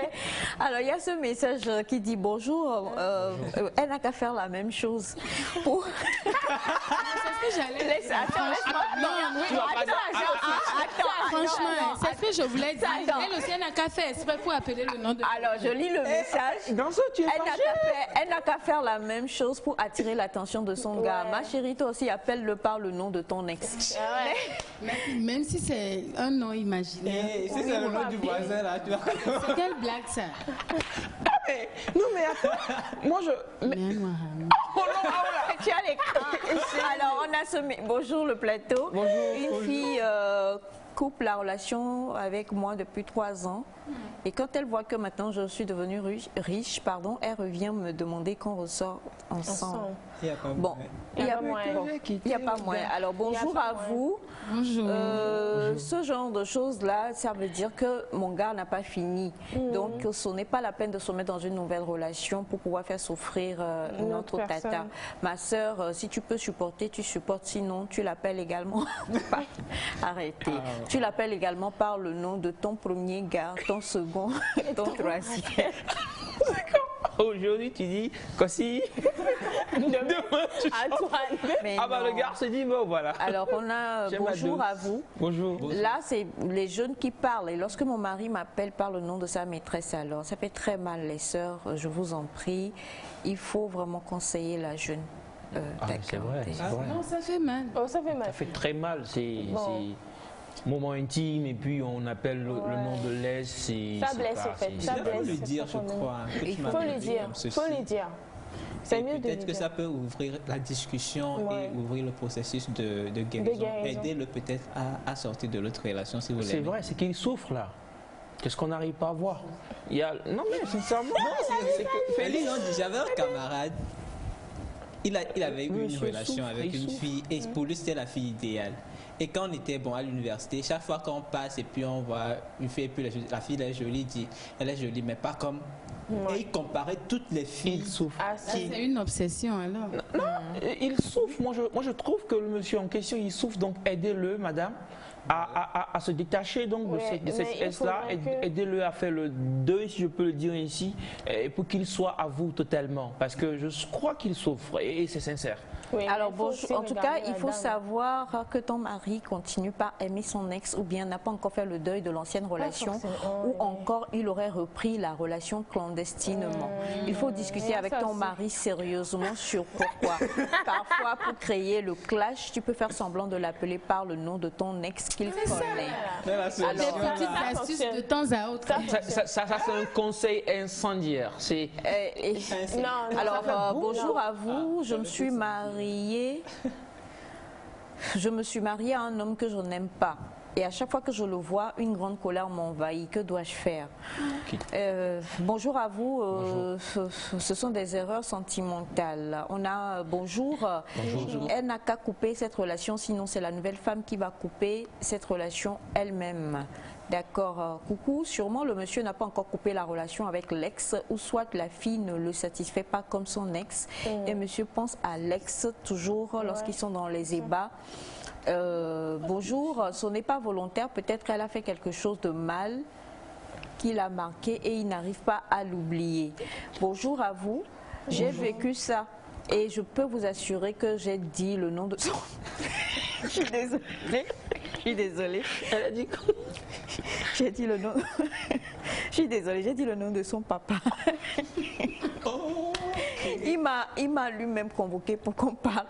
Alors, il y a ce message qui dit bonjour. Elle n'a qu'à faire la même chose. Pour... C'est ce que j'allais dire. Franchement, c'est ce que je voulais dire. Elle aussi, elle n'a qu'à faire exprès pour appeler le nom de... Alors, je lis le message. Elle n'a qu'à faire la même chose pour attirer l'attention de son gars. Ma chérie, toi aussi, appelle-le par le nom de ton ex. Même si c'est un nom imaginaire. Si c'est le nom du voisin, là, tu vas... C'est quelle blague, ça? Non, mais attends. Moi, je... Tu as les... Alors, on a ce... Bonjour, le plateau. Bonjour. Une fille coupe la relation avec moi depuis 3 ans. Et quand elle voit que maintenant je suis devenue riche, elle revient me demander qu'on ressort ensemble. Bon, il n'y a pas moyen. Alors bonjour à vous. Bonjour. Ce genre de choses-là, ça veut dire que mon gars n'a pas fini. Donc ce n'est pas la peine de se mettre dans une nouvelle relation pour pouvoir faire souffrir une autre tata. Ma soeur, si tu peux supporter, tu supportes. Sinon, tu l'appelles également. Arrêtez. Tu l'appelles également par le nom de ton premier gars, ton second, ton troisième. Aujourd'hui, tu dis que si. Demain, tu le gars se dit, bon, voilà. Alors, on a bonjour à vous. Bonjour. Là, c'est les jeunes qui parlent. Et lorsque mon mari m'appelle par le nom de sa maîtresse, alors, ça fait très mal, les sœurs. Je vous en prie. Il faut vraiment conseiller la jeune. C'est vrai. Non, ça fait mal. Ça fait mal. Ça fait très mal. C'est moment intime et puis on appelle le nom de l'aise. Ça blesse, en fait. Ça blesse. Il faut le dire, je crois. Il faut le dire. Il faut le dire. C'est mieux de peut-être que ça peut ouvrir la discussion et ouvrir le processus de guérison. Aider-le peut-être à sortir de l'autre relation si vous voulez. C'est vrai, c'est qu'il souffre là. Qu'est-ce qu'on n'arrive pas à voir? Non mais sincèrement, Félix, j'avais un camarade. Il avait eu une relation avec une fille et pour lui c'était la fille idéale. Et quand on était à l'université, chaque fois qu'on passe et puis on voit une fille, et puis la fille elle est jolie, dit elle est jolie, mais pas comme. Et il comparait toutes les filles. Il souffre. C'est une obsession alors. Non, il souffre. Moi je trouve que le monsieur en question il souffre, donc aidez-le, madame. à se détacher donc de cette S-là, aidez-le à faire le deuil, si je peux le dire ainsi, pour qu'il soit à vous totalement, parce que je crois qu'il souffre et c'est sincère. Oui, alors en tout cas, il faut savoir que ton mari continue par aimer son ex ou bien n'a pas encore fait le deuil de l'ancienne relation ou encore il aurait repris la relation clandestinement. Il faut discuter avec ton mari sérieusement sur pourquoi. Parfois, pour créer le clash, tu peux faire semblant de l'appeler par le nom de ton ex qu'il connaît. Alors, des petites astuces de temps à autre. Ça c'est un conseil incendiaire. Alors, bonjour à vous, je me suis mariée à un homme que je n'aime pas. Et à chaque fois que je le vois, une grande colère m'envahit. Que dois-je faire? Bonjour à vous. Ce sont des erreurs sentimentales. On a bonjour. Elle n'a qu'à couper cette relation, sinon c'est la nouvelle femme qui va couper cette relation elle-même. D'accord, coucou, sûrement le monsieur n'a pas encore coupé la relation avec l'ex ou soit la fille ne le satisfait pas comme son ex et monsieur pense à l'ex toujours lorsqu'ils sont dans les ébats. Bonjour, ce n'est pas volontaire, peut-être qu'elle a fait quelque chose de mal qui l'a marqué et il n'arrive pas à l'oublier. Bonjour à vous, j'ai vécu ça et je peux vous assurer que j'ai dit le nom de son... Je suis désolée. Elle a dit quoi? J'ai dit le nom. Je suis désolée, j'ai dit le nom de son papa. Il m'a lui-même convoqué pour qu'on parle.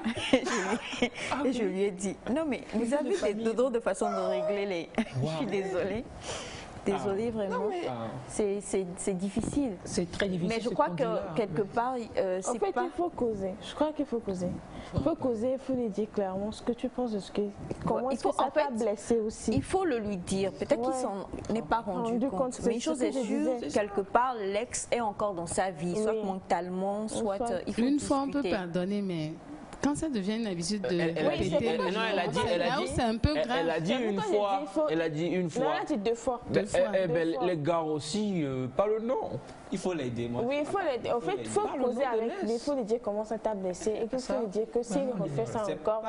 Et je lui ai dit, non mais vous avez d'autres façons de régler les... Je suis désolée. Désolée, vraiment. C'est difficile. C'est très difficile. Mais je crois que quelque part, c'est pas... il faut causer. Je crois qu'il faut causer. Il faut causer, il faut lui dire clairement ce que tu penses de ce que... Comment est-ce que ça t'a blessé aussi. Il faut le lui dire. Peut-être qu'il s'en est pas rendu compte. Mais une chose est sûre, quelque part, l'ex est encore dans sa vie, soit mentalement, soit... Il faut une fois, on peut pardonner, mais... Quand ça devient une habitude de répéter, c'est un peu grave. Elle a dit une fois. Elle a dit une fois. Non, elle a dit deux fois. Les gars aussi, pas le nom. Il faut l'aider, moi. Oui, il faut l'aider. En fait, il faut causer avec lui, il faut lui dire comment ça t'a blessé et qu'il faut lui dire que s'il refait ça encore,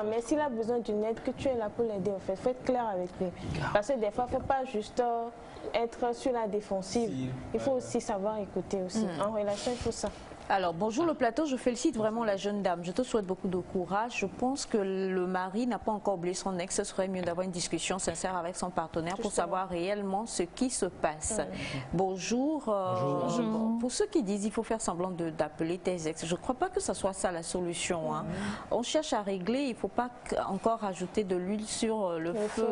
mais s'il a besoin d'une aide, que tu es là pour l'aider. En fait, il faut être clair avec lui. Parce que des fois, il ne faut pas juste être sur la défensive. Il faut aussi savoir écouter aussi. En relation, il faut ça. Alors, bonjour le plateau, je félicite vraiment la jeune dame. Je te souhaite beaucoup de courage. Je pense que le mari n'a pas encore oublié son ex. Ce serait mieux d'avoir une discussion sincère avec son partenaire pour savoir réellement ce qui se passe. Bonjour. Pour ceux qui disent qu'il faut faire semblant d'appeler tes ex, je ne crois pas que ce soit ça la solution. Hein. On cherche à régler, il ne faut pas encore ajouter de l'huile sur le feu.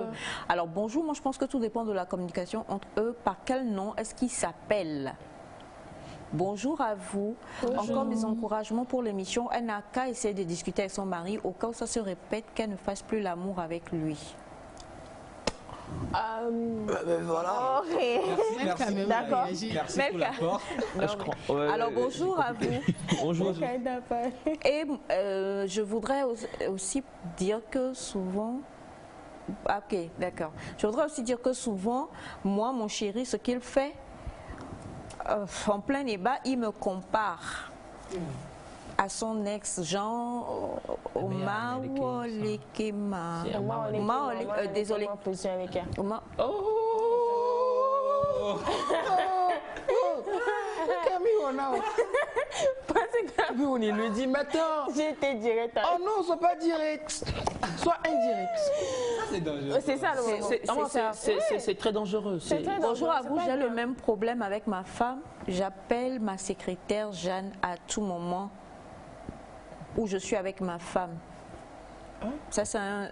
Alors, bonjour, moi je pense que tout dépend de la communication entre eux. Par quel nom est-ce qu'ils s'appellent? Bonjour à vous. Bonjour. Encore mes encouragements pour l'émission. Elle n'a qu'à essayer de discuter avec son mari au cas où ça se répète, qu'elle ne fasse plus l'amour avec lui. Voilà. Merci. D'accord. Merci pour l'apport. Alors bonjour à vous. Bonjour. Et je voudrais aussi dire que souvent... Ok, d'accord. Je voudrais aussi dire que souvent, moi, mon chéri, ce qu'il fait, en plein débat, il me compare à son ex Jean Omar Lekema. Désolé. On lui dit, mais attends. J'étais direct. Oh non, sois pas direct. Sois indirect. C'est dangereux. C'est ça le moment. C'est très dangereux. Bonjour à vous, j'ai le même problème avec ma femme. J'appelle ma secrétaire Jeanne à tout moment où je suis avec ma femme. Ça, c'est un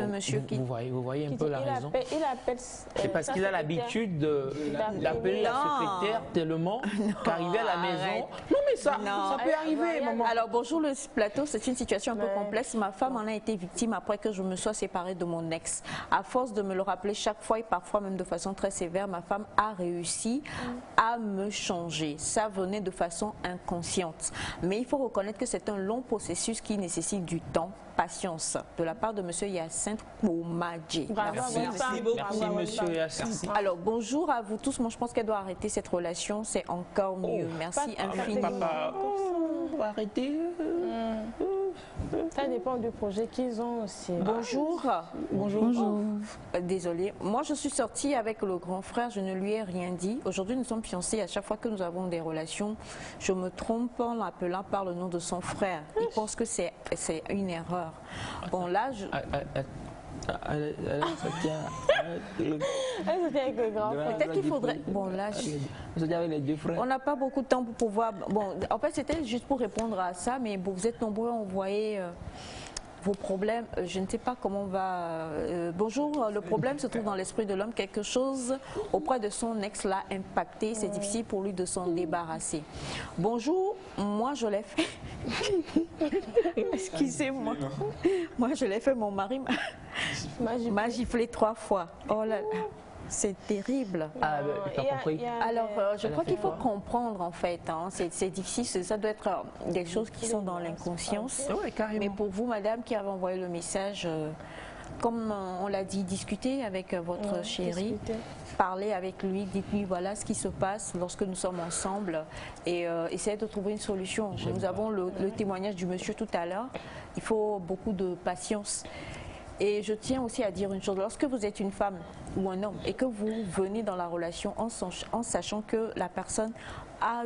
monsieur qui... Vous voyez un peu la raison. Il appelle... C'est parce qu'il a l'habitude d'appeler la secrétaire tellement qu'arriver à la maison... Non, mais ça peut arriver, maman. Alors, bonjour le plateau, c'est une situation un peu complexe. Ma femme en a été victime après que je me sois séparée de mon ex. À force de me le rappeler chaque fois et parfois même de façon très sévère, ma femme a réussi à me changer. Ça venait de façon inconsciente. Mais il faut reconnaître que c'est un long processus qui nécessite du temps, patience, de la part de M. Hyacinthe Koumadji. Merci M. Hyacinthe. Alors, bonjour à vous tous. Moi, je pense qu'elle doit arrêter cette relation. C'est encore mieux. Merci infiniment. Papa, arrêtez. Ça dépend du projet qu'ils ont aussi. Bonjour. Bonjour. Désolée. Moi, je suis sortie avec le grand frère. Je ne lui ai rien dit. Aujourd'hui, nous sommes fiancés. À chaque fois que nous avons des relations, je me trompe en l'appelant par le nom de son frère. Il pense que c'est une erreur. Bon, là, je... Elle se tient avec le grand frère. Peut-être qu'il faudrait... Bon, là, on n'a pas beaucoup de temps pour pouvoir... Bon, en fait, c'était juste pour répondre à ça, mais bon, vous êtes nombreux à envoyer vos problèmes. Je ne sais pas comment on va... bonjour, le problème se trouve dans l'esprit de l'homme. Quelque chose auprès de son ex l'a impacté. C'est difficile pour lui de s'en débarrasser. Bonjour, moi je l'ai fait... Excusez-moi. Moi je l'ai fait, mon mari m'a giflé 3 fois. Oh là là. C'est terrible. Ah, t'as compris. Alors, je crois qu'il faut comprendre en fait. Hein. C'est difficile, ça doit être des choses qui sont dans l'inconscience. Ouais, carrément. Mais pour vous, madame, qui avez envoyé le message, comme on l'a dit, discutez avec votre chéri. Parlez avec lui, dites-lui voilà ce qui se passe lorsque nous sommes ensemble et essayez de trouver une solution. Nous avons le témoignage du monsieur tout à l'heure. Il faut beaucoup de patience. Et je tiens aussi à dire une chose, lorsque vous êtes une femme ou un homme et que vous venez dans la relation en sachant que la personne a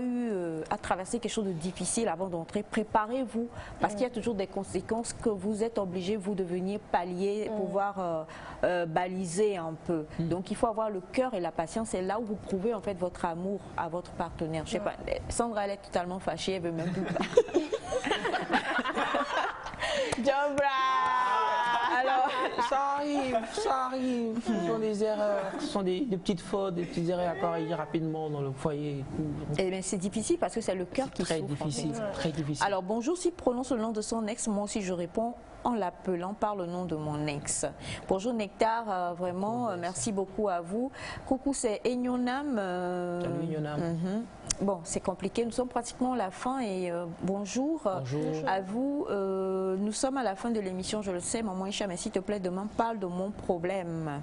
traversé quelque chose de difficile avant d'entrer, préparez-vous parce qu'il y a toujours des conséquences que vous êtes obligé, vous de venir pallier, pouvoir baliser un peu. Donc il faut avoir le cœur et la patience, c'est là où vous prouvez en fait votre amour à votre partenaire. Je sais pas, Sandra elle est totalement fâchée, elle veut même plus parler. Alors, ça arrive. Ce sont des erreurs, ce sont des petites fautes, des petites erreurs à corriger rapidement dans le foyer et tout. Eh bien, c'est difficile parce que c'est le cœur qui souffre. Très difficile, très difficile. Alors, bonjour, s'il prononce le nom de son ex, moi aussi je réponds en l'appelant par le nom de mon ex. Bonjour Nectar, vraiment, merci beaucoup à vous. Coucou, c'est Enyonam. Salut Enyonam. Bon, c'est compliqué, nous sommes pratiquement à la fin et bonjour à vous. Nous sommes à la fin de l'émission, je le sais, maman Isha, mais s'il te plaît, demain, parle de mon problème.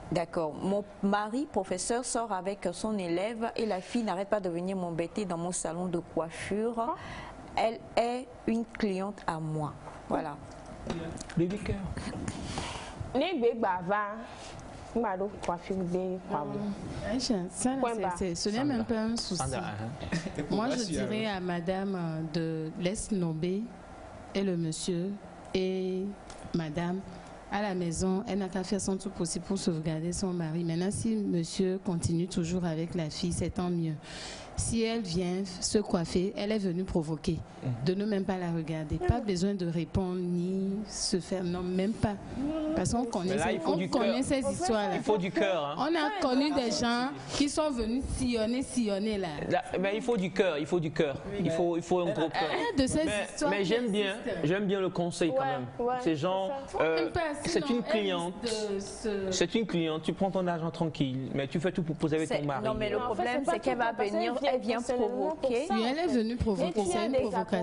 D'accord. Mon mari, professeur, sort avec son élève et la fille n'arrête pas de venir m'embêter dans mon salon de coiffure. Elle est une cliente à moi. Voilà. Bébé cœur. Ce n'est même pas un souci. Moi, je dirais à madame de laisse nommer et le monsieur et madame à la maison, elle n'a qu'à faire son tout possible pour sauvegarder son mari. Maintenant, si monsieur continue toujours avec la fille, c'est tant mieux. Si elle vient se coiffer, elle est venue provoquer. De ne même pas la regarder. Pas besoin de répondre ni se faire. Non, même pas. Parce qu'on connaît, ces histoires-là. Il faut du cœur. Hein. On a connu des gens qui sont venus sillonner là. Mais il faut du cœur, il faut du cœur. Il faut un gros cœur. Mais j'aime bien le conseil quand même. Ces gens, c'est une cliente. C'est une cliente. Tu prends ton argent tranquille, mais tu fais tout pour poser avec ton mari. Non, mais le problème, c'est qu'elle va venir. Elle vient provoquer. Oui, elle est venue provoquer. C'est une provocation.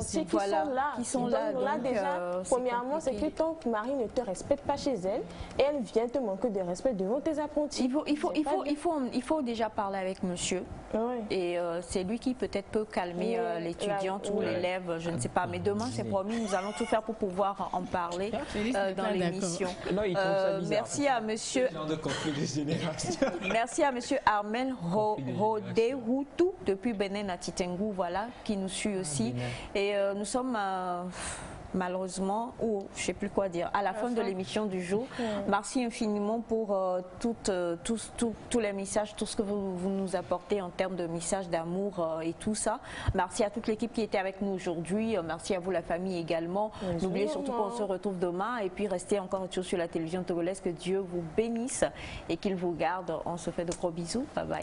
Qui sont là. Donc, déjà, premièrement, c'est que ton mari ne te respecte pas chez elle et elle vient te manquer de respect devant tes apprentis. Il faut déjà parler avec monsieur. Et c'est lui qui peut-être peut calmer l'étudiante ou l'élève, je ne sais pas. Mais demain, c'est promis, nous allons tout faire pour pouvoir en parler dans l'émission. Merci à monsieur. Merci à monsieur Armel Rodéhoutou depuis Benin à Titengu, voilà, qui nous suit aussi. Et nous sommes malheureusement, ou je ne sais plus quoi dire, à la fin de l'émission du jour. Merci infiniment pour tous les messages, tout ce que vous nous apportez en termes de messages d'amour et tout ça. Merci à toute l'équipe qui était avec nous aujourd'hui. Merci à vous, la famille également. N'oubliez surtout qu'on se retrouve demain et puis restez encore sur la télévision togolaise. Que Dieu vous bénisse et qu'il vous garde. On se fait de gros bisous. Bye bye.